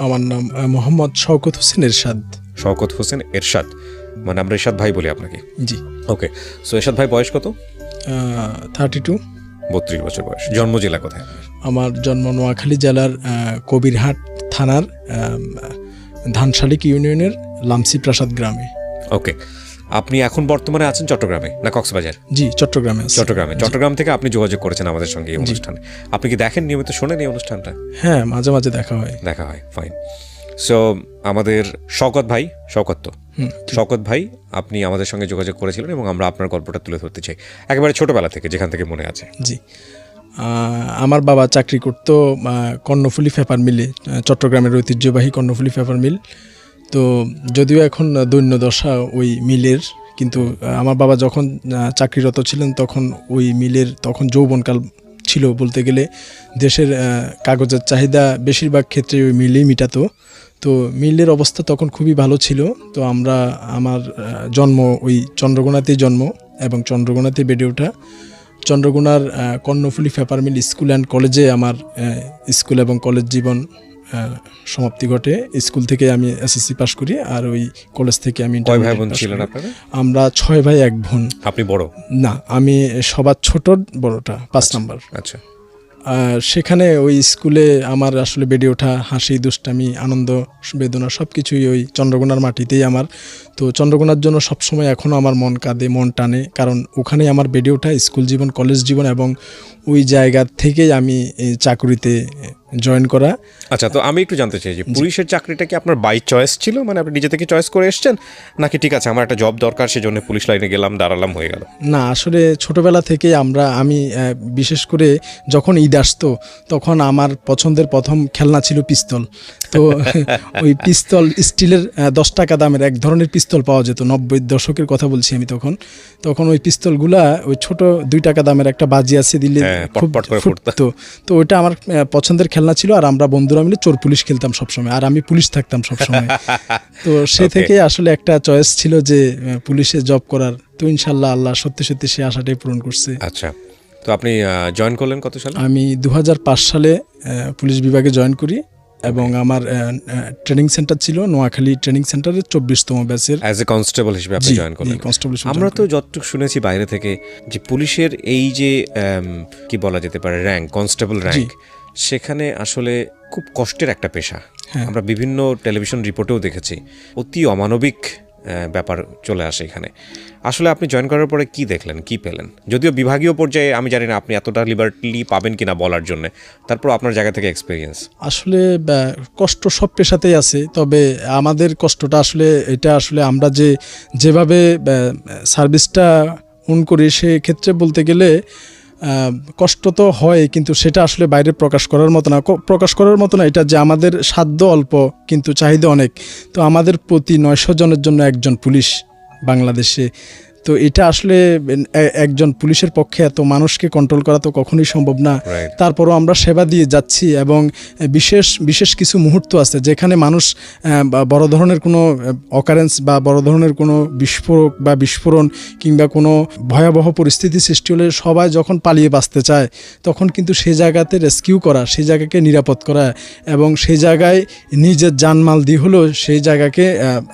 আমার নাম মোহাম্মদ শওকত হোসেন এরশাদ। শওকত হোসেন এরশাদ, মানে আমরা এরশাদ ভাই বলি আপনাকে? জি। ওকে, সো এরশাদ ভাই বয়স কত? 32। 32 বছর বয়স। জন্ম জেলা কোথায়? আমার জন্ম নোয়াখালী জেলার কবিরহাট থানার ধানশালিক ইউনিয়নের লামসি প্রাসাদ গ্রামে। ওকে, আপনি এখন বর্তমানে আছেন চট্টগ্রামে না কক্সবাজার? জি, চট্টগ্রামে। চট্টগ্রাম থেকে আপনি যোগাযোগ করেছেন আমাদের সঙ্গে এই অনুষ্ঠানে। আপনি কি দেখেন, নিয়মিত শোনেন এই অনুষ্ঠানটা? হ্যাঁ, মাঝে মাঝে দেখা হয়। ফাইন। সো আমাদের শওকত ভাই আপনি আমাদের সঙ্গে যোগাযোগ করেছিলেন এবং আমরা আপনার গল্পটা তুলে ধরতে চাই একেবারে ছোটবেলা থেকে, যেখান থেকে মনে আছে। জি, আমার বাবা চাকরি করত কর্ণফুলী পেপার মিলে, চট্টগ্রামের ঐতিহ্যবাহী কর্ণফুলী পেপার মিল। তো যদিও এখন দৈন্যদশা ওই মিলের, কিন্তু আমার বাবা যখন চাকরিরত ছিলেন তখন ওই মিলের তখন যৌবনকাল ছিল বলতে গেলে। দেশের কাগজের চাহিদা বেশিরভাগ ক্ষেত্রে ওই মিলেই মিটাতো। তো মিলের অবস্থা তখন খুবই ভালো ছিল। তো আমার জন্ম ওই চন্দ্রকোনাতেই জন্ম এবং চন্দ্রকোনাতে বেড়ে ওঠা। চন্দ্রকোনার Karnaphuli paper mill school and কলেজে আমার স্কুল এবং কলেজ জীবন সমাপ্তি ঘটে। স্কুল থেকে আমি এসএসসি পাশ করি, আর ওই কলেজ থেকে আমি। কয় ভাই বোন ছিলেন আপনারা? আমরা 6 ভাই 1 বোন। আপনি বড়? না, আমি সবার ছোট, বড়টা 5 নাম্বার। আচ্ছা। সেখানে ওই স্কুলে আমার আসলে বেড়ে ওঠা, হাসি, দুষ্টামি, আনন্দ, বেদনা সব কিছুই ওই চন্দ্রকোনার মাটিতেই আমার। তো চন্দ্রকোনার জন্য সবসময় এখনও আমার মন কাঁদে, মন টানে, কারণ ওখানেই আমার বেড়ে ওঠা স্কুল জীবন, কলেজ জীবন, এবং ওই জায়গা থেকেই আমি চাকরিতে জয়েন করা। আচ্ছা, তো আমি একটু জানতে চাই যে পুলিশের চাকরিটা কি আপনার বাই চয়েস ছিল, মানে আপনি নিজে থেকে চয়েস করে এসেছেন, নাকি ঠিক আছে আমার একটা জব দরকার সেজন্য পুলিশ লাইনে গেলাম, দাঁড়ালাম, হয়ে গেল? না, আসলে ছোটবেলা থেকে আমি বিশেষ করে যখন ঈদ আসতো তখন আমার পছন্দের প্রথম খেলনা ছিল পিস্তল। তো ওই পিস্তল স্টিলের 10 টাকা দামের এক ধরনের পিস্তল পাওয়া যেত, 90-এর দশকের কথা বলছি আমি। তখন ওই পিস্তলগুলা ওই ছোট 2 টাকা দামের একটা বাজি আছে দিলে খুব ফুটতো। তো ওইটা আমার পছন্দের খেলনা ছিল, আর আমরা বন্ধুরা মিলে চোর পুলিশ খেলতাম সবসময়, আর আমি পুলিশ থাকতাম সবসময়। তো সে থেকে আসলে একটা চয়েস ছিল যে পুলিশে জব করার। তো ইনশাল্লাহ আল্লাহ সত্যি সত্যি সে আশাটাই পূরণ করছে। আচ্ছা, তো আপনি জয়েন করলেন কত সালে? আমি 2005 সালে পুলিশ বিভাগে জয়েন করি, এবং আমার ট্রেনিং সেন্টার ছিল নোয়াখালী ট্রেনিং সেন্টারের 24তম ব্যাচের। অ্যাজ এ কনস্টেবল হিসেবে আপনি জয়েন করলেন? আমরা তো যতটুকু শুনেছি বাইরে থেকে যে পুলিশের এই যে কি বলা যেতে পারে র্যাঙ্ক, কনস্টেবল র্যাঙ্ক, সেখানে আসলে খুব কষ্টের একটা পেশা। আমরা বিভিন্ন টেলিভিশন রিপোর্টেও দেখেছি অতি অমানবিক ব্যাপার চলে আসে এখানে। আসলে আপনি জয়েন করার পরে কি দেখলেন, কি পেলেন? যদিও বিভাগীয় পর্যায়ে আমি জানি না আপনি এতটা লিবার্টি পাবেন কিনা বলার জন্য, তারপর আপনার জায়গা থেকে এক্সপিরিয়েন্স। আসলে কষ্ট সব পেশাতেই আছে, তবে আমাদের কষ্টটা আসলে এটা আসলে আমরা যেভাবে সার্ভিসটা করি সেক্ষেত্রে বলতে গেলে কষ্ট তো হয়, কিন্তু সেটা আসলে বাইরে প্রকাশ করার মতো না। এটা যে আমাদের সাধ্য অল্প কিন্তু চাহিদা অনেক। তো আমাদের প্রতি 900 জনের জন্য একজন পুলিশ বাংলাদেশে। তো এটা আসলে একজন পুলিশের পক্ষে এত মানুষকে কন্ট্রোল করা তো কখনোই সম্ভব না। তারপরও আমরা সেবা দিয়ে যাচ্ছি, এবং বিশেষ কিছু মুহূর্ত আছে যেখানে মানুষ বড় ধরনের কোনো অকারেন্স বা বড় ধরনের কোনো বিস্ফোরণ কিংবা কোনো ভয়াবহ পরিস্থিতি সৃষ্টি হলে সবাই যখন পালিয়ে বাঁচতে চায়, তখন কিন্তু সেই জায়গাতে রেস্কিউ করা, সেই জায়গাকে নিরাপদ করা, এবং সেই জায়গায় নিজের জানমাল দিয়ে হলেও সেই জায়গাকে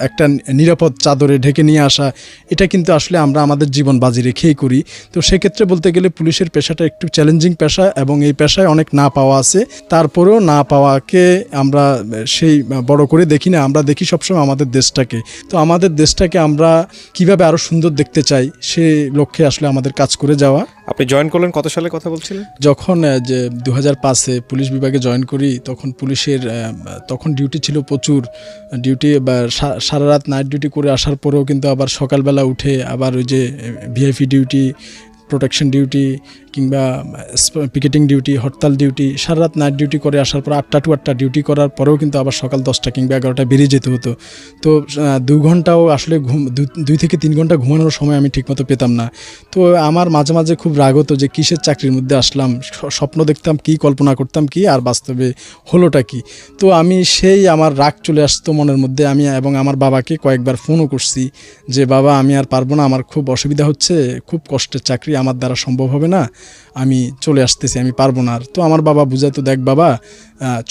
একটা নিরাপদ চাদরে ঢেকে নিয়ে আসা, এটা কিন্তু আসলে আমরা আমাদের জীবন বাজি রেখেই করি। তো সেক্ষেত্রে বলতে গেলে পুলিশের পেশাটা একটু চ্যালেঞ্জিং পেশা, এবং এই পেশায় অনেক না পাওয়া আছে। তারপরেও না পাওয়াকে আমরা সেই বড় করে দেখি না, আমরা দেখি সবসময় আমাদের দেশটাকে। তো আমাদের দেশটাকে আমরা কিভাবে আরো সুন্দর দেখতে চাই, সে লক্ষ্যে আসলে আমাদের কাজ করে যাওয়া। আপনি জয়েন করলেন কত সালে কথা বলছিলেন? যখন 2005-এ পুলিশ বিভাগে জয়েন করি, তখন পুলিশের তখন ডিউটি ছিল প্রচুর ডিউটি, সারা রাত নাইট ডিউটি করে আসার পরেও কিন্তু আবার সকালবেলা উঠে আবার ওই যে ভিআইপি ডিউটি, প্রোটেকশন ডিউটি কিংবা পিকেটিং ডিউটি, হরতাল ডিউটি, সারা রাত নাইট ডিউটি করে আসার পর 8টা to 8টা ডিউটি করার পরেও কিন্তু আবার সকাল 10টা কিংবা 11টা বেরিয়ে যেতে হতো। তো 2 ঘন্টাও আসলে 2 থেকে 3 ঘন্টা ঘুমানোর সময় আমি ঠিকমতো পেতাম না। তো আমার মাঝে মাঝে খুব রাগ হতো যে কিসের চাকরির মধ্যে আসলাম, স্বপ্ন দেখতাম কি, কল্পনা করতাম কি, আর বাস্তবে হলোটা কি। তো আমার রাগ চলে আসতো মনের মধ্যে। আমি এবং আমার বাবাকে কয়েকবার ফোনও করছি যে বাবা আমি আর পারবো না, আমার খুব অসুবিধা হচ্ছে, খুব কষ্টের চাকরি, আমার দ্বারা সম্ভব হবে না, আমি চলে আসতেছি, আমি পারবো না আর। তো আমার বাবা বুঝাতো, দেখ বাবা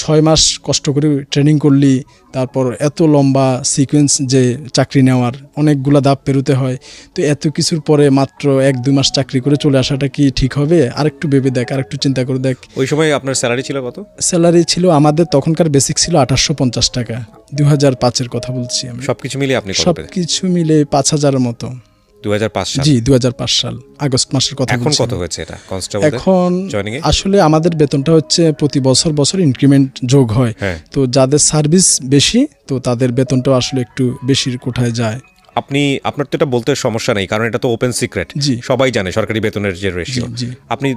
6 মাস কষ্ট করে ট্রেনিং করলি, তারপর এত লম্বা সিকোয়েন্স যে চাকরি নেওয়ার অনেকগুলা ধাপ পেরোতে হয়, তো এত কিছুর পরে মাত্র 1-2 মাস চাকরি করে চলে আসাটা কি ঠিক হবে? আরেকটু ভেবে দেখ, আরেকটু চিন্তা করে দেখ। ওই সময় আপনার স্যালারি ছিল কত? স্যালারি ছিল আমাদের তখনকার বেসিক ছিল 2850 টাকা, 2005-এর কথা বলছি আমি। সবকিছু মিলে আপনি সবকিছু মিলে 5000-এর মতো। 2005 সাল? জি 2005 সাল আগস্ট মাসের কথা বলছি। এখন কত হয়েছে এটা কনস্টেবল? এখন আসলে আমাদের বেতনটা হচ্ছে প্রতি বছর ইনক্রিমেন্ট যোগ হয়, তো যাদের সার্ভিস বেশি তো তাদের বেতনটা আসলে একটু বেশির কোঠায় যায়। আপনার তো এটা বলতে সমস্যা নেই, কারণ এটা তো ওপেন সিক্রেট, সবাই জানে সরকারি বেতনের যে রেশিও। আপনি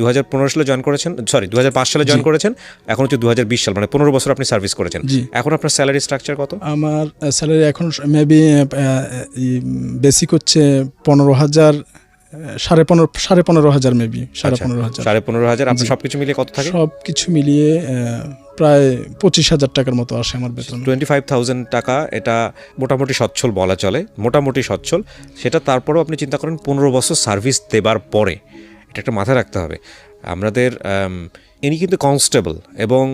2015 সালে জয়েন করেছেন, 2005 সালে জয়েন করেছেন, এখন হচ্ছে 2020 সাল, মানে 15 বছর আপনি সার্ভিস করেছেন। এখন আপনার স্যালারি স্ট্রাকচার কত? আমার স্যালারি এখন মেবি বেসিক হচ্ছে 15,000, 15,500 মেবি 15,500। আপনার সবকিছু মিলিয়ে কত থাকে? সবকিছু মিলিয়ে প্রায় 25,000 টাকার মতো আসে আমার বেতন। 25,000 টাকা, এটা মোটামুটি সচ্ছল বলা চলে, মোটামুটি সচ্ছল। সেটা তারপরেও আপনি চিন্তা করেন 15 বছর সার্ভিস দেবার পরে, এটা একটা মাথায় রাখতে হবে। আমাদের ইনি কিন্তু কনস্টেবল এবং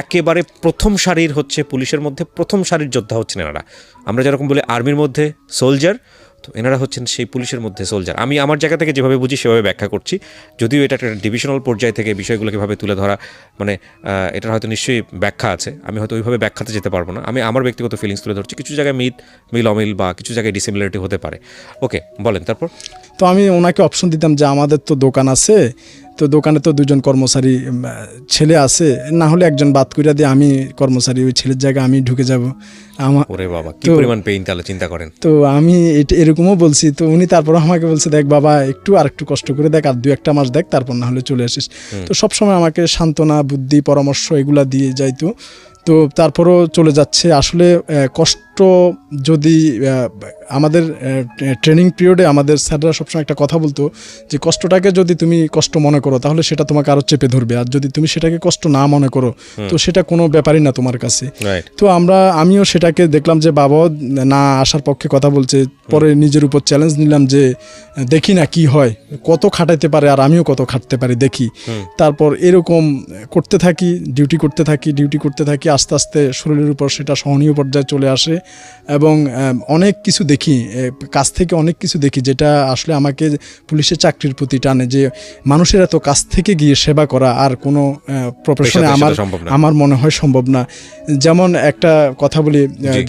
একেবারে প্রথম সারির হচ্ছে পুলিশের মধ্যে প্রথম সারির যোদ্ধা হচ্ছেন এনারা। আমরা যেরকম বলি আর্মির মধ্যে সোলজার, তো এনারা হচ্ছেন সেই পুলিশের মধ্যে সোলজার। আমি আমার জায়গা থেকে যেভাবে বুঝি সেভাবে ব্যাখ্যা করছি, যদিও এটা একটা ডিভিশনাল পর্যায় থেকে বিষয়গুলোকে ভাবে তুলে ধরা, মানে এটার হয়তো নিশ্চয়ই ব্যাখ্যা আছে, আমি হয়তো ওইভাবে ব্যাখ্যাতে যেতে পারবো না। আমি আমার ব্যক্তিগত ফিলিংস তুলে ধরছি, কিছু জায়গায় মিল অমিল বা কিছু জায়গায় ডিসিমিলারিটি হতে পারে। ওকে, বলেন তারপর। তো আমি ওনাকে অপশন দিতাম যে আমাদের তো দোকান আছে, তো দোকানে তো 2জন কর্মচারী ছেলে আছে, না হলে একজন বাদ কইরা দিয়ে আমি কর্মচারী, ওই ছেলের জায়গায় আমি ঢুকে যাব। ওরে বাবা, কি পরিমাণ পেইন তাহলে চিন্তা করেন। তো আমি এরকমও বলছি, তো উনি তারপর আমাকে বলছে, দেখ বাবা আরেকটু কষ্ট করে দেখ, আর 2-1 মাস দেখ, তারপর না হলে চলে আসিস। তো সবসময় আমাকে সান্ত্বনা, বুদ্ধি, পরামর্শ এগুলা দিয়ে যাইতো। তো তারপরও চলে যাচ্ছে। আসলে কষ্ট যদি আমাদের ট্রেনিং পিরিয়ডে আমাদের স্যাররা সবসময় একটা কথা বলতো যে কষ্টটাকে যদি তুমি কষ্ট মনে করো তাহলে সেটা তোমাকে আরও চেপে ধরবে, আর যদি তুমি সেটাকে কষ্ট না মনে করো তো সেটা কোনো ব্যাপারই না তোমার কাছে। তো আমিও সেটাকে দেখলাম যে বাবাও না আসার পক্ষে কথা বলছে, পরে নিজের উপর চ্যালেঞ্জ নিলাম যে দেখি না কি হয়, কত খাটাইতে পারে আর আমিও কত খাটতে পারি দেখি। তারপর এরকম করতে থাকি, ডিউটি করতে থাকি, আস্তে আস্তে শরীরের উপর সেটা সহনীয় পর্যায়ে চলে আসে এবং অনেক কিছু দেখি, কাছ থেকে অনেক কিছু দেখি যেটা আসলে আমাকে পুলিশের চাকরির প্রতি টানে, যে মানুষের এত কাছ থেকে গিয়ে সেবা করা আর কোনো প্রফেশনে আমার মনে হয় সম্ভব না। যেমন একটা কথা বলি যে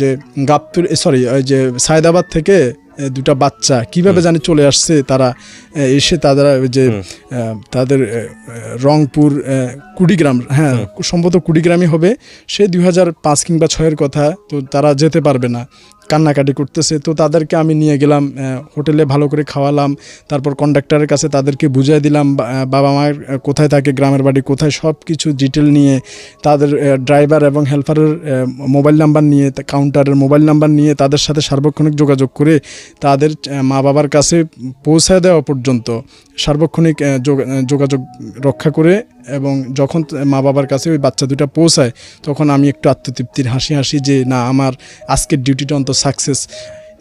যে সায়দাবাদ থেকে 2টা বাচ্চা কিভাবে জানি চলে আসছে, তারা এসে তাদের রংপুর কুড়িগ্রাম, হ্যাঁ সম্ভবত কুড়িগ্রামই হবে, সে 2005 কিংবা 6-এর কথা, তো তারা যেতে পারবে না, কান্নাকাটি করতেছে। তো তাদেরকে আমি নিয়ে গেলাম হোটেলে, ভালো করে খাওয়ালাম, তারপর কন্ডাক্টরের কাছে তাদেরকে বুঝিয়ে দিলাম বাবা মায়ের কোথায় থাকে, গ্রামের বাড়ি কোথায়, সব কিছু ডিটেল নিয়ে, তাদের ড্রাইভার এবং হেল্পারের মোবাইল নাম্বার নিয়ে, কাউন্টারের মোবাইল নাম্বার নিয়ে তাদের সাথে সার্বক্ষণিক যোগাযোগ করে তাদের মা বাবার কাছে পৌঁছায় দেওয়া পর্যন্ত সার্বক্ষণিক যোগাযোগ রক্ষা করে, এবং যখন মা বাবার কাছে ওই বাচ্চা 2টা পৌঁছায় তখন আমি একটু আত্মতৃপ্তির হাসি যে না, আমার আজকের ডিউটিটা অন্তত সাকসেস।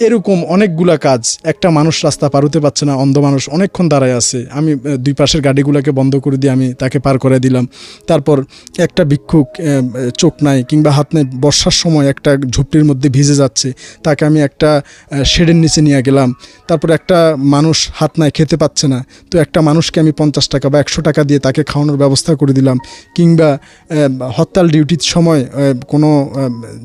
এরকম অনেকগুলা কাজ। একটা মানুষ রাস্তা পার হতে পারছে না, অন্ধ মানুষ অনেকক্ষণ দাঁড়ায় আছে, আমি 2 পাশের গাড়িগুলোকে বন্ধ করে দিয়ে আমি তাকে পার করে দিলাম। তারপর একটা ভিক্ষুক চোখ নাই কিংবা হাত নাই, বর্ষার সময় একটা ঝুপড়ির মধ্যে ভিজে যাচ্ছে, তাকে আমি একটা শেডের নিচে নিয়ে গেলাম। তারপর একটা মানুষ হাত নাই, খেতে পাচ্ছে না, তো একটা মানুষকে আমি 50 টাকা বা 100 টাকা দিয়ে তাকে খাওয়ানোর ব্যবস্থা করে দিলাম। কিংবা হরতাল ডিউটির সময় কোনো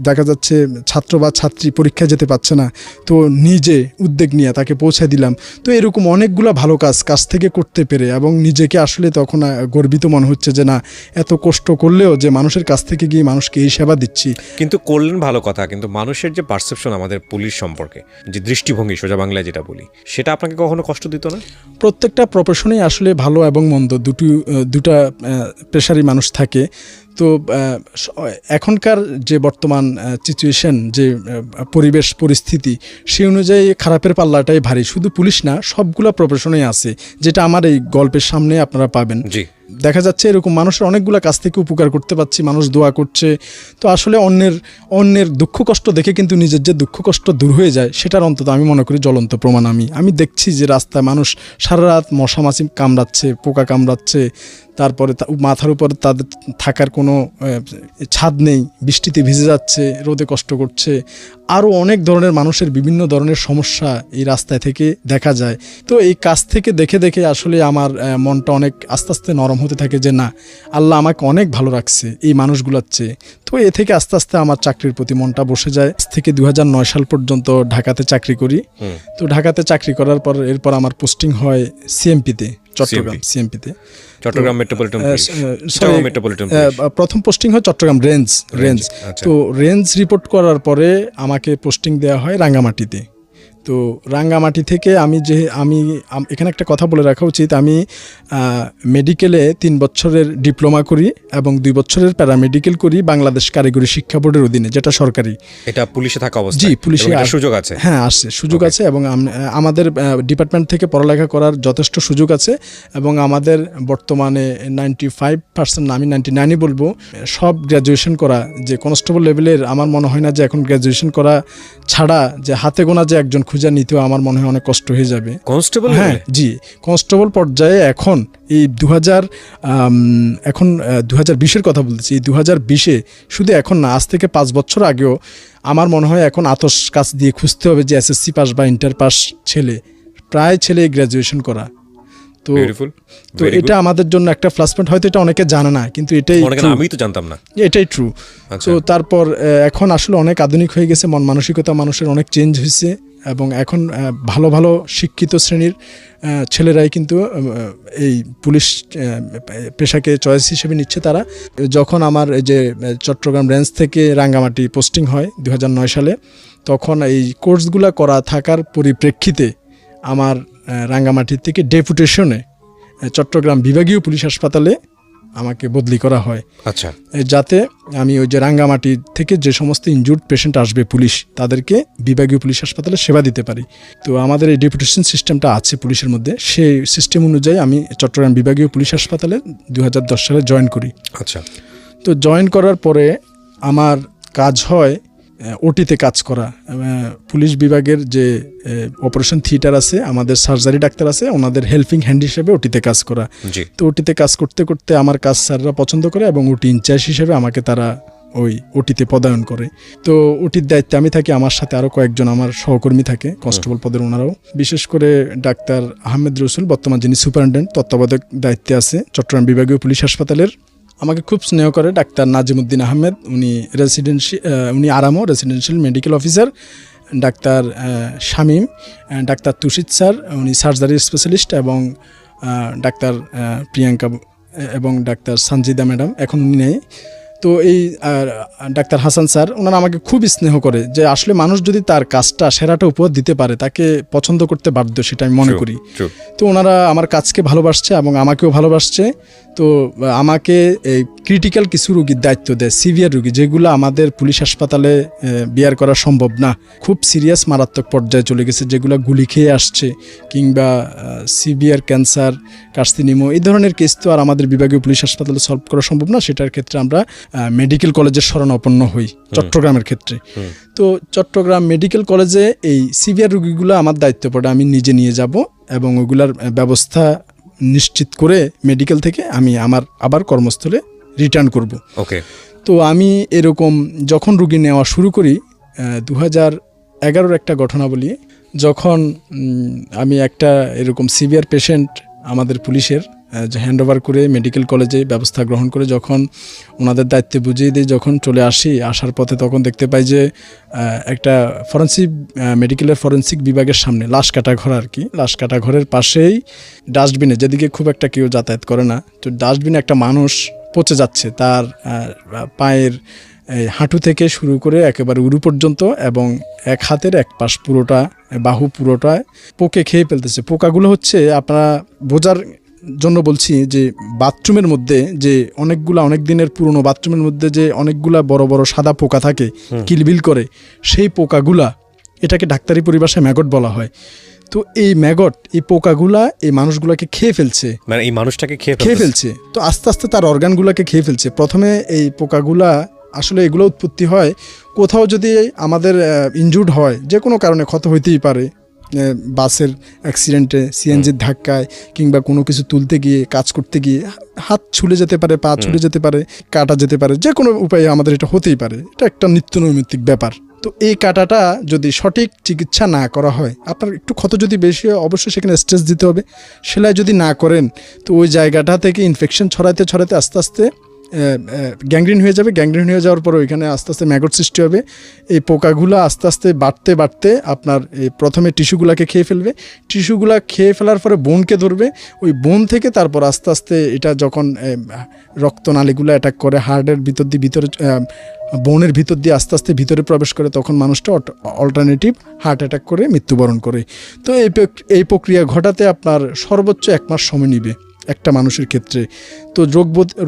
দেখা যাচ্ছে ছাত্র বা ছাত্রী পরীক্ষায় যেতে পারছে না, তো নিজে উদ্যোগ নিয়ে তাকে পৌঁছে দিলাম। তো এরকম অনেকগুলো ভালো কাজ থেকে করতে পেরে এবং নিজেকে আসলে তখন গর্বিত মনে হচ্ছে যে না, এত কষ্ট করলেও যে মানুষের কাছ থেকে গিয়ে মানুষকে এই সেবা দিচ্ছি। কিন্তু করলেন ভালো কথা, কিন্তু মানুষের যে পারসেপশন আমাদের পুলিশ সম্পর্কে, যে দৃষ্টিভঙ্গি সোজা বাংলায় যেটা বলি, সেটা আপনাকে কখনো কষ্ট দিত না? প্রত্যেকটা প্রফেশনেই আসলে ভালো এবং মন্দ দুটা পেশারই মানুষ থাকে। তো এখনকার যে বর্তমান সিচুয়েশন, যে পরিবেশ পরিস্থিতি, সেই অনুযায়ী খারাপের পাল্লাটাই ভারী। শুধু পুলিশ না, সবগুলো প্রফেশনেই আছে, যেটা আমার এই গল্পের সামনে আপনারা পাবেন। জি দেখা যাচ্ছে এরকম মানুষের অনেকগুলো কাছ থেকে উপকার করতে পারছি, মানুষ দোয়া করছে। তো আসলে অন্যের দুঃখ কষ্ট দেখে কিন্তু নিজের যে দুঃখ কষ্ট দূর হয়ে যায়, সেটার অন্তত আমি মনে করি জ্বলন্ত প্রমাণ। আমি দেখছি যে রাস্তায় মানুষ সারা রাত মশা মাছি কামড়াচ্ছে, পোকা কামড়াচ্ছে, তারপরে মাথার উপর তাদের থাকার কোনো ছাদ নেই, বৃষ্টিতে ভিজে যাচ্ছে, রোদে কষ্ট করছে। আরও অনেক ধরনের মানুষের বিভিন্ন ধরনের সমস্যা এই রাস্তায় থেকে দেখা যায়। তো এই কাজ থেকে দেখে দেখে আসলে আমার মনটা অনেক আস্তে আস্তে নরম হতে থাকে যে না, আল্লাহ আমাকে অনেক ভালো রাখছে এই মানুষগুলোর চেয়ে। তো এ থেকে আস্তে আস্তে আমার চাকরির প্রতি মনটা বসে যায়। থেকে 2009 সাল পর্যন্ত ঢাকাতে চাকরি করি। তো ঢাকাতে চাকরি করার পর এরপর আমার পোস্টিং হয় সিএমপিতে, সিএমপিতে চট্টগ্রাম মেট্রোপলিটন প্রথম পোস্টিং হয় চট্টগ্রাম রেঞ্জ। তো রেঞ্জ রিপোর্ট করার পরে আমাকে পোস্টিং দেওয়া হয় রাঙ্গামাটিতে। তো রাঙ্গামাটি থেকে আমি এখানে একটা কথা বলে রাখা উচিত, আমি মেডিকেলে 3 বছরের ডিপ্লোমা করি এবং 2 বছরের প্যারামেডিকেল করি বাংলাদেশ কারিগরি শিক্ষা বোর্ডের অধীনে, যেটা সরকারি। এটা পুলিশে থাকা অবস্থায়? জি, পুলিশে সুযোগ আছে। হ্যাঁ, আছে, সুযোগ আছে এবং আমাদের ডিপার্টমেন্ট থেকে পড়ালেখা করার যথেষ্ট সুযোগ আছে। এবং আমাদের বর্তমানে 95%, আমি 99ই বলবো, সব গ্র্যাজুয়েশন করা, যে কনস্টেবল লেভেলের, আমার মনে হয় না যে এখন গ্র্যাজুয়েশন করা ছাড়া যে হাতে গোনা যে একজন খুঁজে নিতেও আমার মনে হয় অনেক কষ্ট হয়ে যাবে। কনস্টেবল? হ্যাঁ, জি, কনস্টেবল পর্যায়ে এখন এই 2020-এর কথা বলতেছি, এই 2020-এ শুধু এখন না, আজ থেকে 5 বছর আগেও আমার মনে হয় এখন আতস কাছ দিয়ে খুঁজতে হবে যে এসএসসি পাস বা ইন্টার পাস প্রায় ছেলে গ্র্যাজুয়েশন করা। তো এটা আমাদের জন্য একটা প্লাস পয়েন্ট। হয়তো এটা অনেকে জানে না, কিন্তু এটাই, আমি তো জানতাম না, এটাই ট্রু। তো তারপর এখন আসলে অনেক আধুনিক হয়ে গেছে, মন মানসিকতা মানুষের অনেক চেঞ্জ হয়েছে এবং এখন ভালো ভালো শিক্ষিত শ্রেণীর ছেলেরাই কিন্তু এই পুলিশ পেশাকে চয়েস হিসেবে নিচ্ছে তারা। যখন আমার এই যে চট্টগ্রাম রেঞ্জ থেকে রাঙ্গামাটি পোস্টিং হয় 2009 সালে, তখন এই কোর্সগুলো করা থাকার পরিপ্রেক্ষিতে আমার রাঙ্গামাটি থেকে ডেপুটেশনে চট্টগ্রাম বিভাগীয় পুলিশ হাসপাতালে আমাকে বদলি করা হয়। আচ্ছা, যাতে আমি ওই যে রাঙ্গামাটি থেকে যে সমস্ত ইনজুর্ড পেশেন্ট আসবে পুলিশ, তাদেরকে বিভাগীয় পুলিশ হাসপাতালে সেবা দিতে পারি। তো আমাদের এই ডেপুটেশন সিস্টেমটা আছে পুলিশের মধ্যে, সেই সিস্টেম অনুযায়ী আমি চট্টগ্রাম বিভাগীয় পুলিশ হাসপাতালে 2010 সালে জয়েন করি। আচ্ছা, তো জয়েন করার পরে আমার কাজ হয় ওটিতে কাজ করা। পুলিশ বিভাগের যে অপারেশন থিয়েটার আছে, আমাদের সার্জারি ডাক্তার আছে, ওনাদের হেল্পিং হ্যান্ড হিসেবে ওটিতে কাজ করা। তো ওটিতে কাজ করতে করতে আমার কাজ স্যাররা পছন্দ করে এবং ওটি ইনচার্জ হিসেবে আমাকে তারা ওই ওটিতে পদায়ন করে। তো ওটির দায়িত্বে আমি থাকি, আমার সাথে আরও কয়েকজন আমার সহকর্মী থাকে কনস্টেবল পদের, ওনারাও। বিশেষ করে ডাক্তার আহমেদ রসুল, বর্তমান যিনি সুপারিনটেন্ডেন্ট, তত্ত্বাবধায়ক দায়িত্বে আছে চট্টগ্রাম বিভাগীয় পুলিশ হাসপাতালের। আমাকে খুব স্নেহ করে ডাক্তার নাজিমুদ্দিন আহমেদ, উনি আরামও রেসিডেন্সিয়াল মেডিকেল অফিসার। ডাক্তার শামীম, ডাক্তার তুষিত স্যার, উনি সার্জারি স্পেশালিস্ট, এবং ডাক্তার প্রিয়াঙ্কা এবং ডাক্তার সঞ্জিদা ম্যাডাম, এখন উনি নেই। তো এই ডাক্তার হাসান স্যার, ওনারা আমাকে খুব স্নেহ করে, যে আসলে মানুষ যদি তার কাজটা সেরাটা উপহার দিতে পারে, তাকে পছন্দ করতে বাধ্য, সেটা আমি মনে করি। তো ওনারা আমার কাজকে ভালোবাসছে এবং আমাকেও ভালোবাসছে। তো আমাকে এই ক্রিটিক্যাল কিছু রুগীর দায়িত্ব দেয়, সিভিয়ার রুগী, যেগুলো আমাদের পুলিশ হাসপাতালে বিয়ার করা সম্ভব না, খুব সিরিয়াস মারাত্মক পর্যায়ে চলে গেছে, যেগুলো গুলি খেয়ে আসছে, কিংবা সিভিয়ার ক্যান্সার, কার্সিনোমা, এই ধরনের কেস তো আর আমাদের বিভাগীয় পুলিশ হাসপাতালে সলভ করা সম্ভব না। সেটার ক্ষেত্রে আমরা মেডিকেল কলেজের শরণাপন্ন হই চট্টগ্রামের ক্ষেত্রে। তো চট্টগ্রাম মেডিকেল কলেজে এই সিভিয়ার রুগীগুলো আমার দায়িত্ব পড়ে, আমি নিজে নিয়ে যাব এবং ওইগুলার ব্যবস্থা নিশ্চিত করে মেডিকেল থেকে আমি আমার আবার কর্মস্থলে রিটার্ন করব। ওকে। তো আমি এরকম যখন রুগী নেওয়া শুরু করি, 2011-র একটা ঘটনা বলি, যখন আমি একটা এরকম সিভিয়ার পেশেন্ট আমাদের পুলিশের হ্যান্ড ওভার করে মেডিকেল কলেজে ব্যবস্থা গ্রহণ করে যখন ওনাদের দায়িত্বে বুঝিয়ে দিয়ে যখন চলে আসার পথে, তখন দেখতে পাই যে একটা মেডিকেলের ফরেন্সিক বিভাগের সামনে লাশ কাটা ঘর, আর কি, লাশ কাটা ঘরের পাশেই ডাস্টবিনে, যেদিকে খুব একটা কেউ যাতায়াত করে না, তো ডাস্টবিনে একটা মানুষ পচে যাচ্ছে, তার পায়ের হাঁটু থেকে শুরু করে একেবারে উরু পর্যন্ত, এবং এক হাতের এক পাশ পুরোটা, বাহু পুরোটায় পোকে খেয়ে ফেলতেছে। পোকাগুলো হচ্ছে, আপনারা বোঝার জন্য বলছি, যে বাথরুমের মধ্যে যে অনেক দিনের পুরনো বাথরুমের মধ্যে যে অনেকগুলা বড় বড় সাদা পোকা থাকে, কিলবিল করে, সেই পোকাগুলা, এটাকে ডাক্তারি পরিভাষায় ম্যাগট বলা হয়। তো এই ম্যাগট, এই পোকাগুলা এই মানুষগুলাকে খেয়ে ফেলছে, মানে এই মানুষটাকে খেয়ে ফেলছে। তো আস্তে আস্তে তার অর্গানগুলোকে খেয়ে ফেলছে। প্রথমে এই পোকাগুলা আসলে এগুলো উৎপত্তি হয় কোথাও যদি আমাদের ইনজুর্ড হয়, যে কোনো কারণে ক্ষত হইতেই পারে, বাসের অ্যাক্সিডেন্টে, সিএনজির ধাক্কায়, কিংবা কোনো কিছু তুলতে গিয়ে, কাজ করতে গিয়ে হাত ছুলে যেতে পারে, পা ছুলে যেতে পারে, কাটা যেতে পারে, যে কোনো উপায়ে আমাদের এটা হতেই পারে। এটা একটা নিত্য নৈমিত্তিক ব্যাপার। তো এই কাটাটা যদি সঠিক চিকিৎসা না করা হয়, আপনার একটু ক্ষত যদি বেশি হয় অবশ্যই সেখানে স্ট্রেস দিতে হবে। সেলাই যদি না করেন তো ওই জায়গাটা থেকে ইনফেকশন ছড়াতে ছড়াতে আস্তে আস্তে গ্যাংগ্রিন হয়ে যাবে। গ্যাংগ্রিন হয়ে যাওয়ার পরে ওইখানে আস্তে আস্তে ম্যাগট সৃষ্টি হবে। এই পোকাগুলো আস্তে আস্তে বাড়তে বাড়তে আপনার এই প্রথমে টিস্যুগুলোকে খেয়ে ফেলবে। টিস্যুগুলো খেয়ে ফেলার পরে বোনকে ধরবে। ওই বোন থেকে তারপর আস্তে আস্তে এটা যখন রক্তনালীগুলো অ্যাটাক করে হার্টের ভিতর দিয়ে, বোনের ভিতর দিয়ে আস্তে আস্তে ভিতরে প্রবেশ করে, তখন মানুষটা অল্টারনেটিভ হার্ট অ্যাটাক করে মৃত্যুবরণ করে। তো এই প্রক্রিয়া ঘটাতে আপনার সর্বোচ্চ 1 মাস সময় নেবে একটা মানুষের ক্ষেত্রে। তো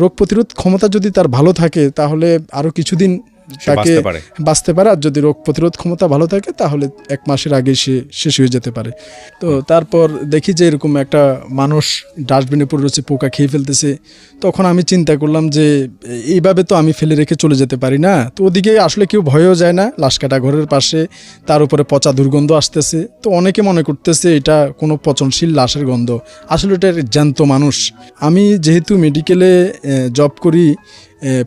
রোগ প্রতিরোধ ক্ষমতা যদি তার ভালো থাকে তাহলে আরও কিছুদিন তাকে বাঁচতে পারে, আর যদি রোগ প্রতিরোধ ক্ষমতা ভালো থাকে তাহলে 1 মাসের আগে সে শেষ হয়ে যেতে পারে। তো তারপর দেখি যে এরকম একটা মানুষ ডাস্টবিনে পড়ে রয়েছে, পোকা খেয়ে ফেলতেছে। তখন আমি চিন্তা করলাম যে এইভাবে তো আমি ফেলে রেখে চলে যেতে পারি না। তো ওদিকে আসলে কেউ ভয়ও যায় না, লাশ কাটা ঘরের পাশে, তার উপরে পচা দুর্গন্ধ আসতেছে। তো অনেকে মনে করতেছে এটা কোনো পচনশীল লাশের গন্ধ, আসলে এটা জ্যান্ত মানুষ। আমি যেহেতু মেডিকেলে জব করি,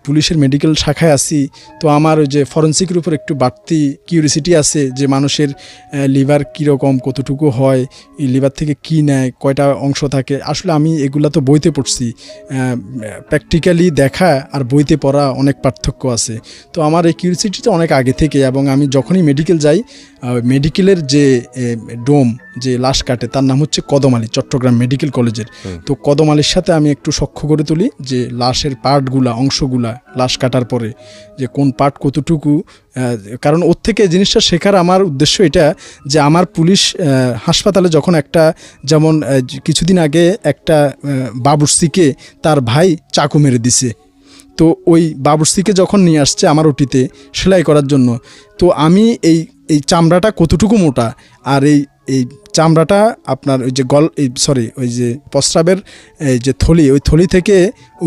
পুলিশের মেডিকেল শাখায় আছি, তো আমার ওই যে ফরেন্সিকের উপর একটু বাড়তি কিউরিসিটি আছে যে মানুষের লিভার কীরকম, কতটুকু হয়, এই লিভার থেকে কি নেয়, কয়টা অংশ থাকে। আসলে আমি এগুলা তো বইতে পড়ছি, প্র্যাকটিক্যালি দেখা আর বইতে পড়া অনেক পার্থক্য আছে। তো আমার এই কিউরিসিটিটা অনেক আগে থেকে, এবং আমি যখনই মেডিকেল যাই, মেডিকেলের যে ডোম যে লাশ কাটে তার নাম হচ্ছে কদম আলী, চট্টগ্রাম মেডিকেল কলেজের। তো কদম আলীর সাথে আমি একটু সখ্য করে তুলি যে লাশের পার্টগুলা, অংশগুলা লাশ কাটার পরে যে কোন পার্ট কতটুকু, কারণ ওর থেকে জিনিসটা শেখার আমার উদ্দেশ্য এটা যে আমার পুলিশ হাসপাতালে যখন একটা, যেমন কিছুদিন আগে একটা বাবুর্চিকে তার ভাই চাকু মেরে দিছে, তো ওই বাবুর্চিকে যখন নিয়ে আসছে আমার ওটিতে সেলাই করার জন্য, তো আমি এই চামড়াটা কতটুকু মোটা, আর এই চামড়াটা আপনার ওই যে ওই যে প্রস্রাবের এই যে থলি, ওই থলি থেকে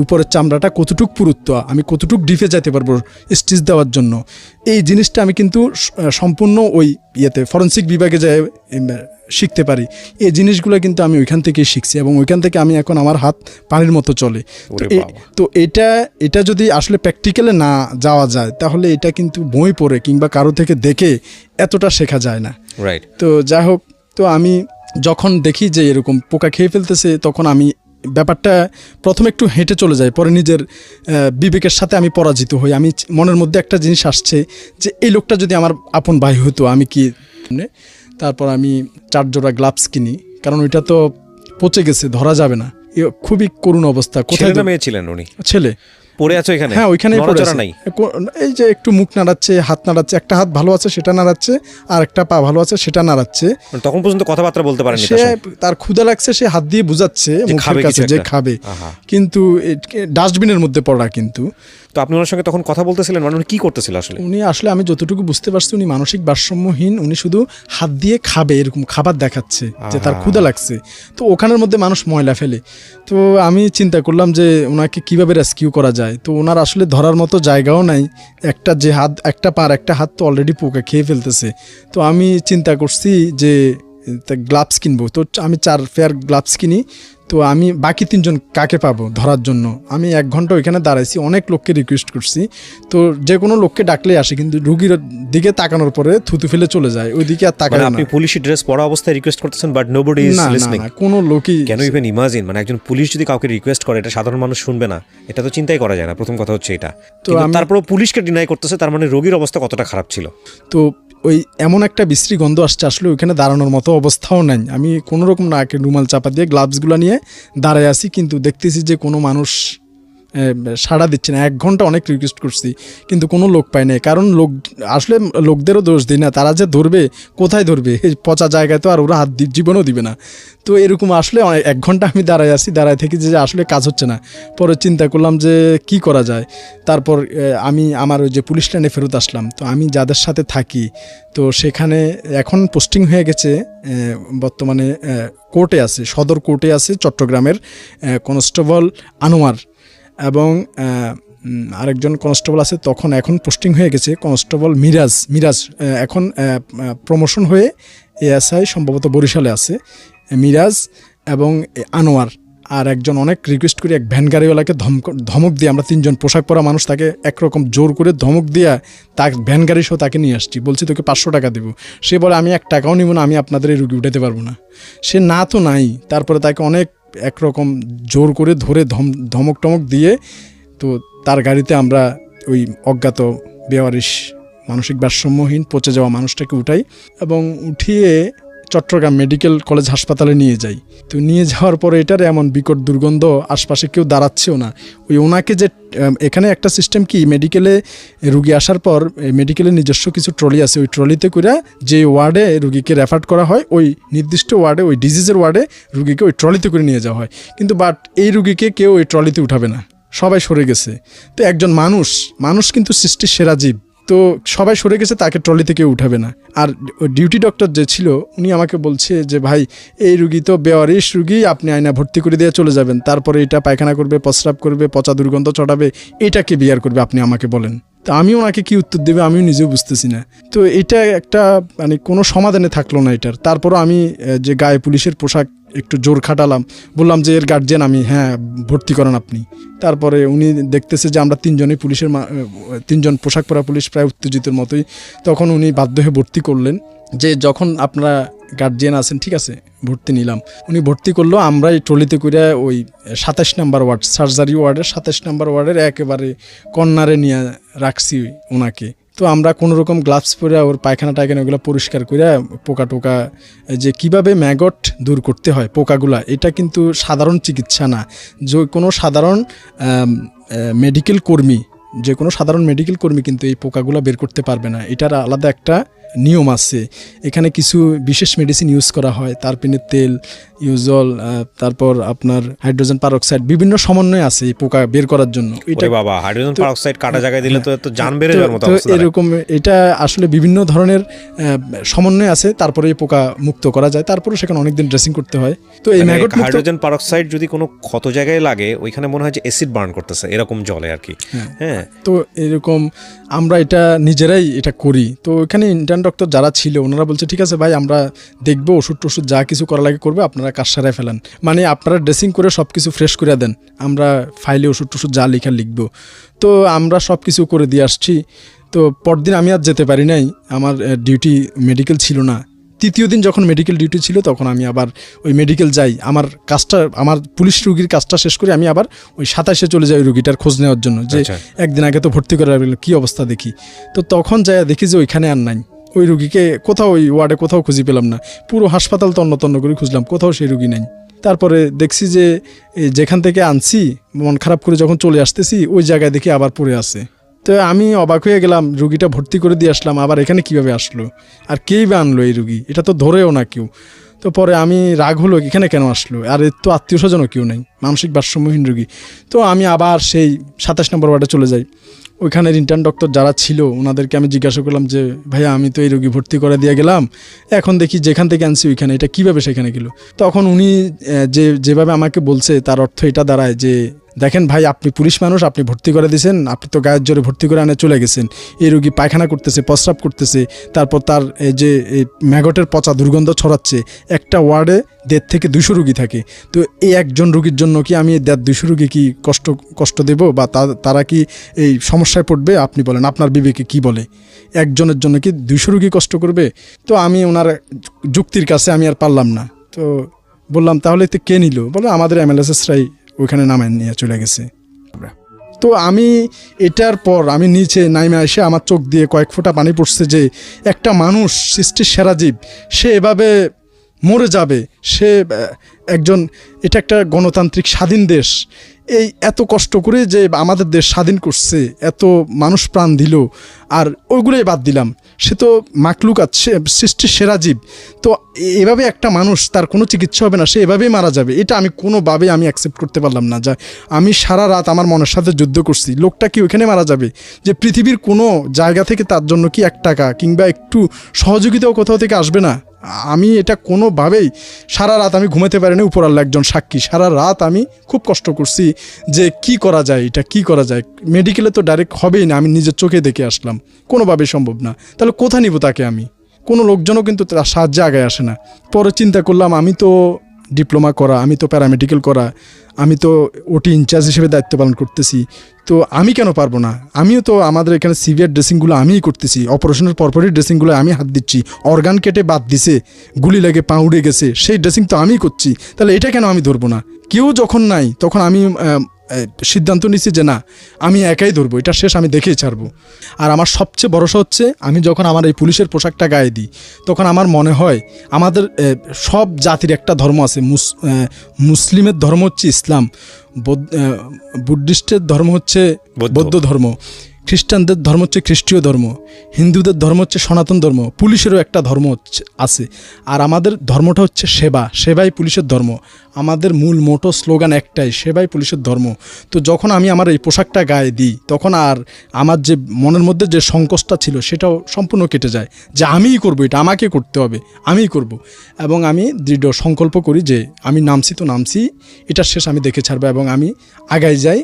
উপরের চামড়াটা কতটুক পুরুত্ব, আমি কতটুক ডিপে যেতে পারবো স্টিচ দেওয়ার জন্য, এই জিনিসটা আমি কিন্তু সম্পূর্ণ ওই ফরেন্সিক বিভাগে যায় শিখতে পারি। এই জিনিসগুলো কিন্তু আমি ওইখান থেকেই শিখছি, এবং ওইখান থেকে আমি এখন আমার হাত পানির মতো চলে। তো এটা যদি আসলে প্র্যাকটিক্যালে না যাওয়া যায় তাহলে এটা কিন্তু বই পড়ে কিংবা কারো থেকে দেখে এতটা শেখা যায় না। রাইট। তো যাই হোক, তো আমি যখন দেখি যে এরকম পোকা খেয়ে ফেলতেছে, তখন আমি ব্যাপারটা প্রথমে একটু হেঁটে চলে যাই, পরে নিজের বিবেকের সাথে আমি পরাজিত হই। আমি মনের মধ্যে একটা জিনিস আসছে যে এই লোকটা যদি আমার আপন ভাই হতো আমি কি। তারপর আমি 4 জোড়া গ্লাভস কিনি, কারণ ওইটা তো পচে গেছে, ধরা যাবে না। খুবই করুণ অবস্থা। কোথায় মেয়ে ছিলেন উনি? ছেলে। পড়ে আছে ওইখানে? হ্যাঁ, ওইখানেই পড়ে আছে। এই যে একটু মুখ নাড়াচ্ছে, হাত নাড়াচ্ছে, একটা হাত ভালো আছে সেটা নাড়াচ্ছে, আর একটা পা ভালো আছে সেটা নাড়াচ্ছে। তখন পর্যন্ত কথাবার্তা বলতে পারেনি। সে তার ক্ষুধা লাগছে, সে হাত দিয়ে বুঝাচ্ছে মুখের কাছে যে খাবে, কিন্তু ডাস্টবিনের মধ্যে পড়া। কিন্তু তো আপনি ওনার সঙ্গে তখন কথা বলতেছিলেন, মানে উনি কি করতেছিল আসলে? উনি আসলে, আমি যতটুকু বুঝতে পারছি, উনি মানসিক ভারসাম্যহীন। উনি শুধু হাত দিয়ে খাবে, এরকম খাবার দেখাচ্ছে যে তার ক্ষুধা লাগছে। তো ওখানের মধ্যে মানুষ ময়লা ফেলে। তো আমি চিন্তা করলাম যে ওনাকে কিভাবে রেস্কিউ করা যায়। তো ওনার আসলে ধরার মতো জায়গাও নাই, একটা যে হাত, একটা পার, একটা হাত তো অলরেডি পোকা খেয়ে ফেলতেছে। তো আমি চিন্তা করছি যে গ্লাভস কিনবো। তো আমি 4 পেয়ার গ্লাভস কিনি। তো আমি বাকি 3 জন কাকে পাবো ধরার জন্য? আমি 1 ঘন্টা ওইখানে দাঁড়াইছি, অনেক লোককে রিকোয়েস্ট করছি। তো যে কোনো লোককে ডাকলেই আসে, কিন্তু রুগীর দিকে তাকানোর পরে থুতু ফেলে চলে যায়, ওইদিকে আর তাকায় না। আপনি পুলিশি ড্রেস পরা অবস্থায় রিকোয়েস্ট করতেছেন, বাট নোবডি ইজ লিসনিং। না, কোনো লোকই। ক্যান ইউ ইভেন ইমাজিন, মানে একজন পুলিশ যদি কাউকে রিকোয়েস্ট করে, এটা সাধারণ মানুষ শুনবে না, এটা তো চিন্তাই করা যায় না। প্রথম কথা হচ্ছে এটা। তো তারপরে পুলিশকে ডিনাই করতেছে, তার মানে রোগীর অবস্থা কতটা খারাপ ছিল। তো ওই এমন একটা বিশ্রী গন্ধ আসছে, আসলে ওইখানে দাঁড়ানোর মতো অবস্থাও নাই। আমি কোনোরকম নাকে রুমাল চাপা দিয়ে গ্লাভসগুলো নিয়ে দাঁড়ায় আছি, কিন্তু দেখতেছি যে কোনো মানুষ সাড়া দিচ্ছে না। 1 ঘন্টা অনেক রিকোয়েস্ট করছি কিন্তু কোনো লোক পায় নাই, কারণ আসলে লোকদেরও দোষ দিই না, তারা যে ধরবে কোথায় ধরবে, এই পচা জায়গায় তো আর ওরা হাত জীবনও দিবে না। তো এরকম আসলে 1 ঘন্টা আমি দাঁড়ায় থেকে যে আসলে কাজ হচ্ছে না। পরে চিন্তা করলাম যে কি করা যায়। তারপর আমি আমার ওই যে পুলিশ লাইনে ফেরত আসলাম। তো আমি যাদের সাথে থাকি তো সেখানে এখন পোস্টিং হয়ে গেছে, বর্তমানে কোর্টে আছে, সদর কোর্টে আছে চট্টগ্রামের কনস্টেবল আনোয়ার, এবং আরেকজন কনস্টেবল আছে, এখন পোস্টিং হয়ে গেছে কনস্টেবল মিরাজ এখন প্রমোশন হয়ে এএসআই সম্ভবত বরিশালে আছে। মিরাজ এবং আনোয়ার, আর একজন অনেক রিকোয়েস্ট করি এক ভ্যান গাড়িওয়ালাকে ধমক দিয়ে, আমরা 3 জন পোশাক পরা মানুষ, তাকে একরকম জোর করে ধমক দিয়া তার ভ্যান গাড়ি সহ তাকে নিয়ে আসছি। বলছি তোকে 500 টাকা দেবো। সে বলে আমি 1 টাকাও নিব না, আমি আপনাদের এই রুগী উঠাতে পারবো না। সে না তো নাই, তারপরে তাকে অনেক একরকম জোর করে ধরে ধমক টমক দিয়ে তো তার গাড়িতে আমরা ওই অজ্ঞাত বেওয়ারিশ মানসিক ভারসাম্যহীন পচে যাওয়া মানুষটাকে উঠাই এবং উঠিয়ে চট্টগ্রাম মেডিকেল কলেজ হাসপাতালে নিয়ে যাই। তো নিয়ে যাওয়ার পরে এটার এমন বিকট দুর্গন্ধ, আশপাশে কেউ দাঁড়াচ্ছেও না। ওনাকে যে এখানে একটা সিস্টেম কি, মেডিকেলে রুগী আসার পর মেডিকেলের নিজস্ব কিছু ট্রলি আছে, ওই ট্রলিতে করে যে ওয়ার্ডে রুগীকে রেফার করা হয়, ওই নির্দিষ্ট ওয়ার্ডে, ওই ডিজিজের ওয়ার্ডে রুগীকে ওই ট্রলিতে করে নিয়ে যাওয়া হয়। কিন্তু এই রুগীকে কেউ ওই ট্রলিতে উঠাবে না, সবাই সরে গেছে। তো একজন মানুষ কিন্তু সৃষ্টির সেরা জীব, তো সবাই সরে গেছে, তাকে ট্রলি থেকে উঠাবে না। আর ডিউটি ডক্টর যে ছিল উনি আমাকে বলছে যে ভাই এই রুগী তো বেওয়ারিশ রুগী, আপনি আয়না ভর্তি করে দিয়ে চলে যাবেন, তারপরে এটা পায়খানা করবে, প্রস্রাব করবে, পচা দুর্গন্ধ চটাবে, এটাকে বিয়ার করবে, আপনি আমাকে বলেন। তো আমি ওনাকে কি উত্তর দেবে আমিও নিজেও বুঝতেছি না। তো এটা একটা মানে কোনো সমাধানে থাকলো না এটার। তারপরও আমি যে গায়ে পুলিশের পোশাক একটু জোর খাটালাম, বললাম যে এর গার্জিয়ান আমি, হ্যাঁ ভর্তি করেন আপনি। তারপরে উনি দেখতেছে যে আমরা 3 জনই পুলিশের 3 জন পোশাক পরা পুলিশ, প্রায় উত্তেজিতের মতোই। তখন উনি বাধ্য হয়ে ভর্তি করলেন, যে যখন আপনারা গার্জিয়ান আছেন ঠিক আছে ভর্তি নিলাম। উনি ভর্তি করলো, আমরা এই ট্রলিতে করে ওই 27 নম্বর ওয়ার্ড, সার্জারি ওয়ার্ডের 27 নম্বর ওয়ার্ডের একেবারে কর্নারে নিয়ে রাখছি ওনাকে। তো আমরা কোনো রকম গ্লাভস পরে ওর পায়খানা টায়খানা ওগুলো পরিষ্কার করে, পোকা টোকা যে কিভাবে ম্যাগট দূর করতে হয় পোকাগুলা, এটা কিন্তু সাধারণ চিকিৎসা না। যে কোনো সাধারণ মেডিকেল কর্মী কিন্তু এই পোকাগুলো বের করতে পারবে না। এটার আলাদা একটা নিয়ম আছে। এখানে কিছু বিশেষ মেডিসিন ইউজ করা হয়, তারপিনের তেল, ইউজল, তারপর আপনার হাইড্রোজেন পারঅক্সাইড, বিভিন্ন সমন্বয় আছে এই পোকা বের করার জন্য। এটা বাবা হাইড্রোজেন পারঅক্সাইড কাটা জায়গায় দিলে তো জান বেড়ে যাওয়ার মতো অবস্থা। এরকম এটা আসলে বিভিন্ন ধরনের সমন্বয় আছে, তারপরে এই পোকা মুক্ত করা যায়। তারপরে সেখানে অনেকদিন ড্রেসিং করতে হয়। তো এই ম্যাগট হাইড্রোজেন পারঅক্সাইড যদি কোনো ক্ষত জায়গায় লাগে ওইখানে মনে হয় যে অ্যাসিড বার্ন করতেছে, এরকম জলে আর কি। হ্যাঁ, তো এরকম আমরা এটা নিজেরাই এটা করি। তো ওইখানে ইন্টার্ন ডক্টর যারা ছিল ওনারা বলছে ঠিক আছে ভাই, আমরা দেখবো, ওষুধ টষুধ যা কিছু করা লাগে করবে, আপনারা কাজ সারায় ফেলেন, মানে আপনারা ড্রেসিং করে সব কিছু ফ্রেশ করে দেন, আমরা ফাইলে ওষুধ টষুধ যা লেখা লিখবো। তো আমরা সব কিছু করে দিয়ে আসছি। তো পরদিন আমি আর যেতে পারি নাই, আমার ডিউটি মেডিকেল ছিল না। 3য় দিন যখন মেডিকেল ডিউটি ছিল তখন আমি আবার ওই মেডিকেল যাই, আমার পুলিশ রুগীর কাজটা শেষ করে আমি আবার ওই 27-এ চলে যাই রুগীটার খোঁজ নেওয়ার জন্য, যে একদিন আগে তো ভর্তি করা গেল, কী অবস্থা দেখি। তো তখন যাই দেখি যে ওইখানে আর নাই, ওই রুগীকে কোথাও ওই ওয়ার্ডে কোথাও খুঁজে পেলাম না। পুরো হাসপাতাল তন্ন করে খুঁজলাম, কোথাও সেই রুগী নেই। তারপরে দেখছি যে যেখান থেকে আনছি, মন খারাপ করে যখন চলে আসতেছি ওই জায়গায় দেখি আবার পড়ে আছে। তো আমি অবাক হয়ে গেলাম, রুগীটা ভর্তি করে দিয়ে আসলাম, আবার এখানে কিভাবে আসলো, আর কেই বা আনলো এই রুগী, এটা তো ধরেও না কেউ। তো পরে আমি রাগ হলো, এখানে কেন আসলো, আর এর তো আত্মীয় স্বজনও কেউ নেই, মানসিক ভারসাম্যহীন রুগী। তো আমি আবার সেই 27 নম্বর ওয়ার্ডে চলে যাই। ওইখানের ইন্টার্ন ডক্টর যারা ছিল ওনাদেরকে আমি জিজ্ঞাসা করলাম যে ভাইয়া আমি তো এই রোগী ভর্তি করে দিয়ে গেলাম, এখন দেখি যেখান থেকে আনছি ওইখানে, এটা কীভাবে সেখানে গেল। তখন উনি যেভাবে আমাকে বলছে তার অর্থ এটা দাঁড়ায় যে দেখেন ভাই, আপনি পুলিশ মানুষ, আপনি ভর্তি করে দিয়েছেন, আপনি তো গায়ের জোরে ভর্তি করে আনে চলে গেছেন, এই রোগী পায়খানা করতেছে, প্রস্রাব করতেছে, তারপর তার যে ম্যাগটের পচা দুর্গন্ধ ছড়াচ্ছে। একটা ওয়ার্ডে 150 থেকে 200 রুগী থাকে। তো এই একজন রুগীর জন্য কি আমি 150-200 রুগী কি কষ্ট দেব, বা তারা কি এই সমস্যায় পড়বে? আপনি বলেন, আপনার বিবেকে কি বলে? একজনের জন্য কি 200 রুগী কষ্ট করবে? তো আমি ওনার যুক্তির কাছে আমি আর পারলাম না। তো বললাম তাহলে তো কে নিল? বলে আমাদের এমএলএসএসরাই ওইখানে নামায় নিয়ে চলে গেছে। তো আমি এটার পর আমি নিচে নাইমে এসে আমার চোখ দিয়ে কয়েক ফোঁটা পানি পড়ছে যে একটা মানুষ সৃষ্টির সেরা জীব, সে এভাবে মরে যাবে, সে একজন, এটা একটা গণতান্ত্রিক স্বাধীন দেশ, এই এত কষ্ট করে যে আমাদের দেশ স্বাধীন করছে, এত মানুষ প্রাণ দিল, আর ওইগুলোই বাদ দিলাম, সে তো মাকলুকাত, সে সৃষ্টির সেরা জীব, তো এভাবে একটা মানুষ, তার কোনো চিকিৎসা হবে না, সে এভাবেই মারা যাবে, এটা আমি কোনোভাবেই আমি অ্যাকসেপ্ট করতে পারলাম না। যা আমি সারা রাত আমার মনের সাথে যুদ্ধ করছি, লোকটা কি ওখানে মারা যাবে, যে পৃথিবীর কোনো জায়গা থেকে তার জন্য কি 1 টাকা কিংবা একটু সহযোগিতাও কোথাও থেকে আসবে না? আমি এটা কোনোভাবেই, সারা রাত আমি ঘুমাতে পারিনি, উপর আল্লাহ একজন সাক্ষী, সারা রাত আমি খুব কষ্ট করছি যে কি করা যায়, এটা কি করা যায়। মেডিকেলে তো ডাইরেক্ট হবেই না, আমি নিজের চোখে দেখে আসলাম, কোনোভাবেই সম্ভব না। তাহলে কোথায় নিব তাকে আমি? কোনো লোকজনও কিন্তু তার সাহায্যে আগায় আসে না। পরে চিন্তা করলাম, আমি তো ডিপ্লোমা করা, আমি তো প্যারামেডিক্যাল করা, আমি তো ওটি ইনচার্জ হিসেবে দায়িত্ব পালন করতেছি, তো আমি কেন পারবো না? আমিও তো আমাদের এখানে সিভিয়ার ড্রেসিংগুলো আমিই করতেছি, অপারেশনের পরপরই ড্রেসিংগুলো আমি হাত দিচ্ছি, অর্গান কেটে বাদ দিছে, গুলি লেগে পা উড়ে গেছে, সেই ড্রেসিং তো আমিই করছি, তাহলে এটা কেন আমি ধরবো না? কেউ যখন নাই তখন আমি সিদ্ধান্ত নিচ্ছি যে না, আমি একাই ধরবো, এটা শেষ, আমি দেখেই ছাড়বো। আর আমার সবচেয়ে ভরসা হচ্ছে, আমি যখন আমার এই পুলিশের পোশাকটা গায়ে দিই, তখন আমার মনে হয় আমাদের সব জাতির একটা ধর্ম আছে, মুসলিমের ধর্ম হচ্ছে ইসলাম, বুদ্ধিস্টের ধর্ম হচ্ছে বৌদ্ধ ধর্ম, খ্রিস্টানদের ধর্ম হচ্ছে খ্রিস্টীয় ধর্ম, হিন্দুদের ধর্ম হচ্ছে সনাতন ধর্ম, পুলিশেরও একটা ধর্ম আছে। আর আমাদের ধর্মটা হচ্ছে সেবা, সেবাই পুলিশের ধর্ম। আমাদের মূল মোটো স্লোগান একটাই, সেবাই পুলিশের ধর্ম। তো যখন আমি আমার এই পোশাকটা গায়ে দিই, তখন আর আমার যে মনের মধ্যে যে সংকোচটা ছিল সেটাও সম্পূর্ণ কেটে যায়, যে আমিই করব, এটা আমাকে করতে হবে, আমিই করব। এবং আমি দৃঢ় সংকল্প করি যে আমি নামছি তো নামছি, এটা শেষ আমি দেখে ছাড়বো, এবং আমি আগায় যাই।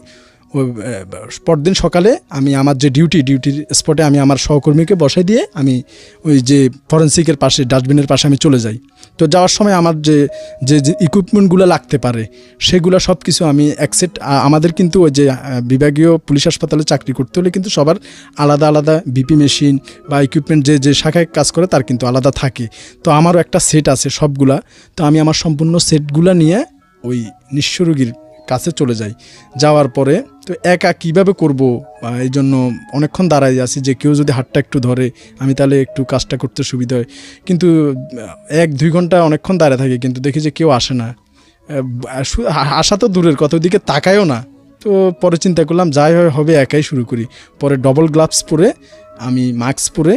পরদিন সকালে আমি আমার যে ডিউটির স্পটে আমি আমার সহকর্মীকে বসাই দিয়ে আমি ওই যে ফরেন্সিকের পাশে, ডাস্টবিনের পাশে আমি চলে যাই। তো যাওয়ার সময় আমার যে ইকুইপমেন্টগুলো লাগতে পারে সেগুলো সব কিছু আমি আমাদের কিন্তু ওই যে বিভাগীয় পুলিশ হাসপাতালে চাকরি করতে হলে কিন্তু সবার আলাদা আলাদা বিপি মেশিন বা ইকুইপমেন্ট যে শাখায় কাজ করে তার কিন্তু আলাদা থাকে। তো আমারও একটা সেট আছে সবগুলা, তো আমি আমার সম্পূর্ণ সেটগুলা নিয়ে ওই নিঃস্ব রোগীর কাছে চলে যাই। যাওয়ার পরে তো একা কিভাবে করব, এই জন্য অনেকক্ষণ দাঁড়াই আছি, যে কেউ যদি হাতটা একটু ধরে আমি তাহলে একটু কাজটা করতে সুবিধা হয়। কিন্তু 1-2 ঘন্টা অনেকক্ষণ দাঁড়িয়ে থাকি, কিন্তু দেখি যে কেউ আসে না, আসা তো দূরের কথা, ওইদিকে তাকায়ও না। তো পরে চিন্তা করলাম যাই হবে একাই শুরু করি। পরে ডবল গ্লাভস পরে, আমি মাস্ক পরে,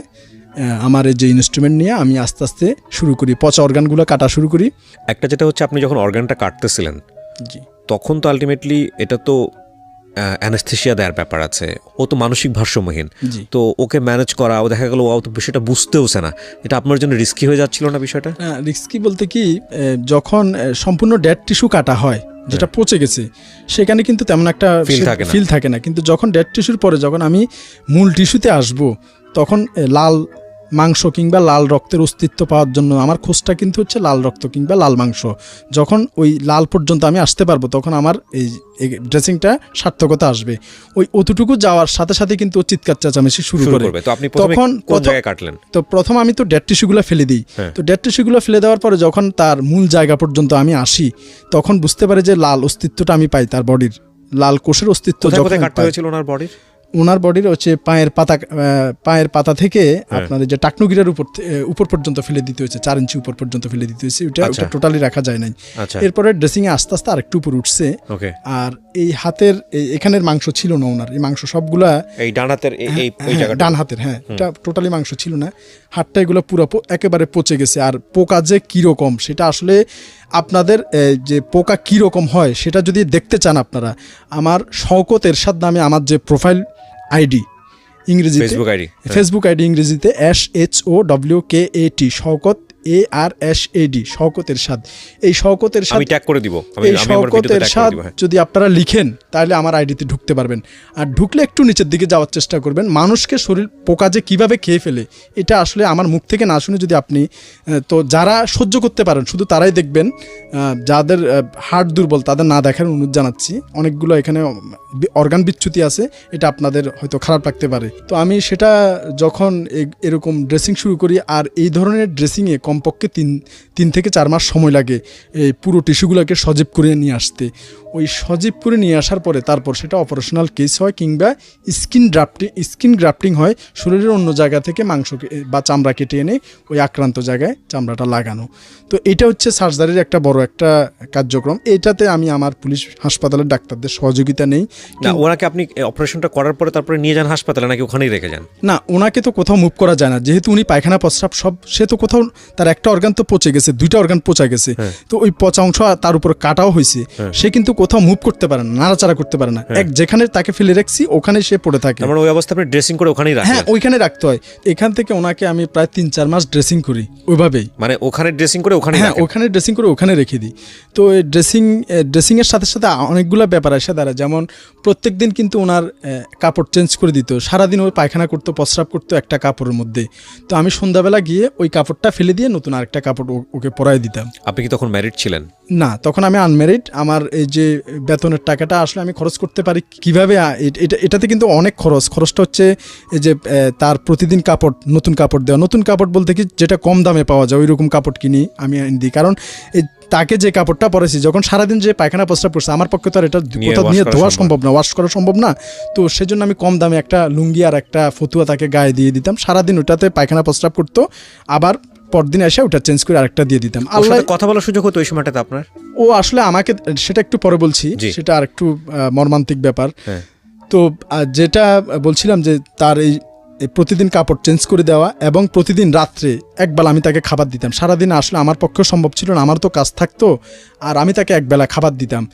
আমার এই যে ইনস্ট্রুমেন্ট নিয়ে আমি আস্তে আস্তে শুরু করি, পচা অর্গানগুলো কাটা শুরু করি। একটা যেটা হচ্ছে, আপনি যখন অর্গানটা কাটতেছিলেন, জি, তখন তো আলটিমেটলি এটা তো অ্যানেস্থেসিয়া দেওয়ার ব্যাপার আছে, ও তো মানসিক ভারসাম্যহীন, তো ওকে ম্যানেজ করা, ও দেখা গেল ও তো বিষয়টা বুঝতেওছে না, এটা আপনার জন্য রিস্কি হয়ে যাচ্ছিল না বিষয়টা? রিস্কি বলতে কি, যখন সম্পূর্ণ ডেড টিস্যু কাটা হয়, যেটা পচে গেছে, সেখানে কিন্তু তেমন একটা ফিল থাকে না। কিন্তু যখন ডেড টিস্যুর পরে যখন আমি মূল টিস্যুতে আসব, তখন লাল মাংস কিংবা লাল রক্তের অস্তিত্ব পাওয়ার জন্য আমার খোঁজটা কিন্তু হচ্ছে লাল রক্ত কিংবা লাল মাংস। যখন ওই লাল পর্যন্ত আমি আসতে পারবো, তখন আমার এই ড্রেসিংটা সার্থকতা আসবে। ওই অতটুকু যাওয়ার সাথে সাথে কিন্তু চিৎকার চেঁচামেচি শুরু করবে। তো আপনি তখন কোন জায়গায় কাটলেন? তো প্রথম আমি তো ডেড টিস্যুগুলো ফেলে দিই। তো ডেড টিস্যুগুলো ফেলে দেওয়ার পরে যখন তার মূল জায়গা পর্যন্ত আমি আসি, তখন বুঝতে পারি যে লাল অস্তিত্বটা আমি পাই, তার বডির লাল কোষের অস্তিত্ব। যখন কাটতে হয়েছিল ওনার বডির হচ্ছে পায়ের পাতা থেকে আপনার যে টাকনুগিরার উপর পর্যন্ত ফেলে দিতে হয়েছে, 4 ইঞ্চি উপর পর্যন্ত ফেলে দিতে হয়েছে, ওটা টোটালি রাখা যায় নাই। এরপরে ড্রেসিং এ আস্তে আস্তে আরেকটু উপর উঠছে। আর এই হাতের এখানের মাংস ছিল না ওনার, এই মাংস সবগুলা এই ডান হাতের, হ্যাঁ, এটা টোটালি মাংস ছিল না। হাতটা এগুলো পুরো একেবারে পচে গেছে। আর পোকা যে কিরকম সেটা আসলে আপনাদের যে পোকা কিরকম হয় সেটা যদি দেখতে চান আপনারা, আমার শওকত এরশাদ নামে আমার যে প্রোফাইল আইডি ইংরেজিতে, ফেসবুক আইডি ইংরেজিতে SHOWKAT, শওকত ARSAD, শওকত এরশাদ। এই শওকত এরশাদ আমি ট্যাগ করে দিব, এই শওকত এরশাদ যদি আপনারা লিখেন তাহলে আমার আইডিতে ঢুকতে পারবেন। আর ঢুকলে একটু নিচের দিকে যাওয়ার চেষ্টা করবেন। মানুষকে শরীর পোকা যে কীভাবে খেয়ে ফেলে এটা আসলে আমার মুখ থেকে না শুনে যদি আপনি, তো যারা সহ্য করতে পারেন শুধু তারাই দেখবেন, যাদের হার্ট দুর্বল তাদের না দেখার অনুরোধ জানাচ্ছি। অনেকগুলো এখানে অর্গান বিচ্যুতি আছে, এটা আপনাদের হয়তো খারাপ লাগতে পারে। তো আমি সেটা যখন এরকম ড্রেসিং শুরু করি, আর এই ধরনের ড্রেসিংয়ে কমপক্ষে 3 থেকে 4 মাস সময় লাগে এই পুরো টিস্যুগুলোকে সজীব করে নিয়ে আসতে। ওই সজীব করে নিয়ে আসার পরে তারপর সেটা অপারেশনাল কেস হয় কিংবা স্কিন গ্রাফটিং হয়, শরীরের অন্য জায়গা থেকে মাংস বা চামড়া কেটে এনে ওই আক্রান্ত জায়গায় চামড়াটা লাগানো। তো এটা হচ্ছে সার্জারির একটা বড় একটা কার্যক্রম। এইটাতে আমি আমার পুলিশ হাসপাতালের ডাক্তারদের সহযোগিতা নেই। না, ওনাকে আপনি অপারেশনটা করার পরে তারপরে নিয়ে যান হাসপাতালে নাকি ওখানেই রেখে যান? না, ওনাকে তো কোথাও মুভ করা যায় না, যেহেতু উনি পায়খানা প্রস্রাব সব, সে তো কোথাও তার একটা অর্গান তো পচে গেছে, 2টা অর্গান পচা গেছে, তো ওই পচা অংশ তার উপর কাটাও হয়েছে, সে কিন্তু কোথাও মুভ করতে পারে না, নাড়াচাড়া করতে পারে না, যেখানে তাকে ফেলে রাখছি ওখানে সে পড়ে থাকে। মানে ওই অবস্থা আপনি ড্রেসিং করে ওখানেই রাখেন? হ্যাঁ, ওইখানে রাখতে হয়। এখান থেকে ওনাকে আমি প্রায় 3-4 মাস ড্রেসিং করি ওইভাবেই। মানে ওখানে ড্রেসিং করে ওখানে? হ্যাঁ, ওখানে ড্রেসিং করে ওখানে রেখে দিই। তো এই ড্রেসিংয়ের সাথে সাথে অনেকগুলো ব্যাপার আসে দাঁড়ায়, যেমন প্রত্যেক দিন কিন্তু ওনার কাপড় চেঞ্জ করে দিত। সারাদিন ওই পায়খানা করতো, প্রস্রাব করতো একটা কাপড়ের মধ্যে। তো আমি সন্ধ্যাবেলা গিয়ে ওই কাপড়টা ফেলে দিয়ে নতুন আরেকটা কাপড় ওকে পরাই দিতাম। আপনি কি তখন ম্যারিড ছিলেন? না, তখন আমি আনম্যারিড। আমার এই যে বেতনের টাকাটা আসলে আমি খরচ করতে পারি কিভাবে, এটাতে কিন্তু অনেক খরচটা হচ্ছে এই যে তার প্রতিদিন নতুন কাপড় দেওয়া। নতুন কাপড় বলতে কি যেটা কম দামে পাওয়া যায় ওই রকম কাপড় কিনি আমি দিই, কারণ এই তাকে যে কাপড়টা পরেছি যখন সারাদিন যে পায়খানা প্রস্রাব করছে আমার পক্ষে তো আর এটা কোথাও নিয়ে ধোয়া সম্ভব না, ওয়াশ করা সম্ভব না। তো সেজন্য আমি কম দামে একটা লুঙ্গি আর একটা ফতুয়া তাকে গায়ে দিয়ে দিতাম। সারাদিন ওটাতে পায়খানা প্রস্রাব করতো, আবার পরদিন এসে ওটা চেঞ্জ করে আরেকটা দিয়ে দিতাম। আল্লাহ, কথা বলার সুযোগ হতো ওই সময়টাতে আপনার? ও আসলে আমাকে, সেটা একটু পরে বলছি, সেটা আর একটু মর্মান্তিক ব্যাপার। তো যেটা বলছিলাম যে তার এই প্রতিদিন কাপড় চেঞ্জ করে দেওয়া এবং প্রতিদিন রাত্রে একবেলা আমি তাকে খাবার দিতাম। সারাদিন আসলে আমার পক্ষেও সম্ভব ছিল না, আমার তো কাজ থাকতো, আর আমি তাকে একবেলা খাবার দিতাম।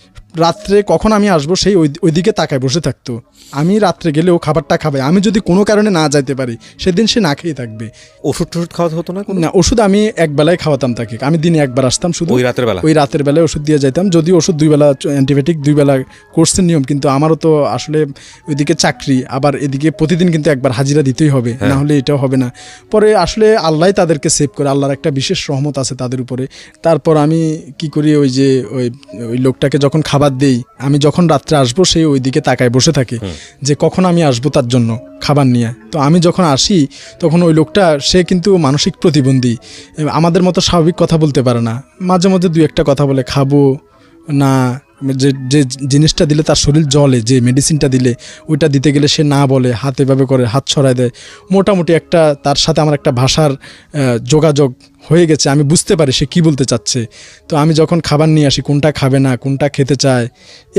রাত্রে কখন আমি আসবো সেই ওইদিকে তাকায় বসে থাকতো। আমি রাত্রে গেলে ও খাবারটা খাবে, আমি যদি কোনো কারণে না যাইতে পারি সেদিন সে না খেয়ে থাকবে। ওষুধ খাওয়াতে হতো না? না, ওষুধ আমি একবেলায় খাওয়াতাম তাকে। আমি দিনে একবার আসতাম শুধু, ওই রাতের বেলায় ওষুধ দিয়ে যাইতাম। যদিও ওষুধ 2 বেলা অ্যান্টিবায়োটিক 2 বেলা কোর্সের নিয়ম, কিন্তু আমারও তো আসলে ওইদিকে চাকরি, আবার এদিকে প্রতিদিন কিন্তু একবার হাজিরা দিতেই হবে, না হলে এটাও হবে না। পরে আসলে আল্লাহ তাদেরকে সেভ করে, আল্লাহর একটা বিশেষ রহমত আছে তাদের উপরে। তারপর আমি কি করি, ওই যে ওই লোকটাকে যখন খাবার দেই, আমি যখন রাত্রে আসবো সেই ওইদিকে তাকায় বসে থাকে যে কখন আমি আসবো তার জন্য খাবার নিয়ে। তো আমি যখন আসি তখন ওই লোকটা, সে কিন্তু মানসিক প্রতিবন্ধী, আমাদের মতো স্বাভাবিক কথা বলতে পারে না। মাঝে মধ্যে 2-1টা কথা বলে, খাবো না, যে জিনিসটা দিলে তার শরীর জ্বলে, যে মেডিসিনটা দিলে ওইটা দিতে গেলে সে না বলে, হাত এভাবে করে, হাত ছড়ায় দেয়। মোটামুটি একটা তার সাথে আমার একটা ভাষার যোগাযোগ হয়ে গেছে, আমি বুঝতে পারি সে কি বলতে চাচ্ছে। তো আমি যখন খাবার নিয়ে আসি, কোনটা খাবে না, কোনটা খেতে চায়,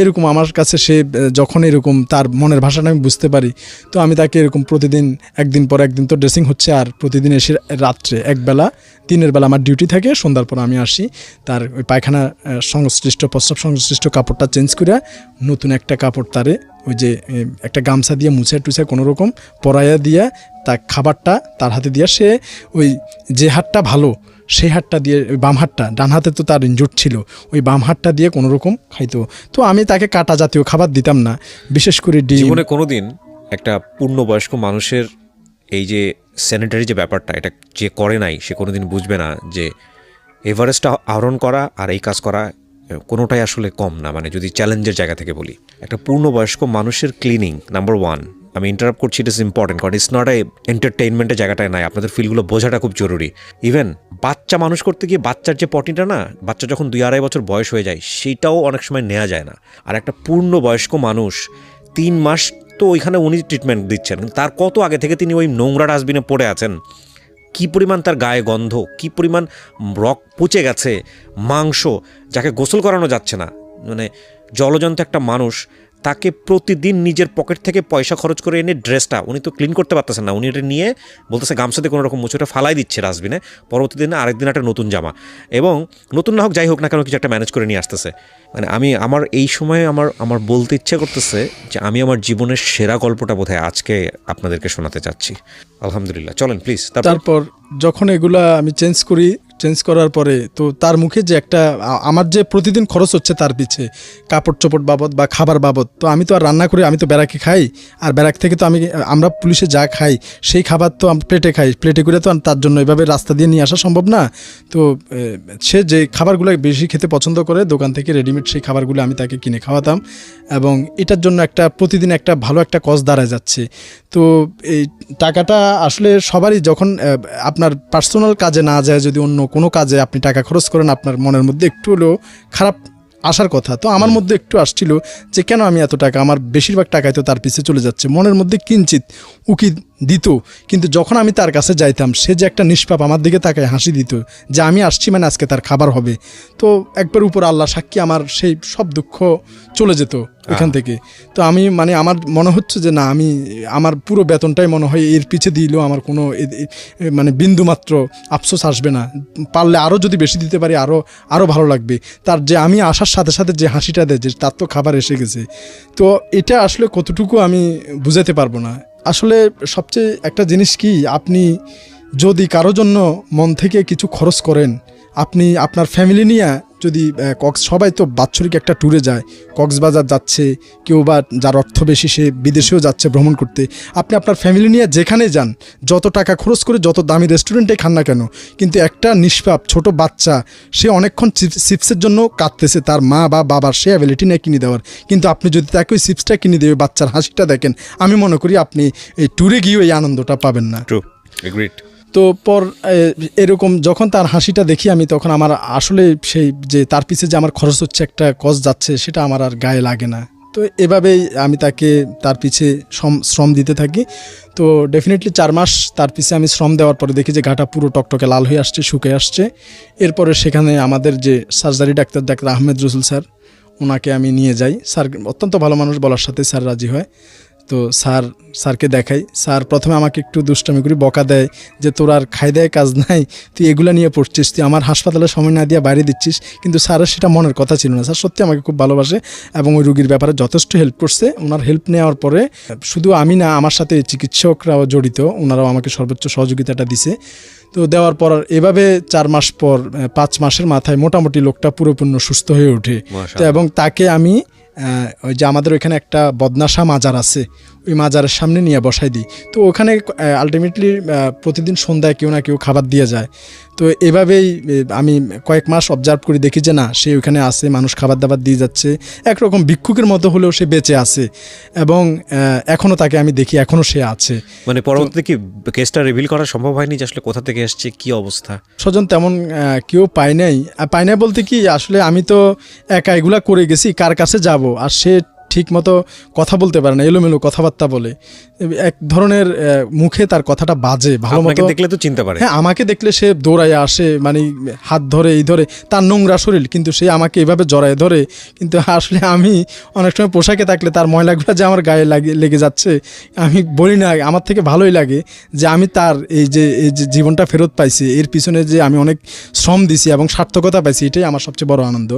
এরকম আমার কাছে সে যখন এরকম তার মনের ভাষাটা আমি বুঝতে পারি, তো আমি তাকে এরকম প্রতিদিন একদিন পর একদিন তো ড্রেসিং হচ্ছে, আর প্রতিদিন এসে রাত্রে একবেলা, দিনের বেলা আমার ডিউটি থাকে, সন্ধ্যার পর আমি আসি, তার ওই পায়খানা সংশ্লিষ্ট, প্রস্রাব সংশ্লিষ্ট কাপড়টা চেঞ্জ করে নতুন একটা কাপড় তারে ওই যে একটা গামছা দিয়ে মুছে টুছে কোনো রকম পরাইয়া দিয়া তার খাবারটা তার হাতে দিয়া, সে ওই যে হাতটা ভালো সেই হাতটা দিয়ে, ওই বাম হাতটা, ডান হাতে তো তার ইনজুর্ড ছিল, ওই বাম হাতটা দিয়ে কোনো রকম খাইতো। তো আমি তাকে কাটা জাতীয় খাবার দিতাম না, বিশেষ করে ডিম। জীবনে কোনোদিন একটা পূর্ণবয়স্ক মানুষের এই যে স্যানিটারি যে ব্যাপারটা, এটা যে করে নাই সে কোনোদিন বুঝবে না যে এভারেস্টটা আহরণ করা আর এই কাজ করা কোনোটাই আসলে কম না। মানে যদি চ্যালেঞ্জের জায়গা থেকে বলি, একটা পূর্ণবয়স্ক মানুষের ক্লিনিং নাম্বার 1, আমি ইন্টারাপ্ট করছি, ইট ইজ ইম্পর্টেন্ট, কারণ ইটস নট এ এন্টারটেইনমেন্টের জায়গাটায় নাই, আপনাদের ফিলগুলো বোঝাটা খুব জরুরি। ইভেন বাচ্চা মানুষ করতে গিয়ে বাচ্চার যে পটিটা না, বাচ্চা যখন 2-2.5 বছর বয়স হয়ে যায় সেইটাও অনেক সময় নেওয়া যায় না। আর একটা পূর্ণবয়স্ক মানুষ 3 মাস তো ওইখানে উনি ট্রিটমেন্ট দিচ্ছেন, তার কত আগে থেকে তিনি ওই নোংরা ডাস্টবিনে পড়ে আছেন, কী পরিমাণ তার গায়ে গন্ধ, কী পরিমাণ রক্ত পচে গেছে, মাংস, যাকে গোসল করানো যাচ্ছে না, মানে জলজন্ত একটা মানুষ, তাকে প্রতিদিন নিজের পকেট থেকে পয়সা খরচ করে এনে ড্রেসটা উনি তো ক্লিন করতে পারতেছেন না, উনি এটা নিয়ে বলতেছে গামছাতে কোনো রকম মুছে ওটা ফালাই দিচ্ছে ডাস্টবিনে, পরবর্তী দিনে আরেকদিন একটা নতুন জামা, এবং নতুন না হোক যাই হোক না কেন কিছু একটা ম্যানেজ করে নিয়ে আসতেছে। মানে আমি আমার এই সময়ে আমার বলতে ইচ্ছে করতেছে যে আমি আমার জীবনের সেরা গল্পটা বোধহয় আজকে আপনাদেরকে শোনাতে চাচ্ছি। আলহামদুলিল্লাহ, চলেন প্লিজ। তারপর যখন এগুলা আমি চেঞ্জ করি, চেঞ্জ করার পরে তো তার মুখে যে একটা আমার যে প্রতিদিন খরচ হচ্ছে তার পিছে কাপড় চোপড় বাবদ বা খাবার বাবদ, তো আমি তো আর রান্না করে আমি তো ব্যারাকে খাই, আর ব্যারাক থেকে তো আমরা পুলিশে যা খাই সেই খাবার তো আমরা প্লেটে খাই, প্লেটে করে তো তার জন্য এভাবে রাস্তা দিয়ে নিয়ে আসা সম্ভব না। তো সে যে খাবারগুলো বেশি খেতে পছন্দ করে দোকান থেকে রেডিমেড সেই খাবারগুলো আমি তাকে কিনে খাওয়াতাম, এবং এটার জন্য একটা প্রতিদিন একটা ভালো একটা কজ দাঁড়ায় যাচ্ছে। তো এই টাকাটা আসলে সবারই যখন আপনার পার্সোনাল কাজে না যায়, যদি অন্য কোনো কাজে আপনি টাকা খরচ করেন, আপনার মনের মধ্যে একটু হলেও খারাপ আসার কথা। তো আমার মধ্যে একটু আসছিল যে কেন আমি এত টাকা, আমার বেশিরভাগ টাকায় তো তার পিছে চলে যাচ্ছে, মনের মধ্যে কিঞ্চিত উকি দিত। কিন্তু যখন আমি তার কাছে যাইতাম, সে যে একটা নিষ্পাপ আমার দিকে তাকায় হাসি দিত যে আমি আসছি মানে আজকে তার খাবার হবে, তো একবার উপর আল্লাহ সাক্ষী আমার সেই সব দুঃখ চলে যেত এখান থেকে। তো আমি মানে আমার মনে হচ্ছে যে না, আমি আমার পুরো বেতনটাই মনে হয় এর পিছে দিলেও আমার কোনো মানে বিন্দুমাত্র আফসোস আসবে না, পারলে আরও যদি বেশি দিতে পারি আরও ভালো লাগবে। তার যে আমি আসার সাথে সাথে যে হাসিটা দেয় যে তার তো খাবার এসে গেছে, তো এটা আসলে কতটুকু আমি বুঝাতে পারবো না। আসলে সবচেয়ে একটা জিনিস কি, আপনি যদি কারো জন্য মন থেকে কিছু খরচ করেন, আপনি আপনার ফ্যামিলি নিয়ে যদি সবাই তো বাৎসরিক একটা ট্যুরে যায়, কক্সবাজার যাচ্ছে, কেউ বা যার অর্থ বেশি সে বিদেশেও যাচ্ছে ভ্রমণ করতে, আপনি আপনার ফ্যামিলি নিয়ে যেখানে যান, যত টাকা খরচ করে যত দামি রেস্টুরেন্টে খান না কেন, কিন্তু একটা নিষ্পাপ ছোট বাচ্চা সে অনেকক্ষণ চিপসের জন্য কাঁদতেছে, তার মা বা বাবার সে অ্যাবিলিটি নিয়ে কিনে দেওয়ার, কিন্তু আপনি যদি তাকে ওই চিপসটা কিনে দেবে, বাচ্চার হাসিটা দেখেন, আমি মনে করি আপনি এই ট্যুরে গিয়েও এই আনন্দটা পাবেন না। তো এরকম যখন তার হাসিটা দেখি আমি, তখন আমার আসলে সেই যে তার পিছে যে আমার খরচ হচ্ছে একটা কষ্ট যাচ্ছে, সেটা আমার আর গায়ে লাগে না। তো এভাবেই আমি তার পিছে শ্রম দিতে থাকি। তো ডেফিনেটলি 4 মাস তার পিছে আমি শ্রম দেওয়ার পরে দেখি যে ঘাটা পুরো টকটকে লাল হয়ে আসছে, শুকে আসছে। এরপরে সেখানে আমাদের যে সার্জারি ডাক্তার আহমেদ রসুল স্যার, ওনাকে আমি নিয়ে যাই। স্যার অত্যন্ত ভালো মানুষ, বলার সাথে স্যার রাজি হয়। তো স্যারকে দেখাই। স্যার প্রথমে আমাকে একটু দুষ্টামি করে বকা দেয় যে তোর আর খাই দেয় কাজ নাই, তুই এগুলো নিয়ে পড়ছিস, তুই আমার হাসপাতালে সময় না দিয়ে বাইরে দিচ্ছিস। কিন্তু স্যারের সেটা মনের কথা ছিল না। স্যার সত্যি আমাকে খুব ভালোবাসে এবং ওই রুগীর ব্যাপারে যথেষ্ট হেল্প করছে। ওনার হেল্প নেওয়ার পরে শুধু আমি না, আমার সাথে চিকিৎসকরাও জড়িত, ওনারাও আমাকে সর্বোচ্চ সহযোগিতাটা দিছে। তো দেওয়ার পর এভাবে 4 মাস পর 5 মাসের মাথায় মোটামুটি লোকটা পুরোপূর্ণ সুস্থ হয়ে ওঠে। তো এবং তাকে আমি ওই যে আমাদের ওইখানে একটা বদনাশা মাজার আছে, ওই মাজারের সামনে নিয়ে বসাই দিই। তো ওখানে আলটিমেটলি প্রতিদিন সন্ধ্যায় কেউ না কেউ খাবার দিয়ে যায়। তো এভাবেই আমি কয়েক মাস অবজার্ভ করে দেখি যে না, সে ওইখানে আছে, মানুষ খাবার দাবার দিয়ে যাচ্ছে, একরকম ভিক্ষুকের মতো হলেও সে বেঁচে আছে এবং এখনও তাকে আমি দেখি, এখনও সে আছে। মানে পরবর্তীতে কি কেসটা রিভিল করা সম্ভব হয়নি যে আসলে কোথা থেকে আসছে, কি অবস্থা? স্বজন তেমন কেউ পায় নাই বলতে কি, আসলে আমি তো একা এগুলা করে গেছি, কার কাছে যাব? আর সে ঠিক মতো কথা বলতে পারে না, এলোমেলো কথাবার্তা বলে, এক ধরনের মুখে তার কথাটা বাজে। ভালো মতো দেখলে তো চিনতে পারে। হ্যাঁ, আমাকে দেখলে সে দৌড়ায় আসে, মানে হাত ধরে এই ধরে, তার নোংরা শরীর, কিন্তু সে আমাকে এভাবে জড়ায় ধরে। কিন্তু আসলে আমি অনেক সময় পোশাকে থাকলে তার ময়লাগুলো যে আমার গায়ে লেগে যাচ্ছে, আমি বলি না, আমার থেকে ভালোই লাগে যে আমি তার এই যে জীবনটা ফেরত পাইছি, এর পিছনে যে আমি অনেক শ্রম দিছি এবং সার্থকতা পাইছি, এটাই আমার সবচেয়ে বড় আনন্দ।